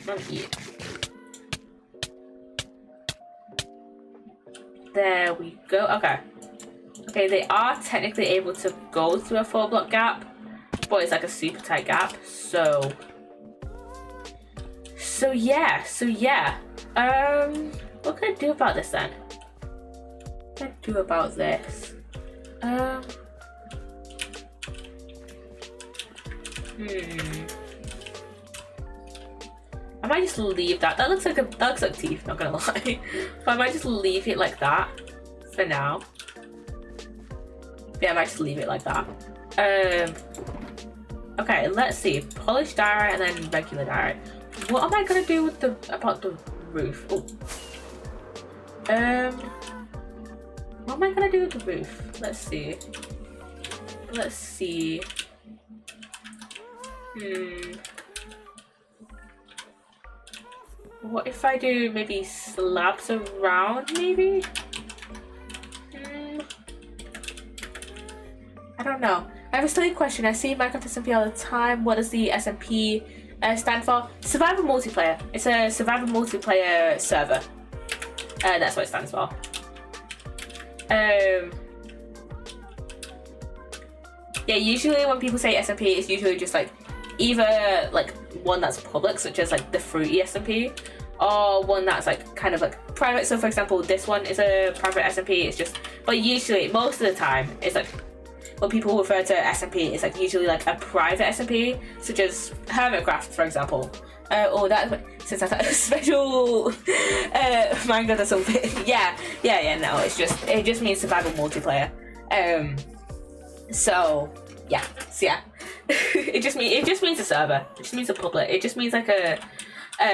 S1: Let me eat. There we go. Okay. Okay, they are technically able to go through a 4-block gap, but it's like a super tight gap. So yeah. What can I do about this then? What can I do about this? I might just leave that. That looks like teeth, not gonna lie. But I might just leave it like that for now. Yeah, I might just leave it like that. Okay, let's see. Polished diorite and then regular diorite. What am I gonna do with about the roof? Oh. What am I gonna do with the roof? Let's see. What if I do maybe slabs around, maybe? I don't know. I have a silly question. I see Minecraft SMP all the time. What does the SMP stand for? Survival multiplayer. It's a survival multiplayer server. That's what it stands for. Yeah, usually when people say SMP, it's usually just like either like one that's public, such as like the Fruity SMP, or one that's like kind of like private. So for example, this one is a private SMP. It's just, but usually most of the time it's like when people refer to SMP, it's like usually like a private SMP, such as Hermitcraft, for example. Or that, since that's like a special Minecraft or something. Yeah. No, it just means survival multiplayer. So yeah. it just means a server. It just means a public. It just means like a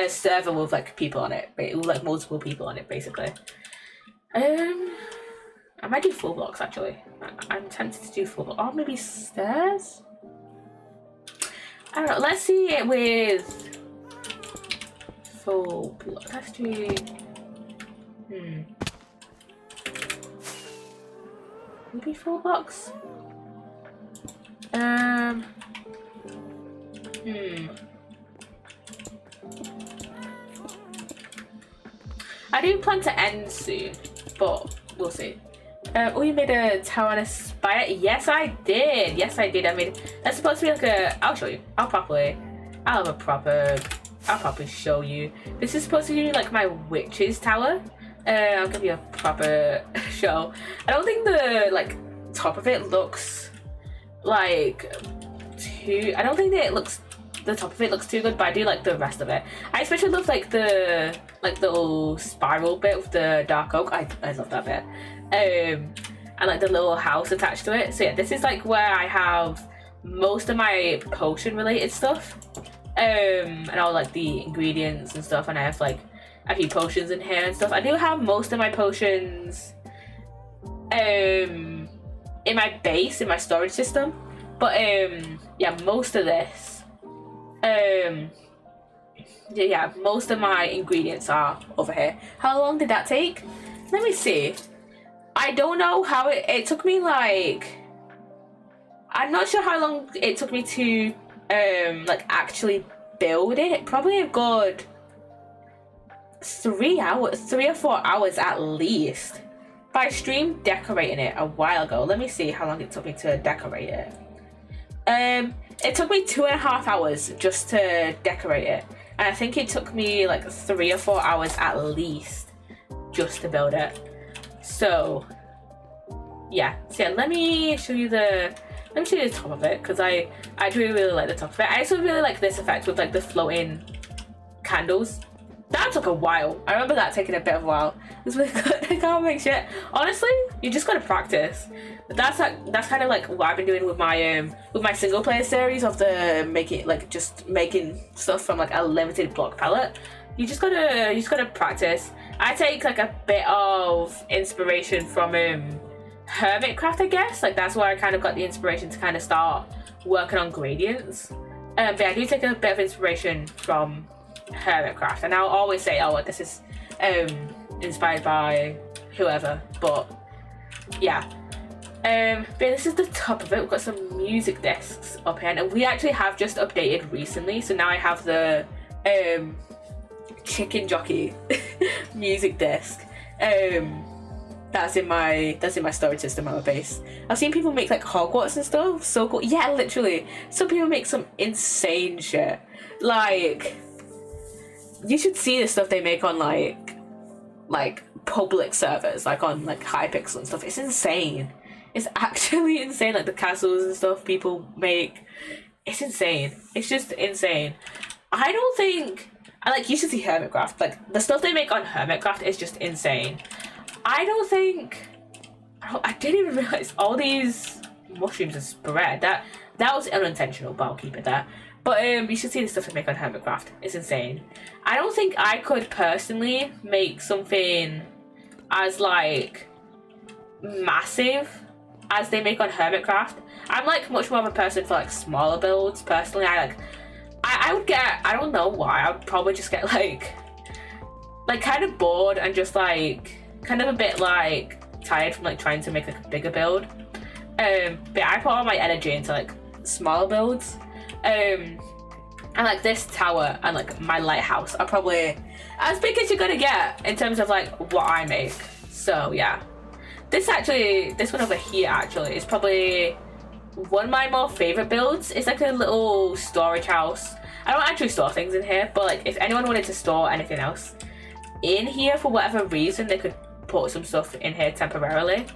S1: server with like people on it, with like multiple people on it, basically. I might do full blocks actually. I'm tempted to do full blocks. Or maybe stairs? I don't know. Let's see it with full block. Let's do. Maybe full blocks? I do plan to end soon, but we'll see. Oh, you made a tower and a spire? Yes, I did. I made. That's supposed to be like a. I'll show you. I'll properly show you. This is supposed to be like my witch's tower. I'll give you a proper show. I don't think the like top of it looks like too. I don't think that the top of it looks too good, but I do like the rest of it. I especially love like the little spiral bit with the dark oak. I love that bit. And like the little house attached to it. So yeah, this is like where I have most of my potion related stuff. And all like the ingredients and stuff, and I have like a few potions in here and stuff. I do have most of my potions in my base, in my storage system. But yeah, most of this yeah, most of my ingredients are over here. How long did that take? Let me see. I don't know how it took me like, I'm not sure how long it took me to like actually build it. Probably a good 3 or 4 hours at least. But I streamed decorating it a while ago. Let me see how long it took me to decorate it. It took me 2.5 hours just to decorate it, and I think it took me like 3 or 4 hours at least just to build it. So yeah, let me show you the top of it, because I do really like the top of it. I also really like this effect with like the floating candles. That took a while. I remember that taking a bit of a while. It was really good. I can't make shit. Honestly, you just gotta practice. That's kind of like what I've been doing with my single player series of just making stuff from like a limited block palette. You just gotta practice. I take like a bit of inspiration from Hermitcraft, I guess. Like that's where I kind of got the inspiration to kind of start working on gradients. But I do take a bit of inspiration from Hermitcraft, and I'll always say, oh, this is inspired by whoever, but yeah. But this is the top of it. We've got some music discs up here, and we actually have just updated recently, so now I have the chicken jockey music disc. That's in my storage system on my base. I've seen people make like Hogwarts and stuff. So cool. Yeah, literally. Some people make some insane shit. Like, you should see the stuff they make on like public servers, like on like Hypixel and stuff. It's insane. It's actually insane. Like the castles and stuff people make. It's insane. It's just insane. I don't think. I like, you should see Hermitcraft. Like the stuff they make on Hermitcraft is just insane. I didn't even realize all these mushrooms and spread. That was unintentional, but I'll keep it there. But you should see the stuff they make on Hermitcraft. It's insane. I don't think I could personally make something as like massive as they make on Hermitcraft. I'm like much more of a person for like smaller builds. Personally, I would get, I don't know why, I would probably just get like kind of bored and just like kind of a bit like tired from like trying to make like a bigger build. But I put all my energy into like smaller builds. And like this tower and like my lighthouse are probably as big as you're gonna get in terms of like what I make. So yeah. This one over here actually is probably one of my more favorite builds. It's like a little storage house. I don't actually store things in here, but like if anyone wanted to store anything else in here for whatever reason, they could put some stuff in here temporarily.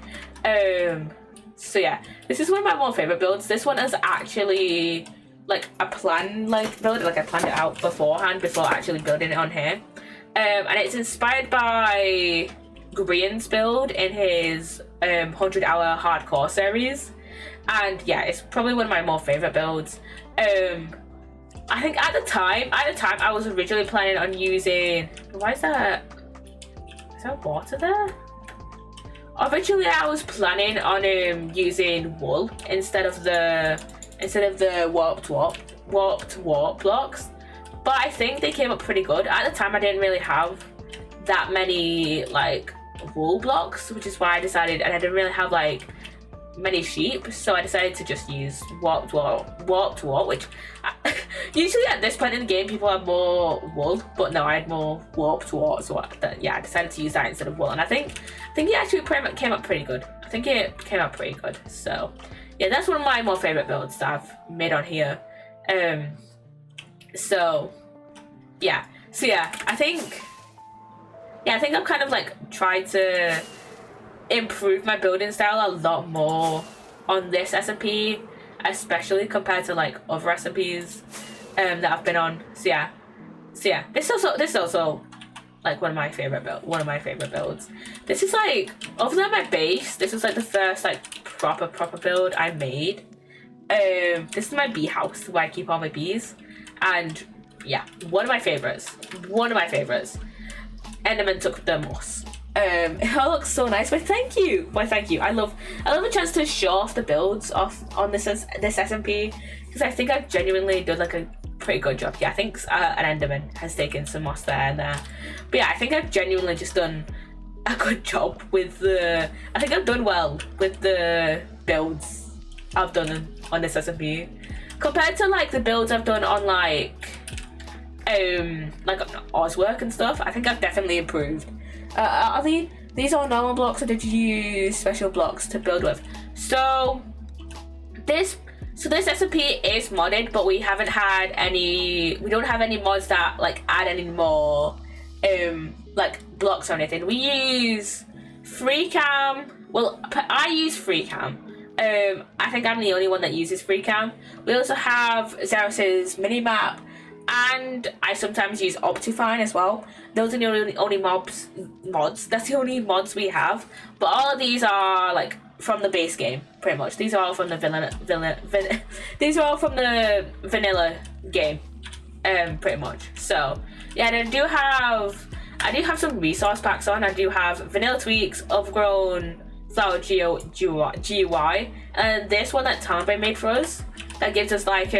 S1: So yeah, this is one of my more favorite builds. This one is actually like a plan build, like I planned it out beforehand before actually building it on here. And it's inspired by Grian's build in his 100-hour hardcore series. And yeah, it's probably one of my more favorite builds. I think at the time I was originally planning on using, is there water there? Originally I was planning on using wool instead of the warped warp blocks, but I think they came up pretty good. At the time I didn't really have that many like wool blocks, which is why I decided, and I didn't really have like many sheep, so I decided to just use warped warp, which usually at this point in the game people have more wool, but no, I had more warped warp, so yeah, I decided to use that instead of wool, and I think it actually came up pretty good. I think it came out pretty good. So yeah, that's one of my more favorite builds that I've made on here. So yeah, I think I've kind of like tried to improve my building style a lot more on this SMP, especially compared to like other SMPs that I've been on. So yeah, this is also like one of my favorite builds. This is like, other than my base, this is like the first like proper build I made. This is my bee house where I keep all my bees, and yeah, one of my favorites. Enderman took the moss. It all looks so nice. Why thank you. I love a chance to show off the builds on this SMP, because I think I've genuinely done like a pretty good job. Yeah, I think an Enderman has taken some moss there and there, but yeah, I think I've genuinely just done a good job with I think I've done well with the builds I've done on this SMP compared to like the builds I've done on like Ozwork and stuff. I think I've definitely improved. Are these all normal blocks, or did you use special blocks to build with? So this SMP is modded, but we don't have any mods that like add any more like blocks or anything. We use FreeCam. Well, I use FreeCam. I think I'm the only one that uses FreeCam. We also have Xeros's minimap, and I sometimes use Optifine as well. Those are the only mods. That's the only mods we have. But all of these are like from the base game, pretty much. These are all from the these are all from the vanilla game, pretty much. So yeah, and I do have some resource packs on. I do have Vanilla Tweaks, Overgrown, Flower GUI, and this one that Tambe made for us that gives us like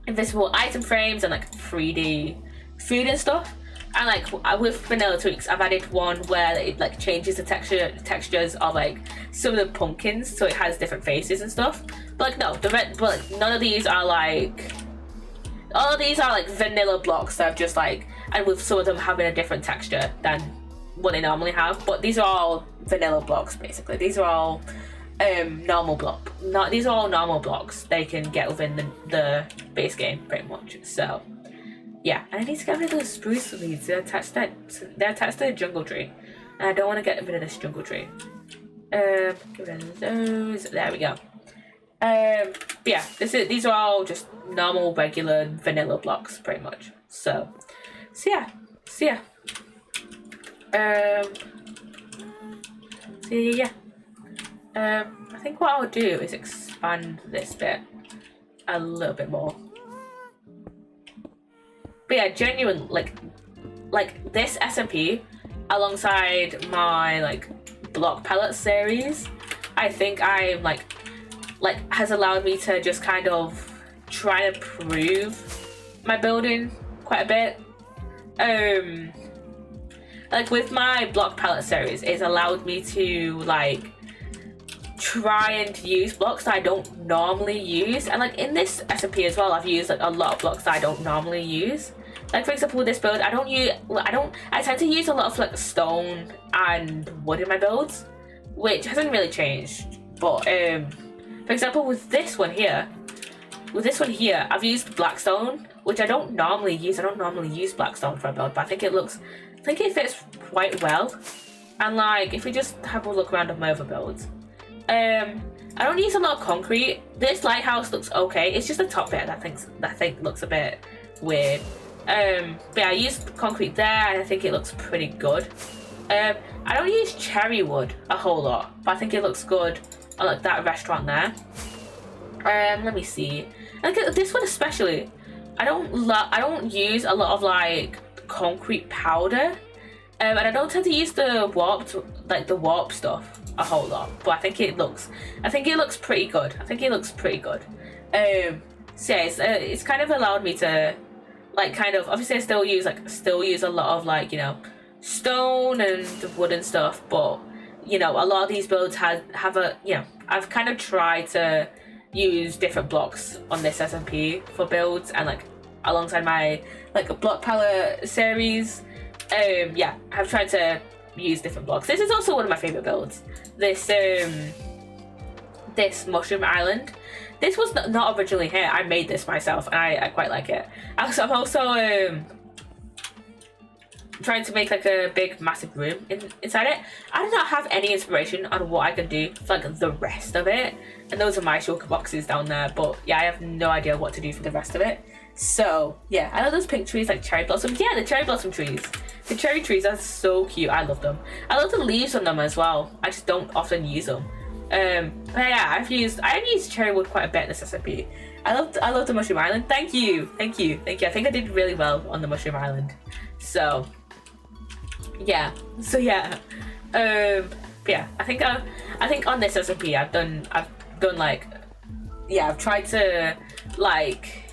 S1: invisible item frames and like 3D food and stuff. And like with vanilla tweaks, I've added one where it like changes the textures of like some of the pumpkins, so it has different faces and stuff. But like no, but none of these are like, all of these are like vanilla blocks that I've just like, and with some of them having a different texture than what they normally have. But these are all vanilla blocks basically. These are all normal block. These are all normal blocks they can get within the base game pretty much. So yeah, and I need to get rid of those spruce leaves. They're attached to the jungle tree, and I don't want to get rid of this jungle tree. Get rid of those. There we go. But yeah, these are all just normal, regular, vanilla blocks, pretty much. So yeah. I think what I'll do is expand this bit a little bit more. But yeah, genuine, like this SMP alongside my like block palette series, I think I'm like has allowed me to just kind of try to prove my building quite a bit. Like with my block palette series, it's allowed me to like try and use blocks that I don't normally use. And like in this SMP as well, I've used like a lot of blocks that I don't normally use. Like for example with this build, I tend to use a lot of like stone and wood in my builds, which hasn't really changed. But for example with this one here, I've used blackstone, which I don't normally use. I don't normally use blackstone for a build, but I think it fits quite well. And like if we just have a look around at my other builds, I don't use a lot of concrete. This lighthouse looks okay. It's just the top bit that I think looks a bit weird. But yeah, I used concrete there and I think it looks pretty good. I don't use cherry wood a whole lot, but I think it looks good on like that restaurant there. Let me see. Like this one especially, I don't use a lot of like concrete powder, and I don't tend to use the warp stuff a whole lot. But I think it looks pretty good. So yeah, it's kind of allowed me to like kind of, obviously I still use a lot of like, you know, stone and wood and stuff, but you know, a lot of these builds have a, you know, I've kind of tried to use different blocks on this SMP for builds, and like alongside my like block palette series, yeah, I've tried to use different blocks. This is also one of my favorite builds. This mushroom island. This was not originally here. I made this myself and I quite like it. I'm also trying to make like a big massive room inside it. I do not have any inspiration on what I can do for like the rest of it, and those are my shulker boxes down there, but yeah, I have no idea what to do for the rest of it. So yeah, I love those pink trees, like cherry blossoms. Yeah, the cherry blossom trees. The cherry trees are so cute. I love them. I love the leaves on them as well. I just don't often use them. But yeah, I've used cherry wood quite a bit in this SMP. I love the mushroom island. Thank you. I think I did really well on the mushroom island. So yeah. Yeah, I think on this SMP I've done like, yeah, I've tried to like,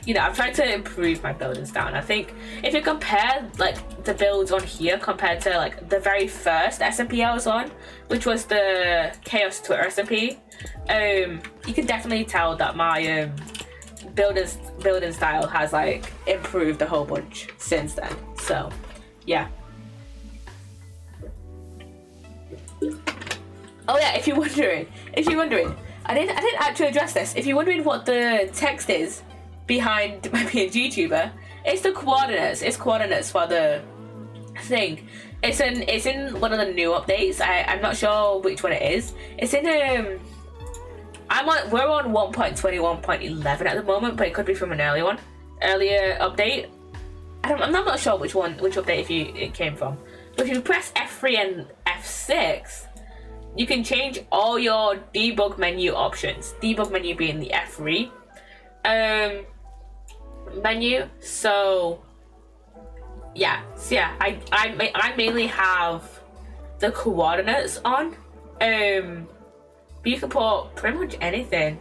S1: you know, I've tried to improve my buildings down. I think if you compare like the builds on here compared to like the very first SMP I was on, which was the Chaos Twitter SMP, you can definitely tell that my building style has like improved a whole bunch since then. So yeah. Oh yeah, if you're wondering, I didn't actually address this. If you're wondering what the text is behind my PNG tuber, it's the coordinates. It's coordinates for the thing. It's in one of the new updates. I'm not sure which one it is. It's in we're on 1.21.11 at the moment, but it could be from an earlier update. I'm not sure which update it came from. But if you press F3 and F6, you can change all your debug menu options. Debug menu being the F3 menu. So yeah, I mainly have the coordinates on. But you can put pretty much anything.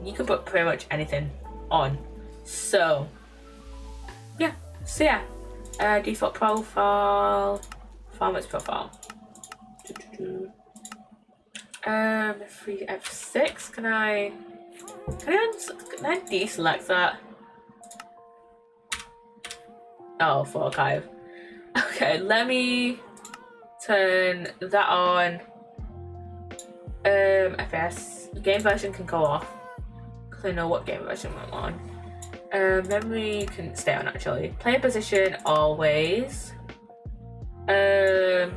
S1: You can put pretty much anything on. So yeah, default profile, farmer's profile. Free F6. Can I deselect that? Oh, for archive. Okay, let me turn that on. FPS game version can go off because I know what game version I'm on. Memory can stay on actually. Player position always. Turn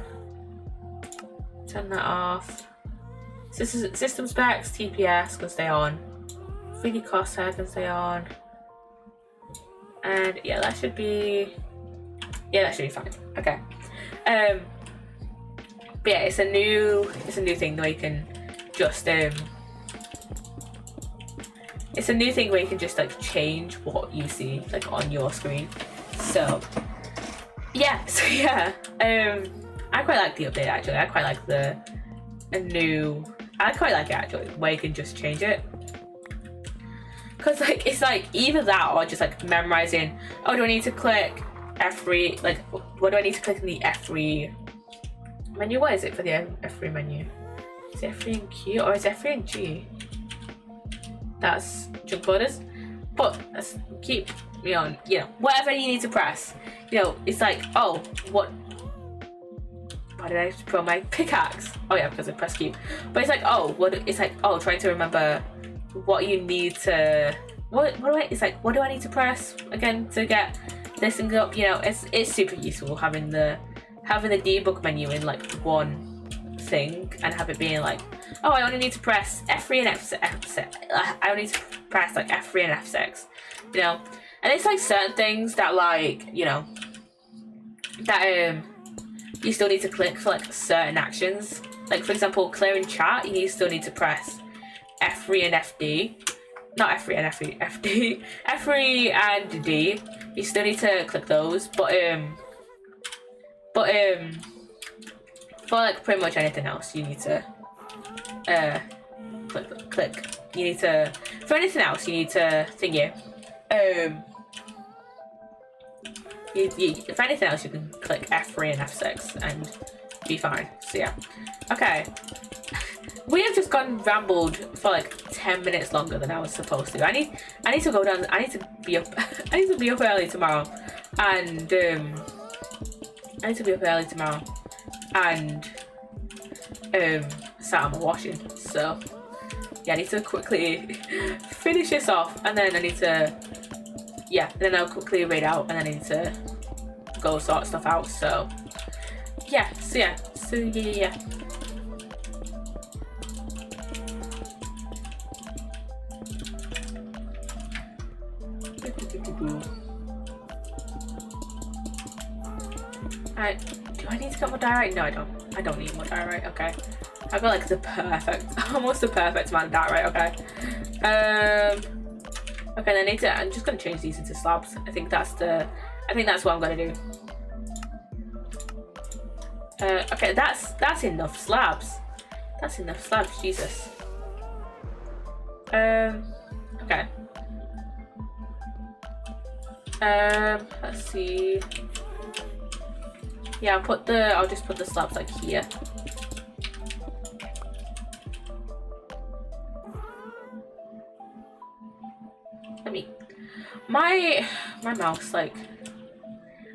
S1: that off. System specs, TPS can stay on. 3D crosshair can stay on. And yeah, that should be fine. Okay. But yeah, it's a new thing where you can just it's a new thing where you can just like change what you see like on your screen. So yeah, I quite like the update actually. I quite like it actually, where you can just change it. Cause like it's like either that or just like memorizing. Oh, do I need to click F3? Like, what do I need to click in the F3 menu? What is it for the F3 menu? Is it F3 and Q or is it F3 and G? That's junk orders. But let's keep me on. You know, whatever you need to press. You know, it's like, oh, what? Why did I have to put on my pickaxe? Oh yeah, because I pressed Q. But it's like, oh, what? It's like, oh, trying to remember what you need to. What do I need to press again to get this thing up? You know, it's super useful having the debug menu in like one thing and have it being like, oh, I only need to press F3 and F6. I only need to press like F3 and F6. You know, and it's like certain things that like, you know, that you still need to click for like certain actions. Like for example, clearing chat, you still need to press F3 and FD. Not F3 and FD. F3 and D. You still need to click those, but for like pretty much anything else, you need to click. You need to, for anything else, you need to thingy. If anything else, you can click F3 and F6 and be fine. So yeah, okay. We have just rambled for like 10 minutes longer than I was supposed to. I need to go down. I need to be up. I need to be up early tomorrow, and start on my washing. So yeah, I need to quickly finish this off, and then I need to. Yeah, then I'll quickly read out, and then I need to go sort stuff out. So yeah, yeah. Do I need to get more diorite? No, I don't. I don't need more diorite. Okay, I've got like almost the perfect amount of diorite. Okay. Okay, then I'm just gonna change these into slabs. I think that's what I'm gonna do. Okay, that's enough slabs. That's enough slabs, Jesus. Okay. Let's see. Yeah, I'll just put the slabs like here. My mouse, like,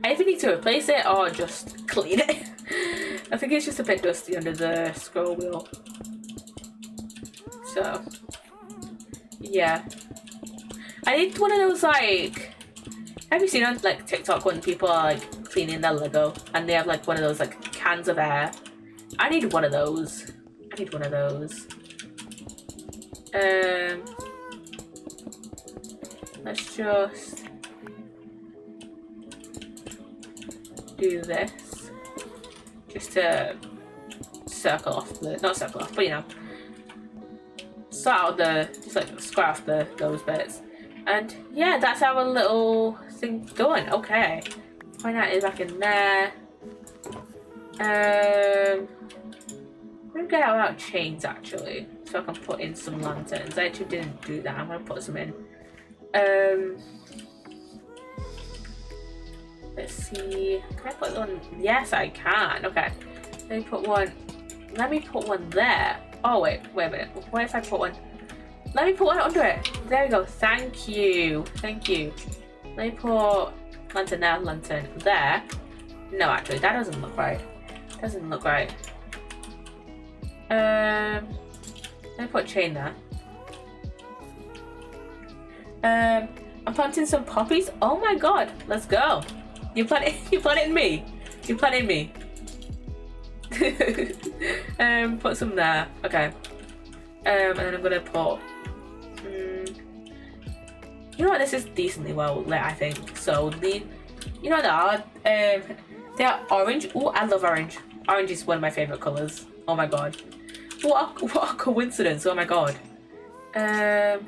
S1: I either need to replace it or just clean it. I think it's just a bit dusty under the scroll wheel. So yeah, I need one of those, like, have you seen on like TikTok when people are like cleaning their Lego and they have like one of those like cans of air? I need one of those. Let's just do this just to circle off not circle off, but you know, sort out just like square off those bits. And yeah, that's our little thing done. Okay, find that is back in there. I'm gonna get out chains actually, so I can put in some lanterns. I actually didn't do that. I'm gonna put some in. Let's see. Can I put one? Yes, I can. Okay. Let me put one. Let me put one there. Oh wait a minute. What if I put one? Let me put one under it. There we go. Thank you. Thank you. Let me put lantern there, lantern there. No, actually, that doesn't look right. Doesn't look right. Let me put a chain there. I'm planting some poppies. Oh my god, let's go. You planted me. You planted me. Put some there. Okay. And then I'm gonna put. You know what? This is decently well lit, I think. So the, you know what they are? They are orange. Oh, I love orange. Orange is one of my favorite colors. Oh my god. What a coincidence. Oh my god. Let's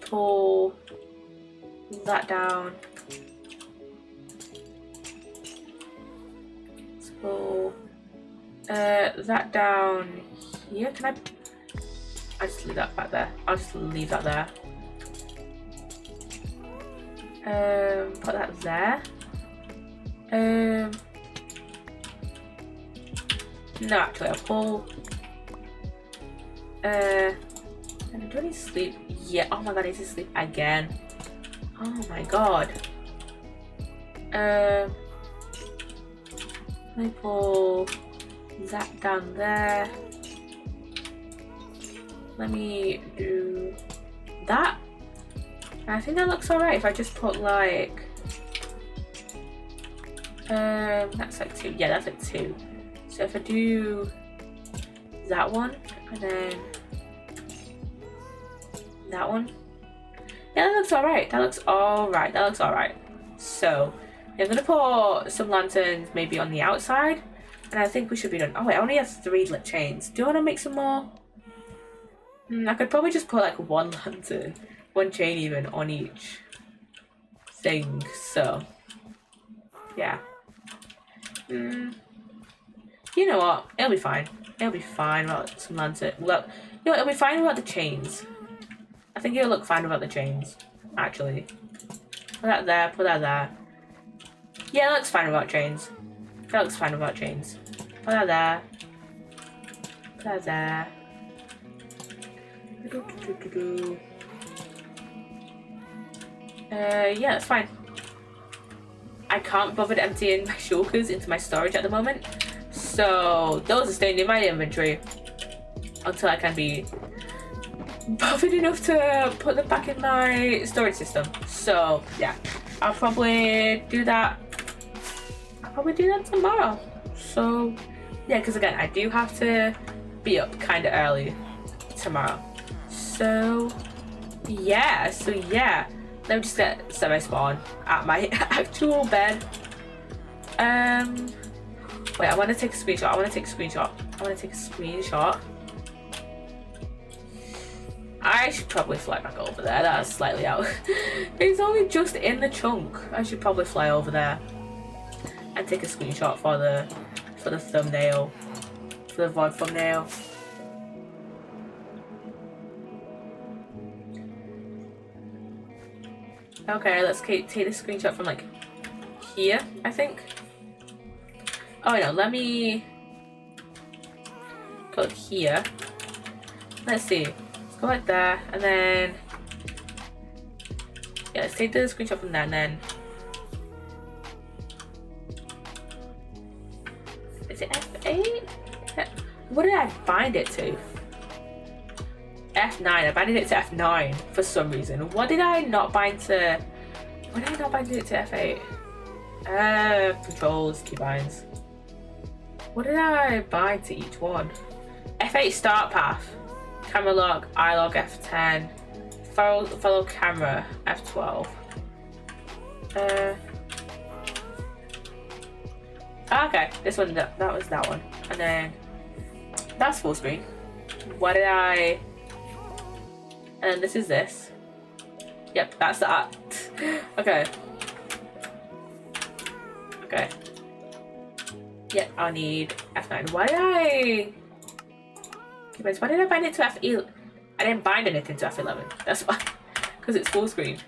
S1: pull that down. Let's pull that down here. Can I just leave that back there. I'll just leave that there. Put that there. No, actually, I'll pull. And do I need to sleep? Yeah. Oh my god, I need to sleep again. Oh my god. Let me pull that down there. Let me do that. I think that looks alright if I just put like. That's like 2. Yeah, that's like 2. So if I do that one and then that one, yeah, that looks alright. That looks alright. That looks alright. So yeah, I'm gonna put some lanterns maybe on the outside, and I think we should be done. Oh wait, I only have 3 lit chains. Do you want to make some more? I could probably just put like 1 lantern, 1 chain even on each thing. So yeah. You know what? It'll be fine. It'll be fine without some lantern. Well, you know, it'll be fine without the chains. I think it'll look fine without the chains, actually. Put that there, put that there. Yeah, that looks fine without chains. That looks fine without chains. Put that there. Put that there. Yeah, that's fine. I can't bother emptying my shulkers into my storage at the moment. So those are staying in my inventory until I can be bothered enough to put them back in my storage system. So yeah, I'll probably do that. I'll probably do that tomorrow. So yeah, because again, I do have to be up kind of early tomorrow. So yeah, let me just get semi-spawn at my actual bed. Wait, I want to take a screenshot. I should probably fly back over there. That's slightly out. It's only just in the chunk. I should probably fly over there and take a screenshot for the thumbnail, for the VOD thumbnail. Okay, let's take the screenshot from like here, I think. Oh no, let me go here. Let's see. Let's go like there, and then yeah, let's take the screenshot from there, and then is it F8? What did I bind it to? F9. I binded it to F9 for some reason. What did I not bind to? Why did I not bind it to F8? Controls, keybinds. What did I bind to each one? F8 start path, camera log, eye log F10, follow camera F12. Okay, this one, that was that one, and then that's full screen. What did I? And then this is this. Yep, that's that. Okay. Okay. Yeah, I'll need F9. Why did I bind it to F11? I didn't bind anything to F11. That's why. because it's full screen.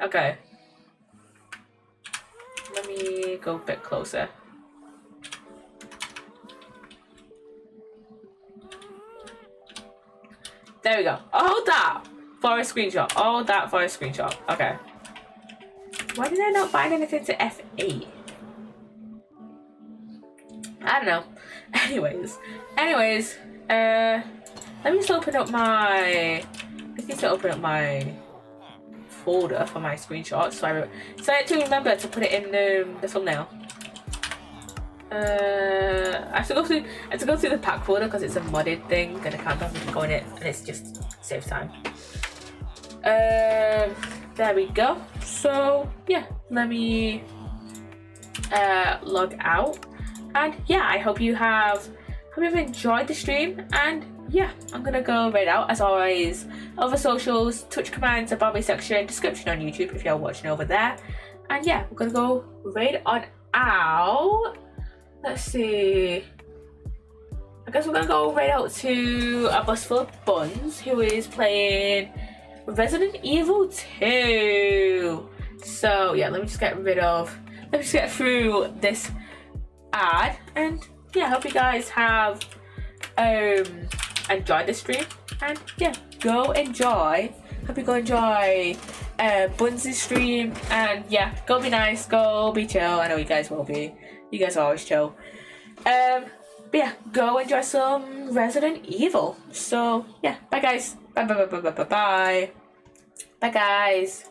S1: Okay. Let me go a bit closer. There we go. Hold that for a screenshot. Hold that for a screenshot. Okay. Why did I not find anything to F8? I don't know. Anyways, let me just open up my. I need to open up my folder for my screenshots. So I had to remember to put it in the thumbnail. I have to go through the pack folder because it's a modded thing and I can't have to go in it, and it's just saves time. There we go. So yeah, let me log out, and yeah, I hope you have enjoyed the stream, and yeah, I'm gonna go right out. As always, over socials, Twitch commands, above my section, description on YouTube if you're watching over there, and yeah, we're gonna go right on out. Let's see. I guess we're gonna go right out to a bus full of Buns who is playing Resident Evil 2. So yeah, let me just get through this ad, and yeah, I hope you guys have enjoyed the stream, and yeah, go enjoy. Hope you go enjoy Buns' stream, and yeah, go be nice, go be chill. I know you guys will be. You guys are always chill. But yeah, go enjoy some Resident Evil. So yeah, bye guys. Bye. Bye guys.